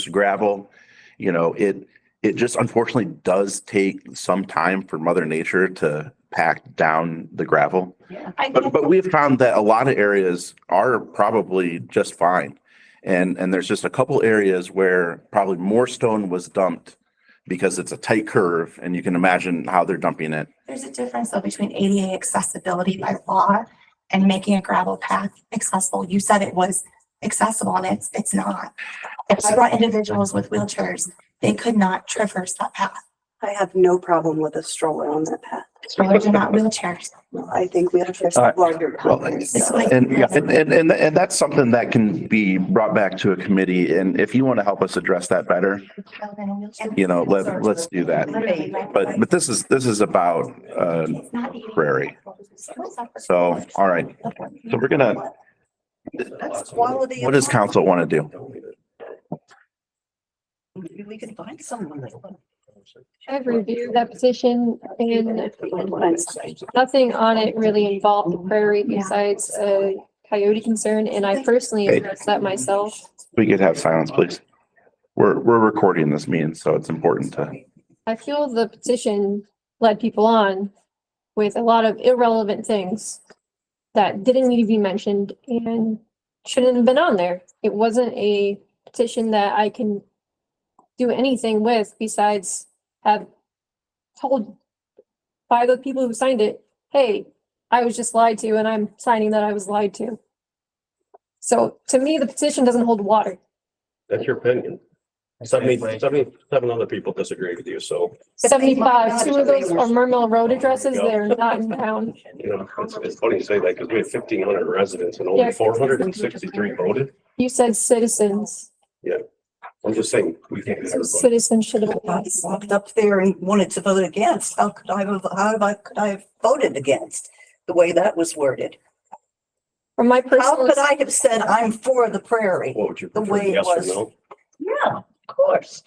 gravel. It just unfortunately does take some time for Mother Nature to pack down the gravel. Yeah. But we've found that a lot of areas are probably just fine. And there's just a couple areas where probably more stone was dumped because it's a tight curve and you can imagine how they're dumping it. There's a difference though between ADA accessibility by law and making a gravel path accessible. You said it was accessible and it's not. If I brought individuals with wheelchairs, they could not traverse that path. I have no problem with a stroller on that path. Strollers are not wheelchairs. No, I think wheelchairs are larger. Well, tires. and that's something that can be brought back to a committee. And if you want to help us address that better, let's do that. But this is about prairie. So, all right. So we're gonna, That's quality. what does council want to do? Maybe we can find someone that. I've reviewed that petition and nothing on it really involved the prairie besides a coyote concern, and I personally Hey. addressed that myself. We could have silence, please. We're recording this meeting, so it's important to. I feel the petition led people on with a lot of irrelevant things that didn't need to be mentioned and shouldn't have been on there. It wasn't a petition that I can do anything with besides have told by the people who signed it, hey, I was just lied to and I'm signing that I was lied to. So to me, the petition doesn't hold water. That's your opinion. 77 other people disagree with you, so, 75, 2 of those are Mermill Road addresses, they're not in town. it's funny you say that because we have 1,500 residents and only Yeah. 463 voted. You said citizens, Yeah, I'm just saying, we can't have everybody. citizens should have. I walked up there and wanted to vote against. Could I have voted against the way that was worded? From my How personal, could I have said I'm for the prairie? What would you The prefer, way it yes or was. no? Yeah, of course.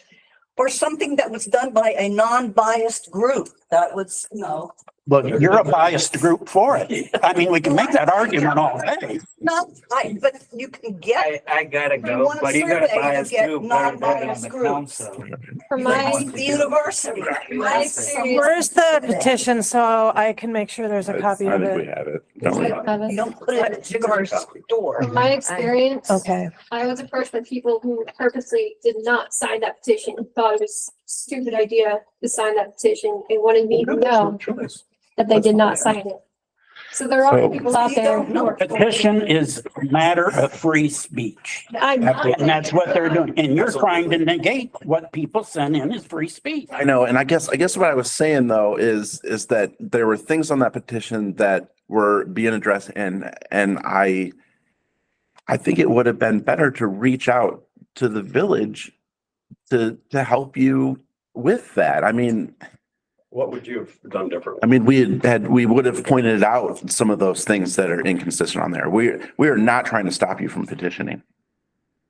Or something that was done by a non-biased group. That was, Look, you're a biased group for it. I mean, we can make that argument all day. but you can get. I gotta You go, want a but you gotta survey buy to us get too, better vote on non-biased the groups. council. from my, The university. my experience. Where's the petition so I can make sure there's a copy I of think we it? have it. Don't we? You don't put it to our door. From my experience, Okay. I was approached by people who purposely did not sign that petition, thought it was a stupid idea to sign that petition and wanted me to know that they did not sign it. So there are So- people out there who are. Petition is a matter of free speech. I'm not. And that's what they're doing. And you're trying to negate what people send in as free speech. I know, and I guess what I was saying though is that there were things on that petition that were being addressed, and I think it would have been better to reach out to the village to help you with that, I mean, What would you have done differently? I mean, we would have pointed out some of those things that are inconsistent on there. We are not trying to stop you from petitioning.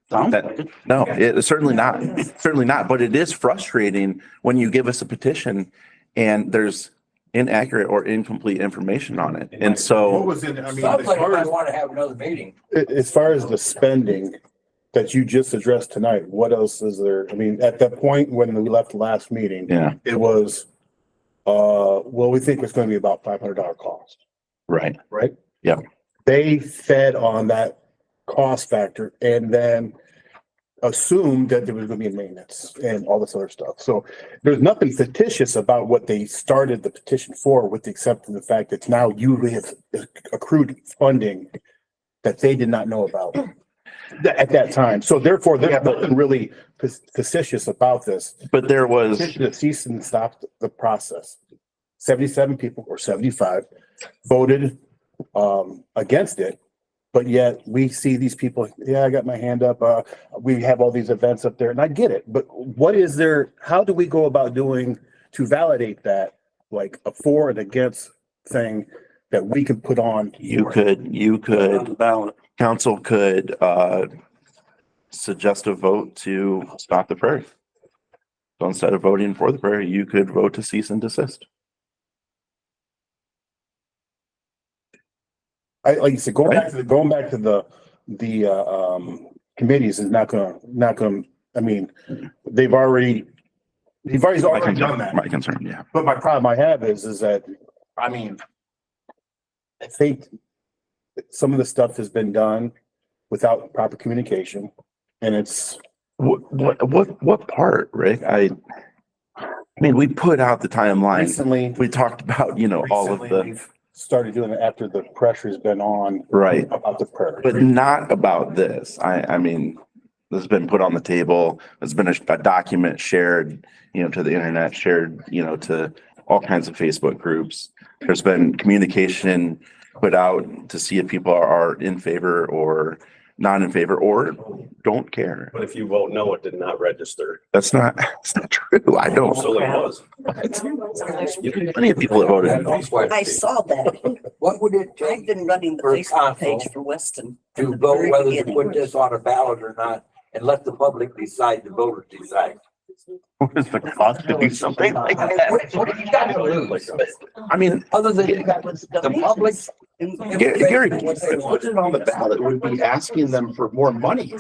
Sounds That- like it. No, it's certainly not, but it is frustrating when you give us a petition and there's inaccurate or incomplete information on it. And What so, was in, I mean, Sounds as like far I as, want to have another meeting. as far as the spending that you just addressed tonight, what else is there? I mean, at that point when we left the last meeting, yeah, it was, well, we think it's gonna be about $500 cost, right. right? Yeah. They fed on that cost factor and then assumed that there was gonna be a maintenance and all this other stuff. So there's nothing fictitious about what they started the petition for, with the exception of the fact that now you have accrued funding that they did not know about at that time. So therefore, there's nothing really facetious about this. But there was, Petition to cease and stop the process. 77 people or 75 voted against it. But yet we see these people, yeah, I got my hand up. We have all these events up there and I get it. But what is there, how do we go about doing to validate that, like a for and against thing that we could put on? you could, council could, suggest a vote to stop the prairie. So instead of voting for the prairie, you could vote to cease and desist. Like you said, going back to the committees is not gonna, I mean, you've already done that. My concern, yeah. But my problem I have is that, I mean, I think some of the stuff has been done without proper communication, and it's. What part, Rick? I mean, we put out the timeline. Recently. We talked about, all of Recently, the, we've started doing it after the pressure's been on. right, About the prairie. but not about this. I mean, this has been put on the table. There's been a document shared, to the internet, shared, to all kinds of Facebook groups. There's been communication put out to see if people are in favor or not in favor or don't care. But if you vote no, it did not register. It's not true. I don't. So it was. Plenty of people that voted no. I saw that. What would it I've take been running the For Facebook page council for Weston. from to the vote very whether to beginning. put this on a ballot or not and let the public decide, the voters decide? What is the cost to do something like that? What have you got to lose? I mean, Other than the public. Gary, put it on the ballot would be asking them for more money.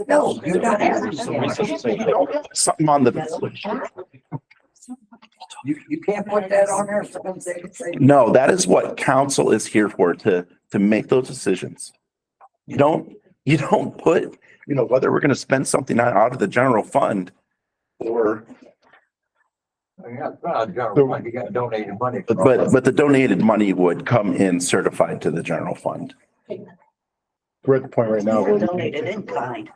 No, you're not asking. Something on the, You can't put that on there. Someone say, no, that is what council is here for, to make those decisions. You don't put, whether we're gonna spend something out of the general fund or, you got donated money. but the donated money would come in certified to the general fund. We're at the point right now where. Donated in kind.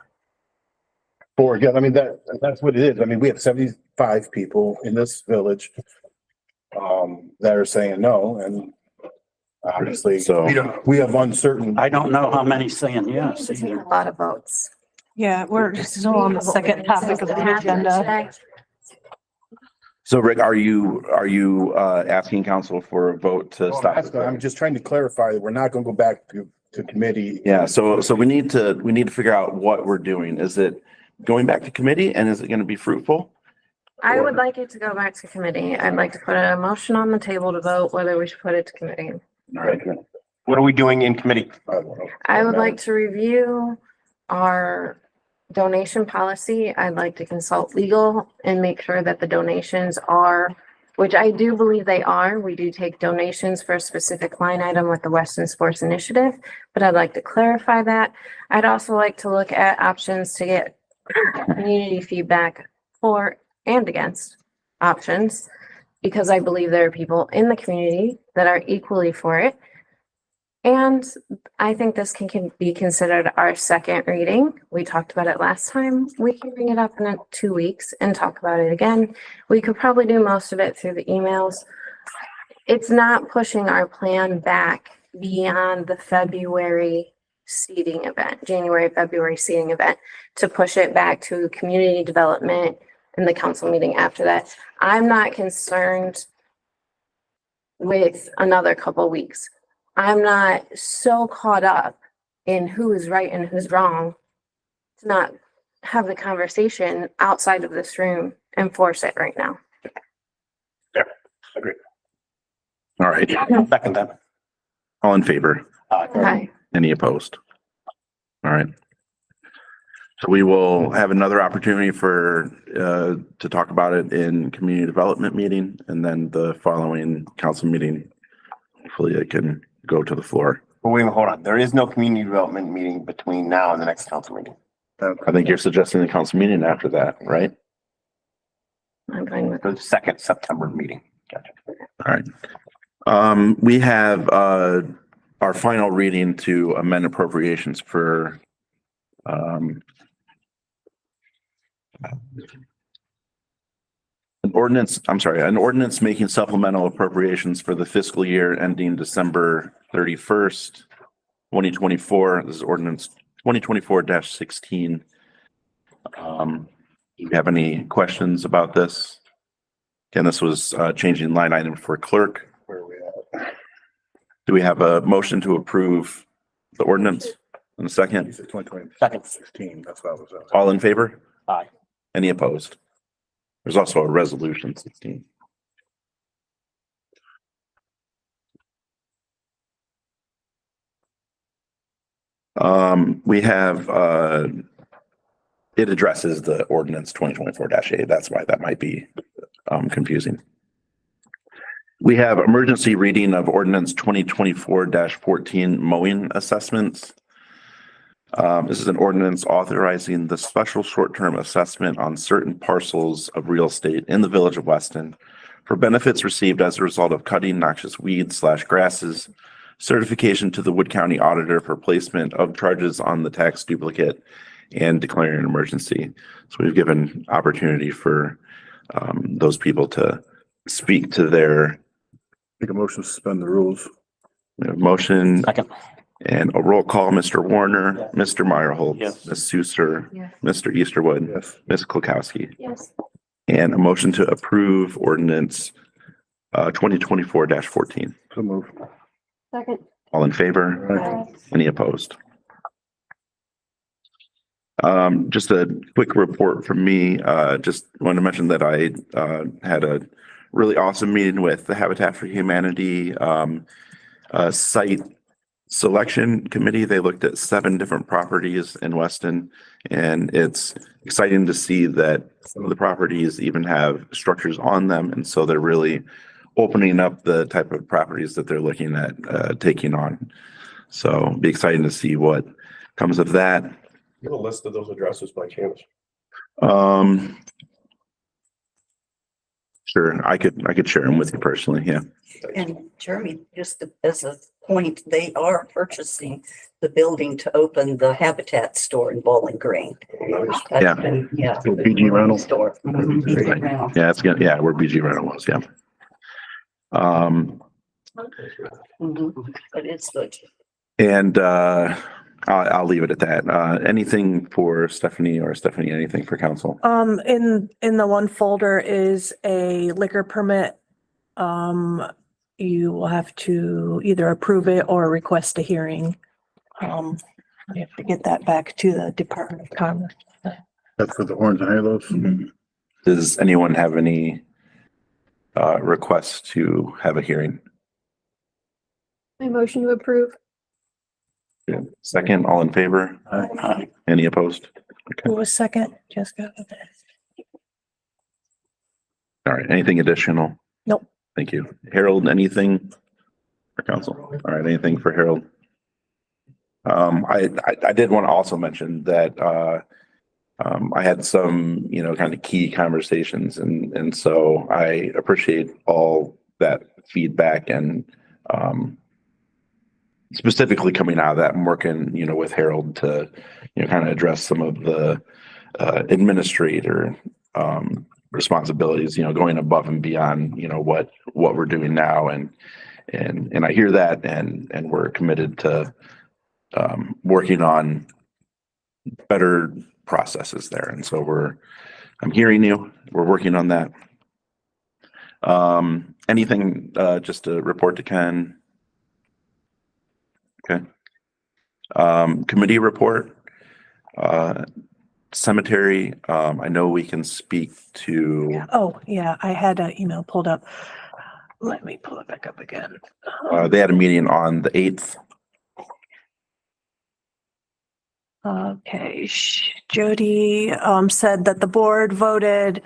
Yeah, I mean, that's what it is. I mean, we have 75 people in this village that are saying no, and obviously, So- we have uncertain. I don't know how many saying yes either. A lot of votes. Yeah, we're still on the second topic of the agenda. So Rick, are you asking council for a vote to stop? I'm just trying to clarify that we're not gonna go back to committee. Yeah, so we need to figure out what we're doing. Is it going back to committee and is it gonna be fruitful? I would like it to go back to committee. I'd like to put a motion on the table to vote whether we should put it to committee. All right. What are we doing in committee? I would like to review our donation policy. I'd like to consult legal and make sure that the donations are, which I do believe they are. We do take donations for a specific line item with the Western Sports Initiative, but I'd like to clarify that. I'd also like to look at options to get community feedback for and against options, because I believe there are people in the community that are equally for it. And I think this can be considered our second reading. We talked about it last time. We can bring it up in 2 weeks and talk about it again. We could probably do most of it through the emails. It's not pushing our plan back beyond the February seating event, January, February seating event, to push it back to community development in the council meeting after that. I'm not concerned with another couple weeks. I'm not so caught up in who is right and who's wrong to not have the conversation outside of this room and force it right now. Agree. All right. Second that. All in favor? Okay. Any opposed? All right. So we will have another opportunity for, to talk about it in community development meeting, and then the following council meeting. Hopefully it can go to the floor. But wait, hold on. There is no community development meeting between now and the next council meeting. I think you're suggesting the council meeting after that, right? I'm fine with The second September meeting. Gotcha. All right. We have, our final reading to amend appropriations for, an ordinance making supplemental appropriations for the fiscal year ending December 31st, 2024. This is ordinance 2024-16. Do you have any questions about this? Again, this was changing line item for clerk. Where are we at? Do we have a motion to approve the ordinance in a second? 2016, that's what I was at. All in favor? Aye. Any opposed? There's also a resolution 16. We have, it addresses the ordinance 2024-8. That's why that might be confusing. We have emergency reading of ordinance 2024-14 mowing assessments. This is an ordinance authorizing the special short-term assessment on certain parcels of real estate in the village of Weston for benefits received as a result of cutting noxious weeds / grasses, certification to the Wood County Auditor for placement of charges on the tax duplicate, and declaring an emergency. So we've given opportunity for those people to speak to their. Make a motion to suspend the rules. We have motion. Second. And a roll call, Mr. Warner, Mr. Meyerhold, Yes. Ms. Suser, Yes. Mr. Easterwood, Yes. Ms. Klukowski, Yes. and a motion to approve ordinance 2024-14. So move. Second. All in favor? Any opposed? Just a quick report from me. Just wanted to mention that I had a really awesome meeting with the Habitat for Humanity site selection committee. They looked at 7 different properties in Weston, and it's exciting to see that some of the properties even have structures on them. And so they're really opening up the type of properties that they're looking at taking on. So be exciting to see what comes of that. You have a list of those addresses by chance? Sure, I could share them with you personally. Yeah. And Jeremy, just as a point, they are purchasing the building to open the Habitat store in Bowling Green. That's Yeah. been- Yeah. So BG rental. Store. Mhm, BG rental. Yeah, it's gonna, yeah, where BG Rental was, yeah. Mhm, but it's good. And I'll leave it at that. Anything for Stephanie, anything for council? In the one folder is a liquor permit. You will have to either approve it or request a hearing. We have to get that back to the Department of Commerce. That's for the horns and halos. Does anyone have any requests to have a hearing? My motion to approve. Yeah. Second, all in favor? Any opposed? Who was second? Jessica? All right, anything additional? Nope. Thank you. Harold, anything for council? All right, anything for Harold? I did want to also mention that I had some, kind of key conversations, and so I appreciate all that feedback and specifically coming out of that and working, with Harold to, kind of address some of the administrator responsibilities, going above and beyond, what we're doing now. And I hear that, and we're committed to working on better processes there. And so we're I'm hearing you. We're working on that. Anything, just to report to Ken? Okay. Committee report, cemetery, I know we can speak to, Oh, yeah, I had an email pulled up. Let me pull it back up again. they had a meeting on the 8th. Okay, Jody, said that the board voted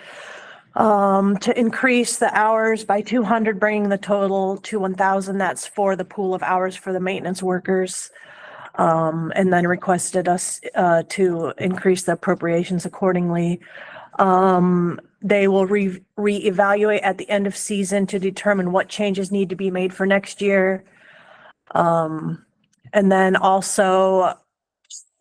to increase the hours by 200, bringing the total to 1,000. That's for the pool of hours for the maintenance workers. And then requested us to increase the appropriations accordingly. They will reevaluate at the end of season to determine what changes need to be made for next year. And then also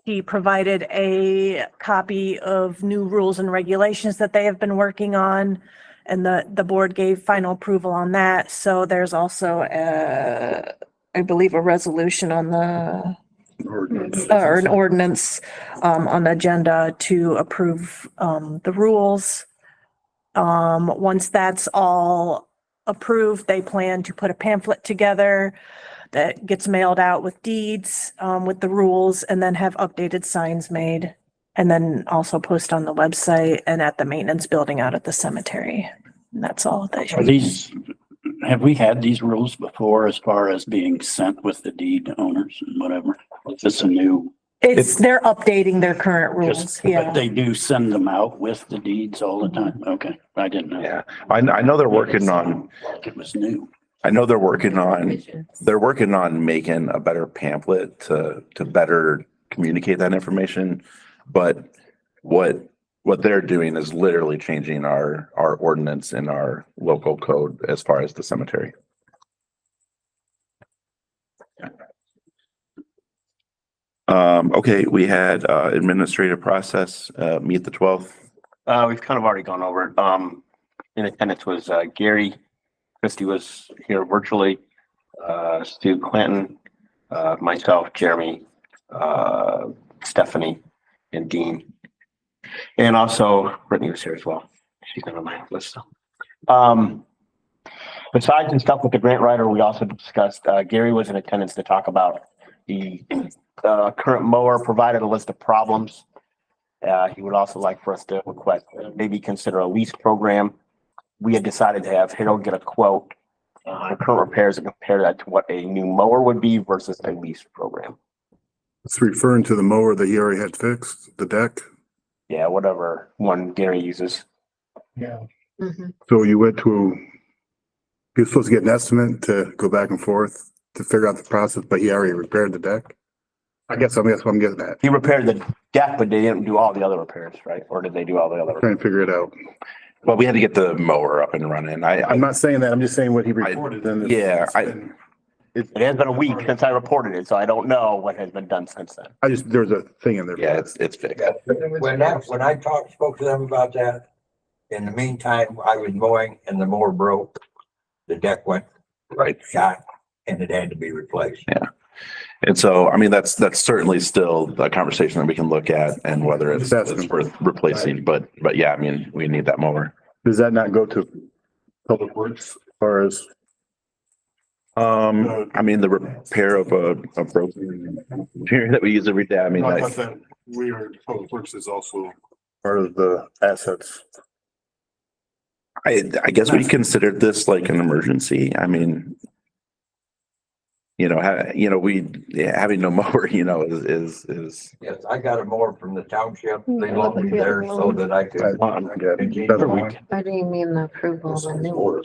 he provided a copy of new rules and regulations that they have been working on. And the board gave final approval on that. So there's also I believe a resolution on the or an ordinance on the agenda to approve the rules. Once that's all approved, they plan to put a pamphlet together that gets mailed out with deeds, with the rules, and then have updated signs made. And then also post on the website and at the maintenance building out at the cemetery. And that's all that. Are these, have we had these rules before as far as being sent with the deed to owners and whatever? Is this a new? They're updating their current rules, Just, yeah. but they do send them out with the deeds all the time? Okay, I didn't know. Yeah, I know they're working on, Like it was new. I know they're working on making a better pamphlet to better communicate that information. But what they're doing is literally changing our ordinance in our local code as far as the cemetery. Okay, we had administrative process, meet the 12th. We've kind of already gone over it. In attendance was Gary, Christie was here virtually, Stu Clinton, myself, Jeremy, Stephanie, and Dean. And also Brittany was here as well. She's not on my list. Besides and stuff with the grant writer, we also discussed, Gary was in attendance to talk about the current mower, provided a list of problems. He would also like for us to request, maybe consider a lease program. We had decided to have Harold get a quote on current repairs and compare that to what a new mower would be versus a lease program. It's referring to the mower that he already had fixed, the deck. Yeah, whatever one Gary uses. Yeah. So you went to, he was supposed to get an estimate to go back and forth to figure out the process, but he already repaired the deck. I guess that's what I'm getting at. He repaired the deck, but they didn't do all the other repairs, right? Or did they do all the other? Trying to figure it out. Well, we had to get the mower up and running. I'm not saying that. I'm just saying what he reported. It has been a week since I reported it, so I don't know what has been done since then. There's a thing in there. Yeah, it's big. When I spoke to them about that, in the meantime, I was mowing and the mower broke. The deck went shot and it had to be replaced. Yeah. And so, I mean, that's certainly still a conversation that we can look at and whether it's worth replacing, but yeah, I mean, we need that mower. Does that not go to Public Works as far as? I mean, the repair of a broken computer that we use every day. I mean, I thought that Public Works is also part of the assets. I guess we considered this like an emergency. I mean, having no mower, is. Yes, I got a mower from the township. They loaned me there so that I could. How do you mean the approval of the new?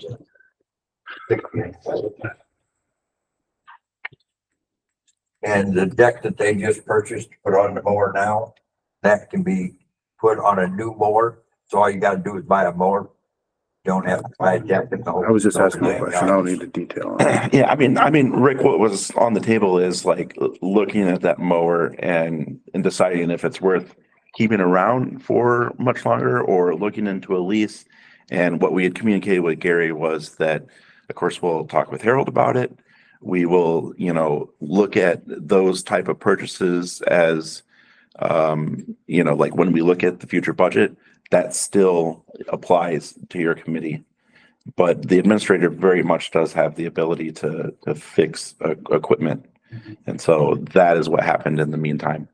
And the deck that they just purchased, put on the mower now, that can be put on a new mower. So all you gotta do is buy a mower. Don't have to buy a deck. I was just asking a question. I don't need the detail. Yeah, I mean, Rick, what was on the table is like looking at that mower and deciding if it's worth keeping around for much longer or looking into a lease. And what we had communicated with Gary was that, of course, we'll talk with Harold about it. We will, look at those type of purchases as, like when we look at the future budget, that still applies to your committee. But the administrator very much does have the ability to fix equipment. And so that is what happened in the meantime.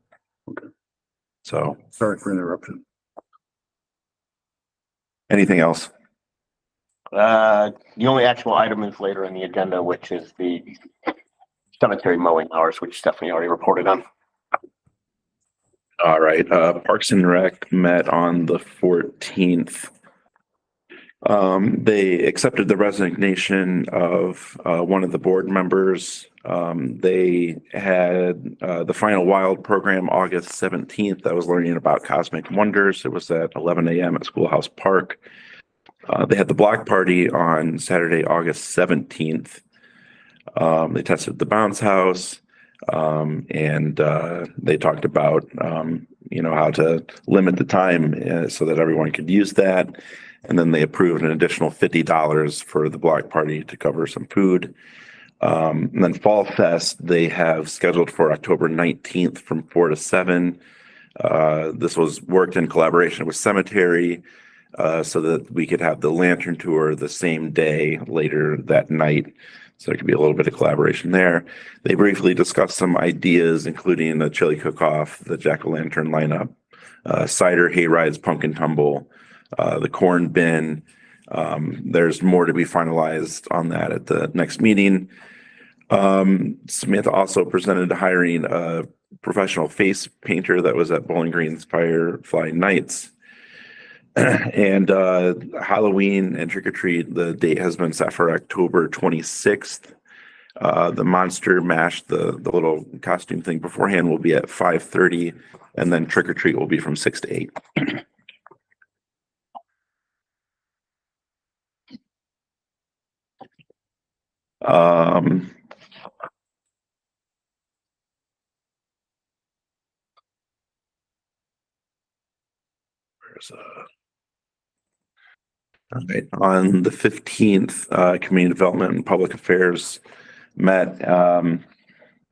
So. Sorry for interruption. Anything else? The only actual item is later in the agenda, which is the cemetery mowing hours, which Stephanie already reported on. All right, Parks and Rec met on the 14th. They accepted the resignation of one of the board members. They had the Final Wild program August 17th. I was learning about Cosmic Wonders. It was at 11 a.m. at Schoolhouse Park. They had the block party on Saturday, August 17th. They tested the bounce house. And they talked about, how to limit the time so that everyone could use that. And then they approved an additional $50 for the block party to cover some food. And then Fall Fest, they have scheduled for October 19th from 4 to 7. This was worked in collaboration with Cemetery so that we could have the lantern tour the same day later that night. So there could be a little bit of collaboration there. They briefly discussed some ideas, including the chili cook-off, the jack-o'-lantern lineup, cider, hay rides, pumpkin tumble, the corn bin. There's more to be finalized on that at the next meeting. Samantha also presented hiring a professional face painter that was at Bowling Green's Firefly Nights. And Halloween and trick or treat, the date has been set for October 26th. The Monster Mash, the little costume thing beforehand, will be at 5:30, and then trick or treat will be from 6 to 8. All right. On the 15th, Community Development and Public Affairs met.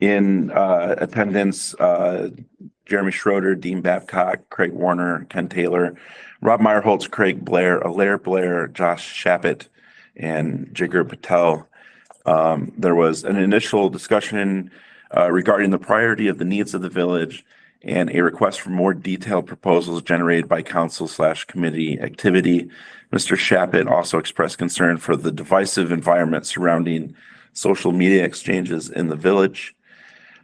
In attendance, Jeremy Schroeder, Dean Babcock, Craig Warner, Ken Taylor, Rob Meyerholtz, Craig Blair, Alaire Blair, Josh Shappett, and Jigar Patel. There was an initial discussion regarding the priority of the needs of the village and a request for more detailed proposals generated by council/committee activity. Mr. Shappett also expressed concern for the divisive environment surrounding social media exchanges in the village.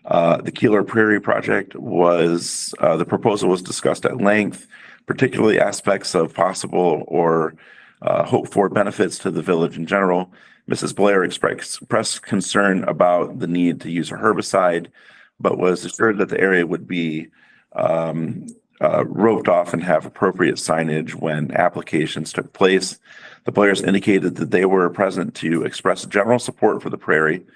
The Keeler Prairie project was, the proposal was discussed at length, particularly aspects of possible or hoped for benefits to the village in general. Mrs. Blair expressed concern about the need to use a herbicide, but was assured that the area would be roped off and have appropriate signage when applications took place. The Blairs indicated that they were present to express general support for the prairie.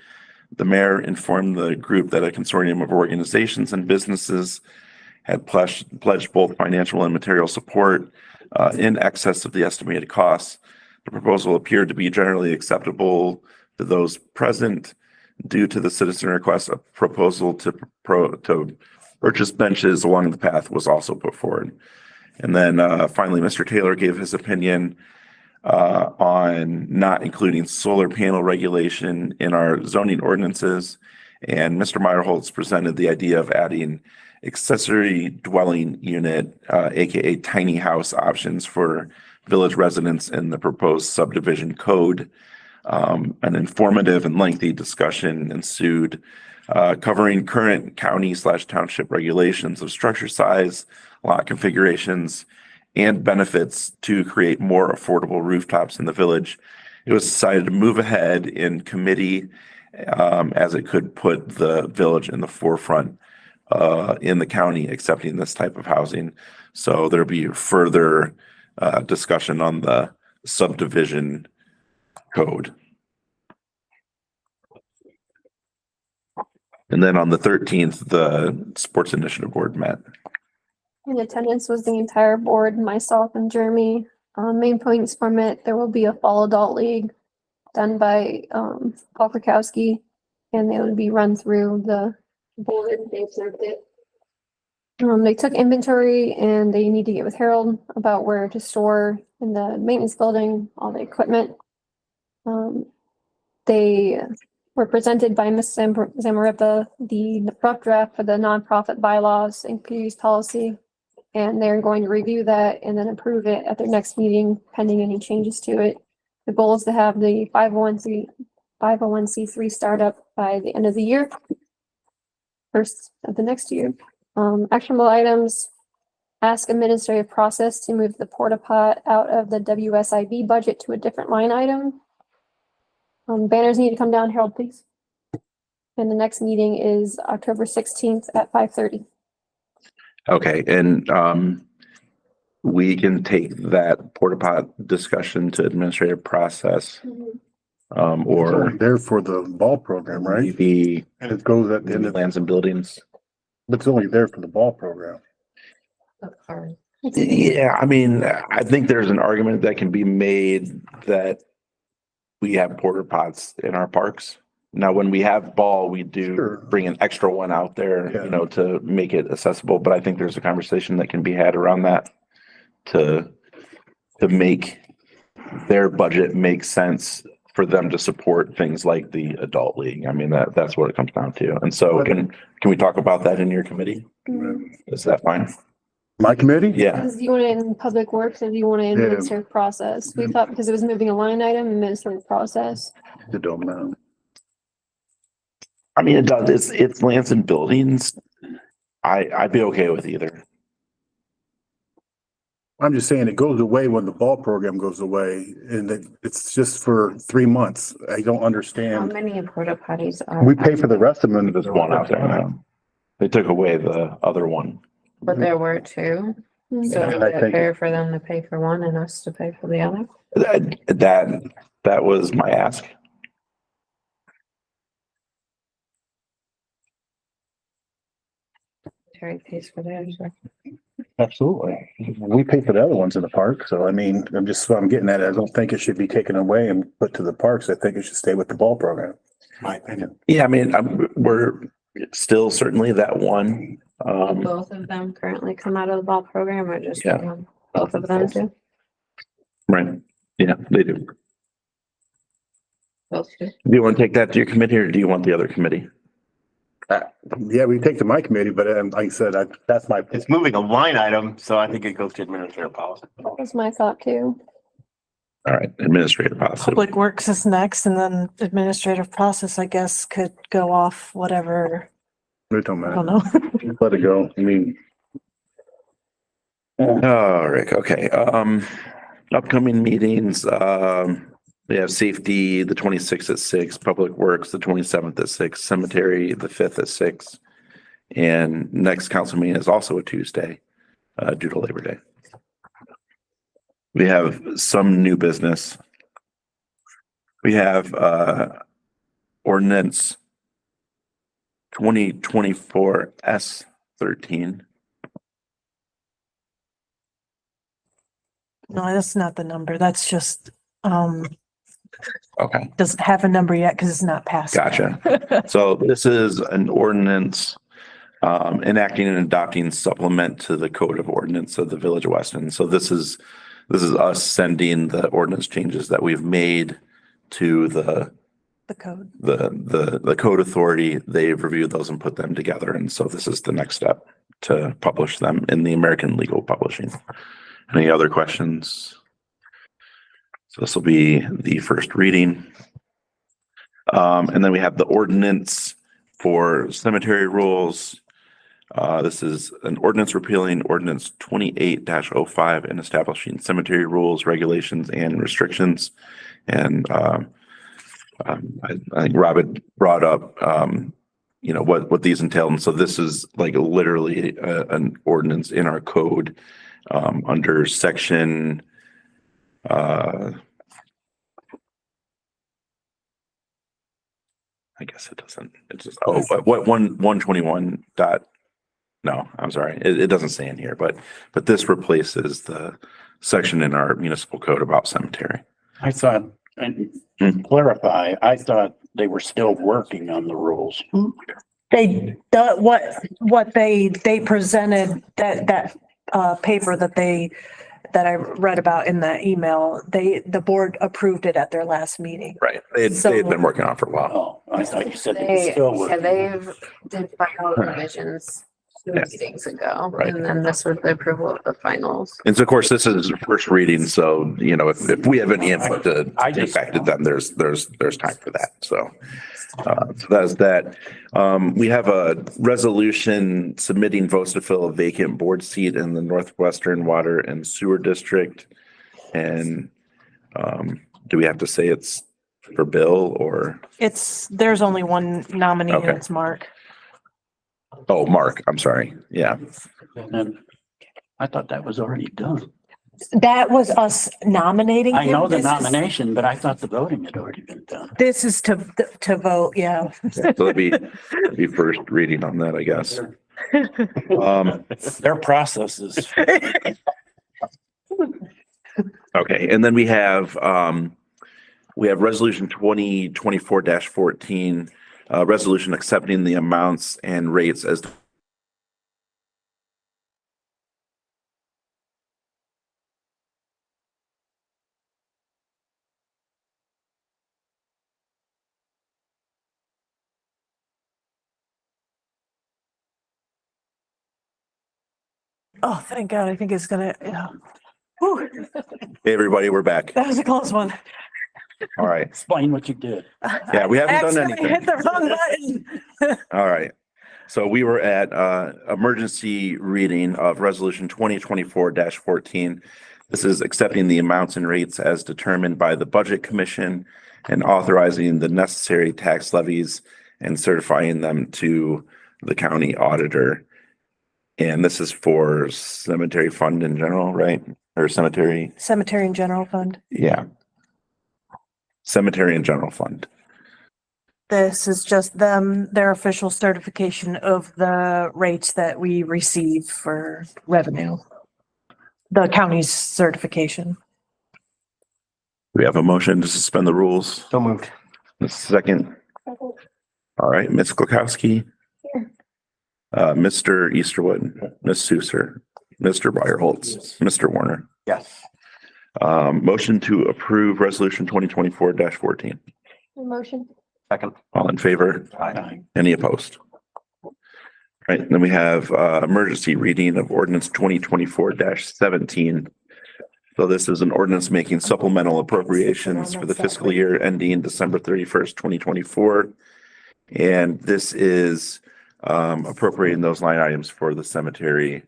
The mayor informed the group that a consortium of organizations and businesses had pledged both financial and material support in excess of the estimated costs. The proposal appeared to be generally acceptable to those present. Due to the citizen request, a proposal to purchase benches along the path was also put forward. And then finally, Mr. Taylor gave his opinion on not including solar panel regulation in our zoning ordinances. And Mr. Meyerholtz presented the idea of adding accessory dwelling unit, AKA tiny house options for village residents in the proposed subdivision code. An informative and lengthy discussion ensued, covering current county/township regulations of structure size, lot configurations, and benefits to create more affordable rooftops in the village. It was decided to move ahead in committee as it could put the village in the forefront in the county accepting this type of housing. So there'll be further discussion on the subdivision code. And then on the 13th, the Sports Initiative Board met. In attendance was the entire board, myself and Jeremy. Main points from it, there will be a fall adult league done by Paul Krakowski, and they would be run through the board. They observed it. They took inventory and they need to get with Harold about where to store in the maintenance building, all the equipment. They were presented by Ms. Zamarippa, the rough draft for the nonprofit bylaws and communities policy. And they're going to review that and then approve it at their next meeting pending any changes to it. The goal is to have the 501c3 startup by the end of the year. First of the next year. Actionable items, ask administrative process to move the porta pot out of the WSIB budget to a different line item. Banners need to come down, Harold, please. And the next meeting is October 16th at 5:30. Okay, and we can take that porta pot discussion to administrative process. Or there for the ball program, right? Maybe And it goes at the end of, lands and buildings. but it's only there for the ball program. Yeah, I mean, I think there's an argument that can be made that we have porta pots in our parks. Now, when we have ball, we do Sure. bring an extra one out there, Yeah. you know, to make it accessible. But I think there's a conversation that can be had around that to make their budget make sense for them to support things like the adult league. I mean, that's what it comes down to. And so can we talk about that in your committee? Is that fine? My committee? Yeah. Do you want it in public works or do you want it in Yeah. administrative process? We thought because it was moving a line item, administrative process. It don't matter. I mean, it does. It's lands and buildings. I'd be okay with either. I'm just saying it goes away when the ball program goes away and it's just for 3 months. I don't How understand. many porta potties are? We pay for the rest of them. There's one out there now. They took away the other one. But there were two. So is And I it think- fair for them to pay for one and us to pay for the other? That was my ask. Terry pays for theirs. Absolutely. We pay for the other ones in the park. So I mean, I'm getting at it. I don't think it should be taken away and put to the parks. I think it should stay with the ball program. My opinion. Yeah, I mean, we're still certainly that one. Both of them currently come out of the ball program or just Yeah. one? Both of them do? Right. Yeah, they do. Both do. Do you want to take that to your committee or do you want the other committee? Yeah, we take to my committee, but like I said, that's my. It's moving a line item, so I think it goes to administrative policy. That was my thought too. All right, administrative policy. Public Works is next and then administrative process, I guess, could go off whatever. It don't I matter. don't know. Let it go. I mean, Oh, Rick, okay. Upcoming meetings, we have safety, the 26th at 6, Public Works, the 27th at 6, Cemetery, the 5th at 6. And next council meeting is also a Tuesday, due to Labor Day. We have some new business. We have, ordinance 2024 S13. No, that's not the number. That's just, Okay. doesn't have a number yet because it's not passed. yet. Gotcha. So this is an ordinance enacting and adopting supplement to the code of ordinance of the Village of Weston. So this is us sending the ordinance changes that we've made to the code. the code authority. They've reviewed those and put them together. And so this is the next step to publish them in the American Legal Publishing. Any other questions? So this will be the first reading. And then we have the ordinance for cemetery rules. This is an ordinance repealing ordinance 28-05 and establishing cemetery rules, regulations, and restrictions. And I think Rob had brought up, what these entail. And so this is like literally an ordinance in our code under section I guess it doesn't, it's just, what 121 dot, no, I'm sorry. It doesn't say in here, but this replaces the section in our municipal code about cemetery. I thought, and to clarify, I thought they were still working on the rules. What they presented, that paper that I read about in the email, the board approved it at their last meeting. Right. They've been working on it for a while. Oh, I thought you said they were They, still yeah, working. they've did final revisions 2 Yeah. meetings ago, Right. and then this was the approval of the finals. And so of course, this is first reading, so, you know, if we have any input to I take just- back to them, there's time for that, so. So that's that. We have a resolution submitting votes to fill a vacant board seat in the Northwestern Water and Sewer District. And, do we have to say it's for Bill or, There's only one nominee and Okay. it's Mark. oh, Mark, I'm sorry, yeah. And I thought that was already done. That was us nominating I him. know the This is- nomination, but I thought the voting had already been done. This is to vote, yeah. So it'd be first reading on that, I guess. Their process is. Okay, and then we have resolution 2024-14, resolution accepting the amounts and rates as Oh, thank God. I think it's gonna, yeah. Whew, Hey, everybody, we're back. that was a close one. All right. Explain what you did. Yeah, we haven't done Accidentally anything. hit the wrong button. All right. So we were at emergency reading of resolution 2024-14. This is accepting the amounts and rates as determined by the Budget Commission and authorizing the necessary tax levies and certifying them to the county auditor. And this is for cemetery fund in general, right? Or cemetery, Cemetery and General Fund. yeah. Cemetery and general fund. This is just their official certification of the rates that we receive for revenue. The county's certification. We have a motion to suspend the rules. So moved. Second. All right, Ms. Klukowski. Mr. Easterwood, Ms. Suser, Mr. Byerholtz, Mr. Warner. Yes. Motion to approve resolution 2024-14. Motion. Second. All in favor? Aye. Any opposed? Right, then we have emergency reading of ordinance 2024-17. So this is an ordinance making supplemental appropriations for the fiscal year ending December 31st, 2024. And this is appropriating those line items for the cemetery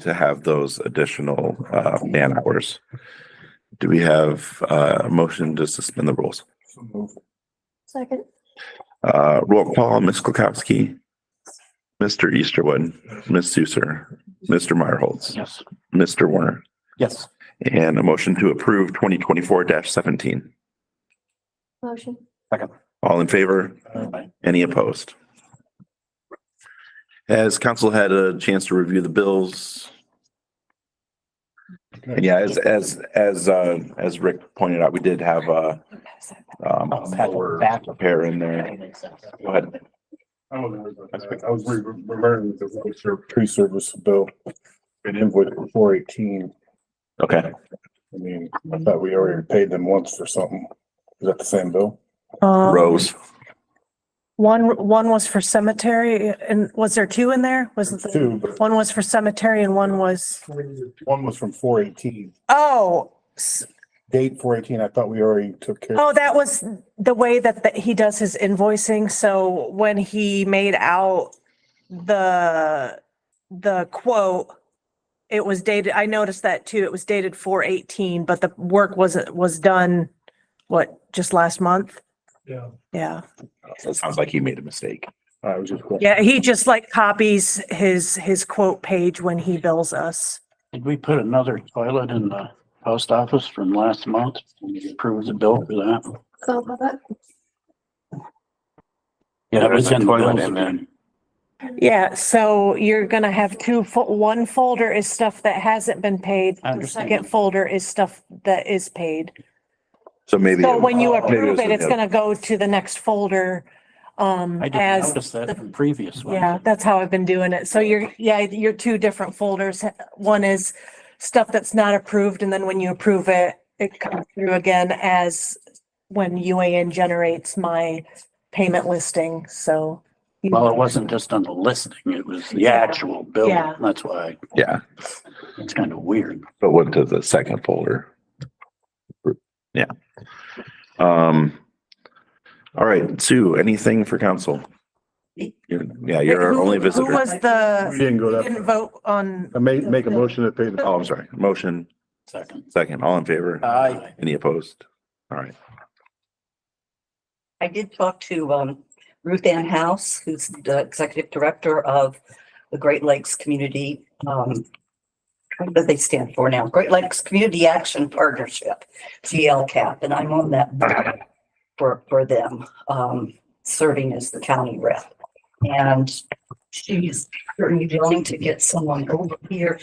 to have those additional man hours. Do we have a motion to suspend the rules? Second. Roll call, Ms. Klukowski, Mr. Easterwood, Ms. Suser, Mr. Meyerholtz, Yes. Mr. Warner, Yes. and a motion to approve 2024-17. Motion. Second. All in favor? Any opposed? Has council had a chance to review the bills? And yeah, as Rick pointed out, we did have a back. repair in there. Go ahead. I was remembering the tree service bill, an invoice for 418. Okay. I mean, I thought we already paid them once for something. Is that the same bill? Rose. One was for cemetery, and was there two in there? Was it Two, but one was for cemetery and one was, one was from 418. oh, Date 418, I thought we already took care. oh, that was the way that he does his invoicing. So when he made out the quote, it was dated, I noticed that too. It was dated 418, but the work was done, what, just last month? Yeah. Yeah. It sounds like he made a mistake. I was just. Yeah, he just like copies his quote page when he bills us. Did we put another toilet in the post office from last month? We approved the bill for that. So about that. Yeah, it was in the Toilet bills in there. again. Yeah, so you're gonna have one folder is stuff that hasn't been paid. I The understand. second folder is stuff that is paid. So maybe. So when you maybe approve was it, it's the- gonna go to the next folder I didn't as notice that the from previous ones. Yeah, that's how I've been doing it. So your two different folders. One is stuff that's not approved, and then when you approve it, it comes through again as when UAN generates my payment listing, so. Well, it wasn't just on the listing, it was the Yeah. actual bill. Yeah. That's why Yeah, it's kind of weird. but went to the second folder. Yeah. All right, Sue, anything for council? You're our only Who visitor. was We didn't go that didn't far. vote on? I make a motion to pay the. Oh, I'm sorry. Motion second. All in favor? Aye. Any opposed? All right. I did talk to Ruth Ann House, who's the executive director of the Great Lakes Community. What do they stand for now? Great Lakes Community Action Partnership, GLCAP, and I'm on that board for them, serving as the county rep. And she's certainly willing to get someone over here.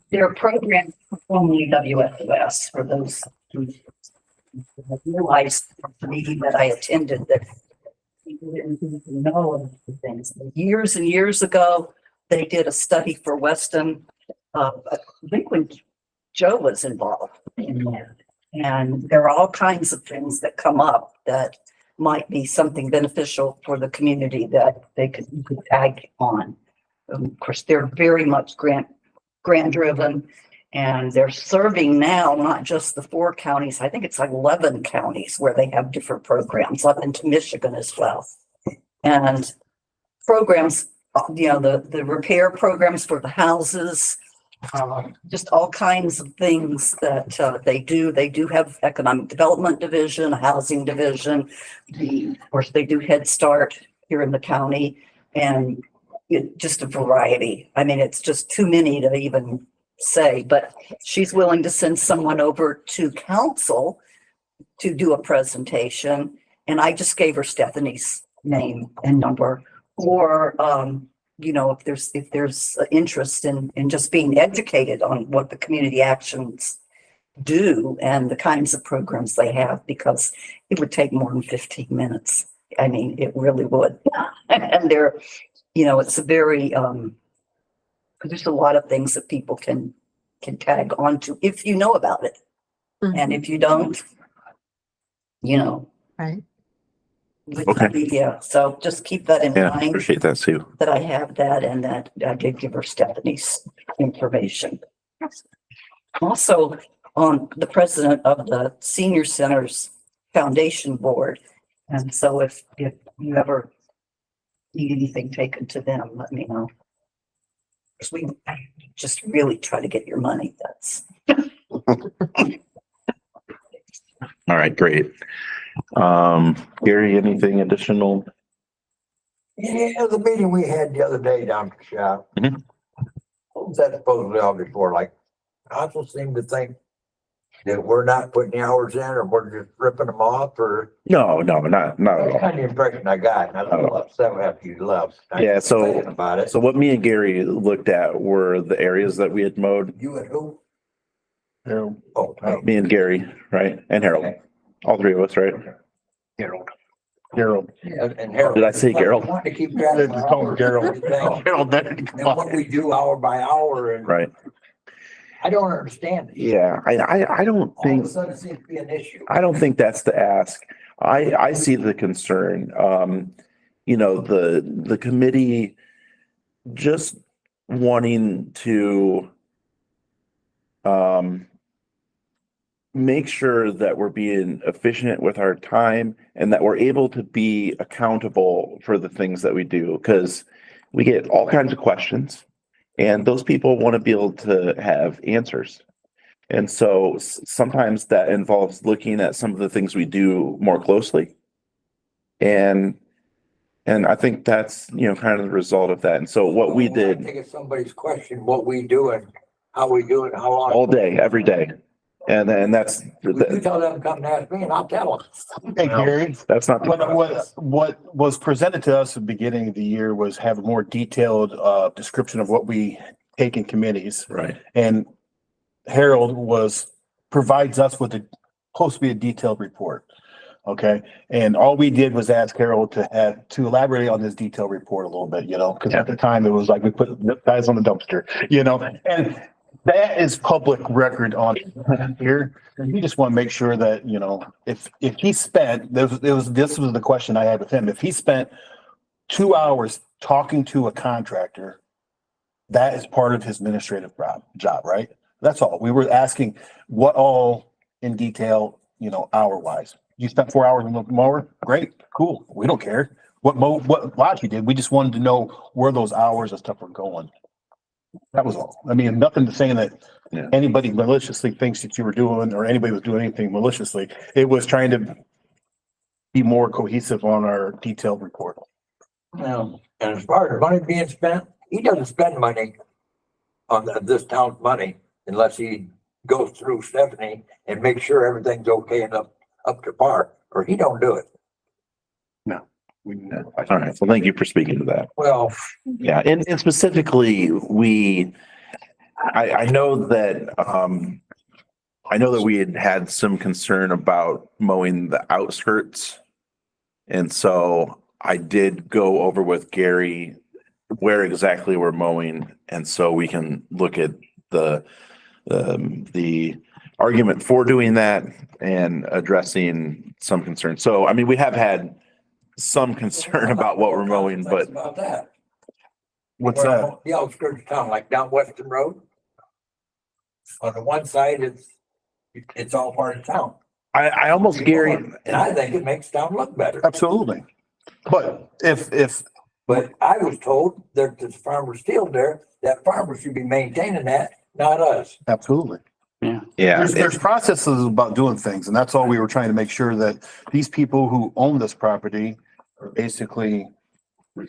Their program, formerly WSOS, for those who realized the meeting that I attended that people didn't know of things. Years and years ago, they did a study for Weston. I think when Joe was involved in that. And there are all kinds of things that come up that might be something beneficial for the community that they could tag on. Of course, they're very much grant driven, and they're serving now, not just the 4 counties. I think it's like 11 counties where they have different programs up into Michigan as well. And programs, the repair programs for the houses, just all kinds of things that they do. They do have economic development division, a housing division. Of course, they do Head Start here in the county, and just a variety. I mean, it's just too many to even say, but she's willing to send someone over to council to do a presentation. And I just gave her Stephanie's name and number, or, if there's interest in just being educated on what the community actions do and the kinds of programs they have, because it would take more than 15 minutes. I mean, it really would. And it's a very, there's a lot of things that people can tag onto if you know about it. And if you don't, Right. Okay. Yeah, so just keep that in Yeah, mind. appreciate that, Sue. That I have that, and that I did give her Stephanie's information. Also, on the president of the Senior Centers Foundation Board. And so if you ever need anything taken to them, let me know. 'Cause we just really try to get your money. That's. All right, great. Gary, anything additional? Yeah, the meeting we had the other day down at the shop. Mhm. What was that supposedly all before? Like, I just seem to think that we're not putting the hours in, or we're just ripping them off, or. No, not at That's all. kind of the impression I got, and I was a little upset after you left. Yeah, Thinking about it. so what me and Gary looked at were the areas that we had mowed. You and who? Harold. Oh, Me and Gary, right? And Harold. All 3 of us, right? Harold. yeah, and Harold. Did I say Gerald? I want to keep track of Just call him our Gerald. hours and Harold, that- and what we do hour by hour, and Right. I don't understand it. Yeah, I don't All of think, a sudden it seems to be an issue. I don't think that's the ask. I see the concern. The committee just wanting to make sure that we're being efficient with our time and that we're able to be accountable for the things that we do, because we get all kinds of questions and those people want to be able to have answers. And so sometimes that involves looking at some of the things we do more closely. And I think that's, kind of the result of that. And so what we I did think if somebody's questioned what we do and how we do it, and how long. all day, every day. And then that's, You tell them to come and ask me, and I'll tell them. Hey, Gary, that's not, what was presented to us at the beginning of the year was have a more detailed description of what we take in committees. right. And Harold provides us with supposed to be a detailed report. Okay, and all we did was ask Harold to elaborate on this detailed report a little bit, because at the time it was like we put the guys on the dumpster, and that is public record on here. And we just want to make sure that, if he spent, this was the question I had with him. If he spent 2 hours talking to a contractor, that is part of his administrative job, right? That's all. We were asking what all in detail, hour wise. You spent 4 hours on the mower? Great, cool. We don't care what lot you did. We just wanted to know where those hours and stuff were going. That was all. I mean, nothing to saying that anybody maliciously thinks that you were doing, or anybody was doing anything maliciously. It was trying to be more cohesive on our detailed report. And as far as money being spent, he doesn't spend money on this town's money unless he goes through Stephanie and makes sure everything's okay and up to par, or he don't do it. No. All right. Well, thank you for speaking to that. Well, Yeah. And specifically, I know that, we had some concern about mowing the outskirts. And so I did go over with Gary where exactly we're mowing. And so we can look at the argument for doing that and addressing some concerns. So, I mean, we have had some concern about what we're mowing, but about that. What's that? The outskirts of town, like down Western Road. On the one side, it's all part of town. I almost, Gary, And I think it makes town look better. Absolutely. But But I was told that the farmer's field there, that farmer should be maintaining that, not us. Absolutely. yeah, There's processes about doing things, and that's all we were trying to make sure that these people who own this property are basically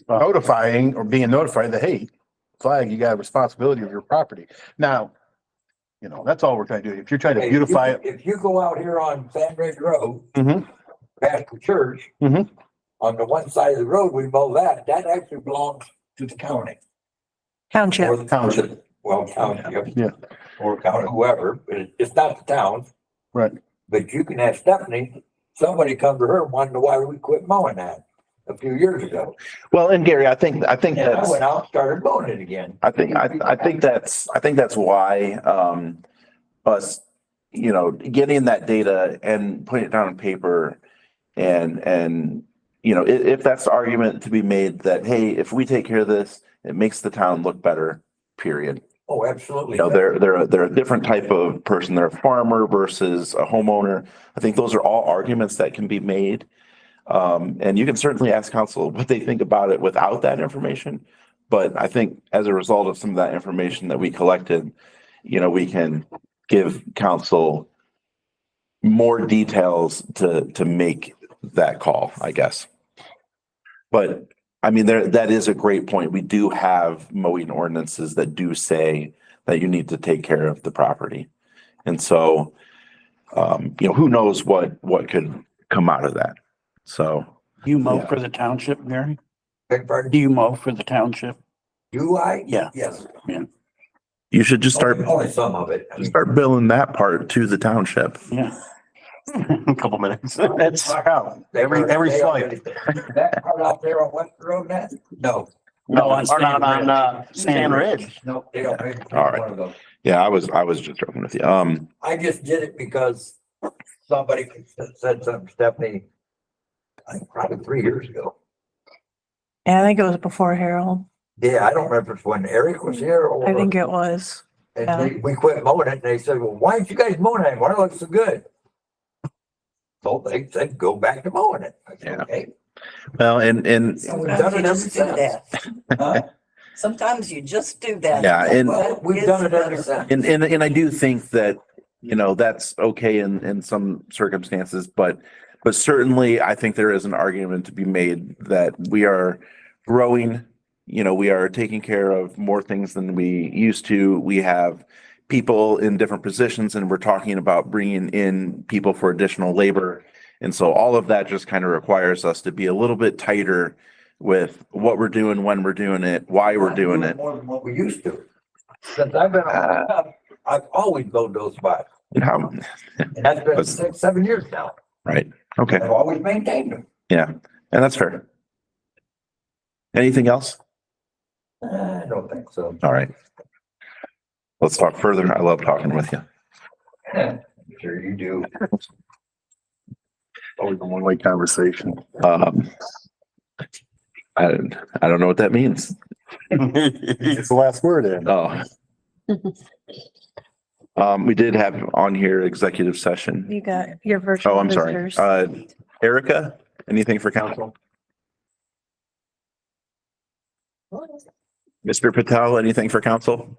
notifying or being notified that, hey, flag, you got a responsibility of your property. Now, that's all we're trying to do. If you're trying to Hey, beautify it. If you go out here on Sandridge Road, Mhm. past the church, Mhm. on the one side of the road, we mow that actually belongs to the county. Township. Or the township. Well, township. Yeah. Or county, whoever, but it's not the town. Right. But you can ask Stephanie, somebody come to her and wanted to know why we quit mowing that a few years ago. well, and Gary, I think And I that's, went out and started mowing it again. I think that's why, us, getting that data and putting it down on paper and, if that's the argument to be made that, hey, if we take care of this, it makes the town look better, period. Oh, absolutely. They're a different type of person. They're a farmer versus a homeowner. I think those are all arguments that can be made. And you can certainly ask council what they think about it without that information. But I think as a result of some of that information that we collected, we can give council more details to make that call, I guess. But I mean, that is a great point. We do have mowing ordinances that do say that you need to take care of the property. And so, who knows what could come out of that. So. You mow for the township, Gary? Beg pardon? Do you mow for the township? Do I? Yeah. Yes. Yeah. You should just Only some of it. I mean, start billing that part to the township. Yeah. A couple minutes. That's every flight. That part out there on West Road, that? No. No, on Or not Sand on, Ridge. Sand Ridge. No, they don't. pay for All right. one of those. Yeah, I was just joking with you. I just did it because somebody said something, to Stephanie, I think probably 3 years ago. Yeah, I think it was before Harold. Yeah, I don't remember if it's when Eric was here or. I think it was. And we quit mowing it and they said, well, why aren't you guys mowing it anymore? It looks so good. So they said, go back to mowing it. I said, Yeah. okay. Well, and And we've done it ever since. Huh? Sometimes you just do that. Yeah, and- Well, we've done it ever since. and I do think that, that's okay in some circumstances, but certainly I think there is an argument to be made that we are growing, we are taking care of more things than we used to. We have people in different positions and we're talking about bringing in people for additional labor. And so all of that just kind of requires us to be a little bit tighter with what we're doing, when we're doing it, why we're doing it. More than what we used to. Since I've been on the job, I've always mowed those spots. And how, And that's been 6, 7 years now. right. Okay, I've always maintained them. yeah, and that's fair. Anything else? I don't think so. All right. Let's talk further. I love talking with you. Sure you do. Always a one-way conversation. Um, I don't know what that means. It's the last word in. Oh. We did have on here executive session. You got your virtual Oh, I'm sorry. visitors. Erica, anything for council? Mr. Patel, anything for council?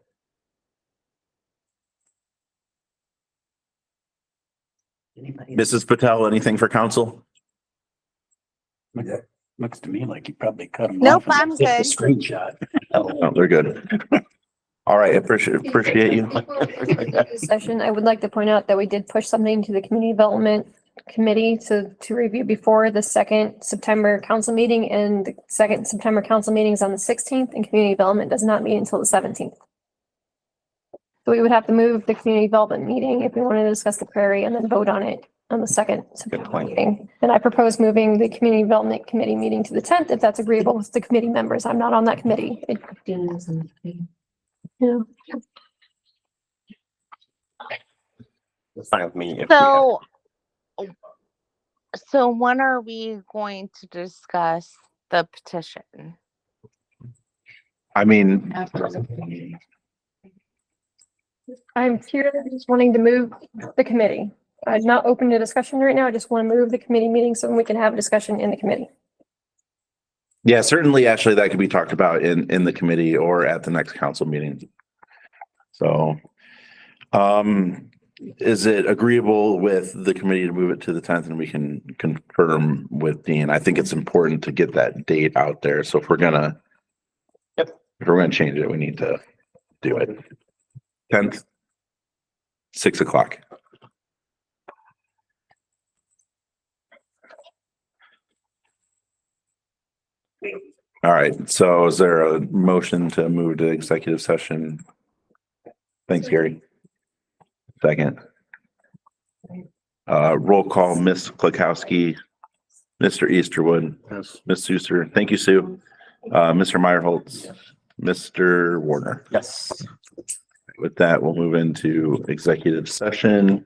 Mrs. Patel, anything for council? Looks to me like you probably cut them Nope, off. and I'm took the good. Screenshot. Oh, they're good. All right, appreciate you. Session, I would like to point out that we did push something to the Community Development Committee to review before the second September council meeting, and the second September council meeting is on the 16th, and Community Development does not meet until the 17th. So we would have to move the Community Development meeting if we wanted to discuss the prairie and then vote on it on the second September meeting. And I propose moving the Community Development Committee meeting to the 10th, if that's agreeable with the committee members. I'm not on that committee. Yeah. It's fine with me. So when are we going to discuss the petition? I mean, I'm here just wanting to move the committee. I'm not open to discussion right now. I just want to move the committee meeting so we can have a discussion in the committee. yeah, certainly, actually, that could be talked about in the committee or at the next council meeting. So, is it agreeable with the committee to move it to the 10th, and we can confirm with Dean? I think it's important to get that date out there. So if we're gonna change it, we need to do it. 10th, 6 o'clock. All right, so is there a motion to move to executive session? Thanks, Gary. Second. Roll call, Ms. Klakowski, Mr. Easterwood, Yes. Ms. Suster, thank you, Sue. Mr. Meyerholtz, Mr. Warner. Yes. With that, we'll move into executive session.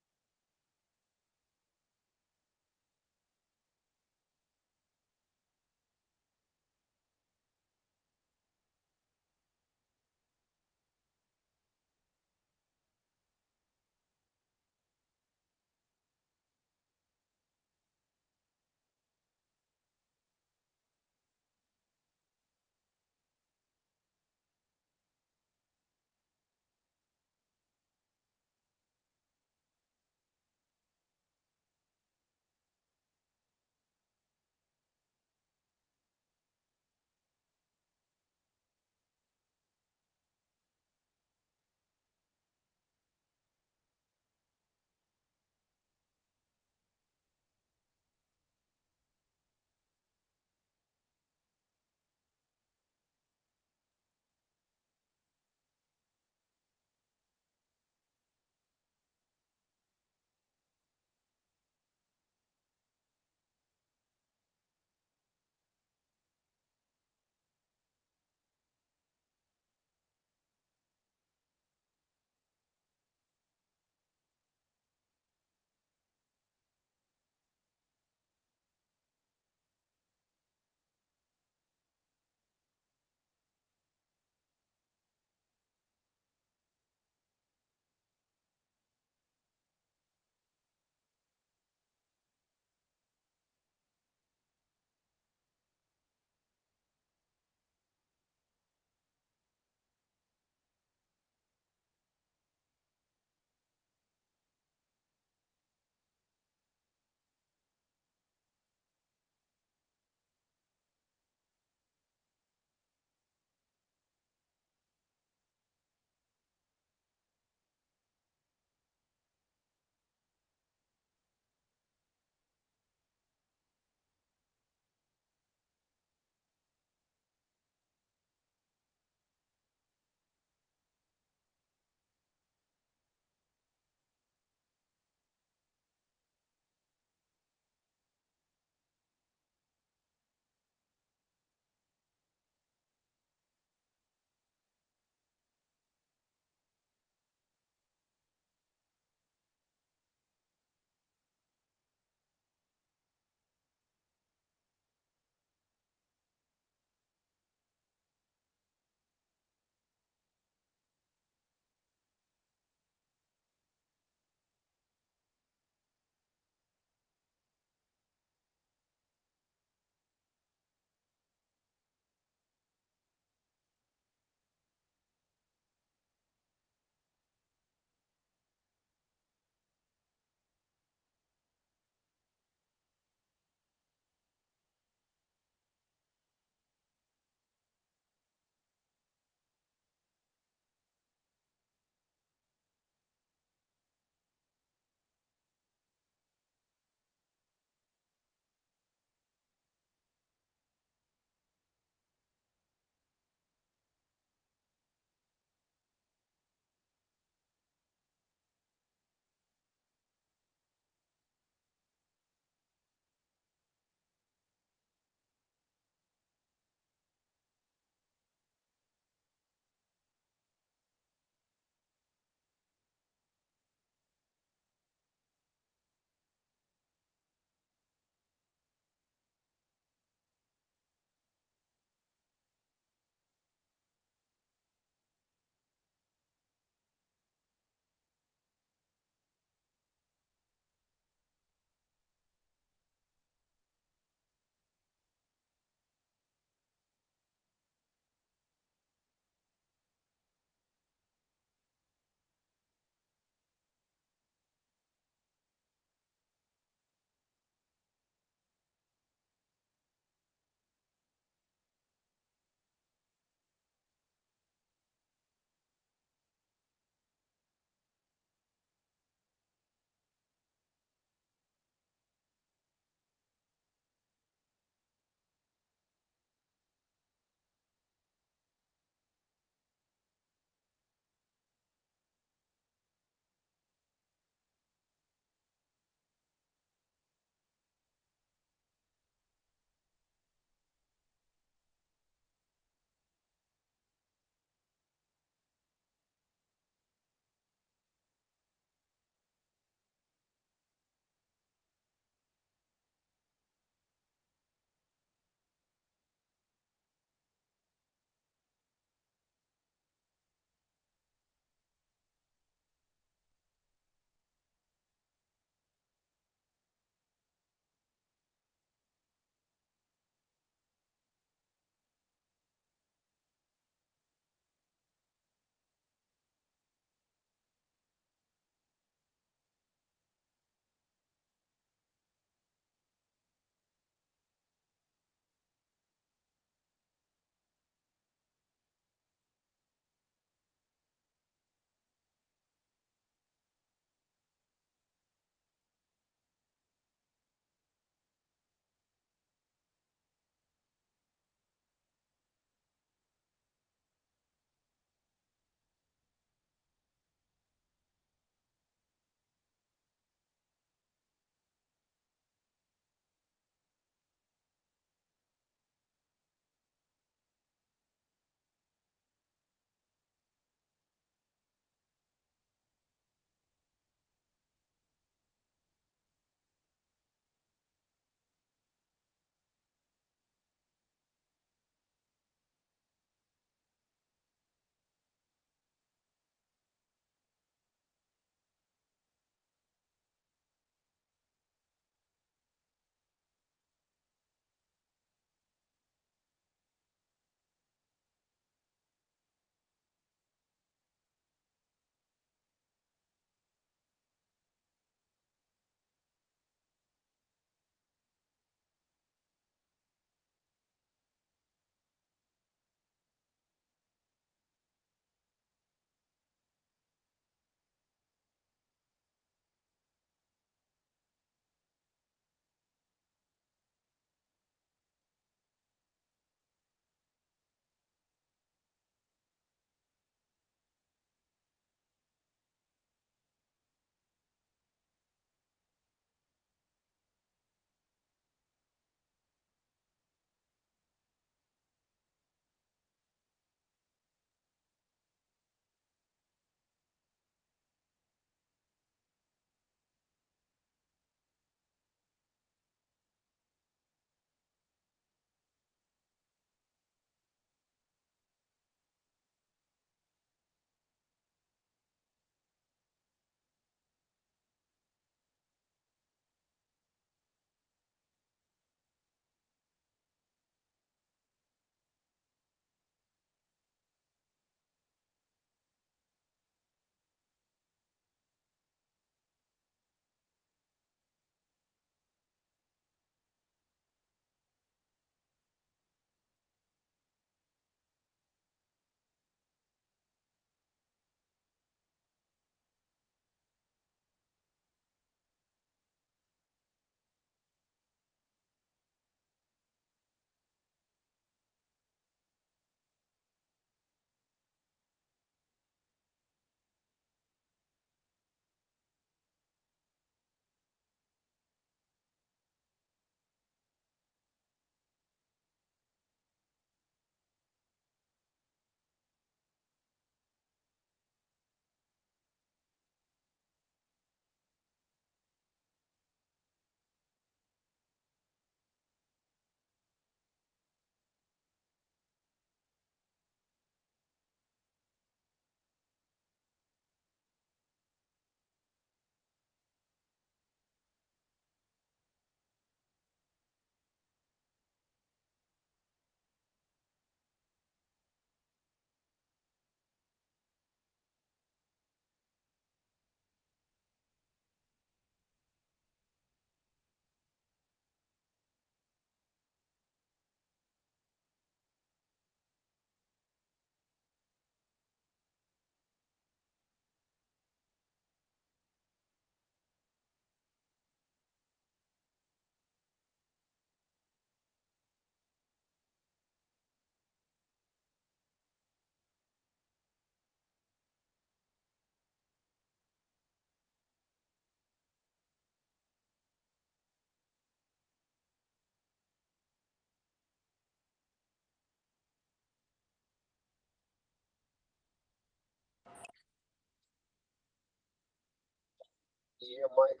Yeah, Mike.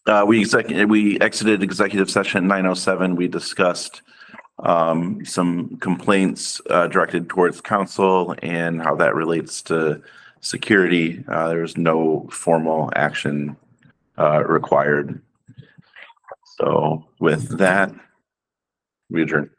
We exited executive session 9:07. We discussed some complaints directed towards council and how that relates to security. There was no formal action required. So with that, we adjourn.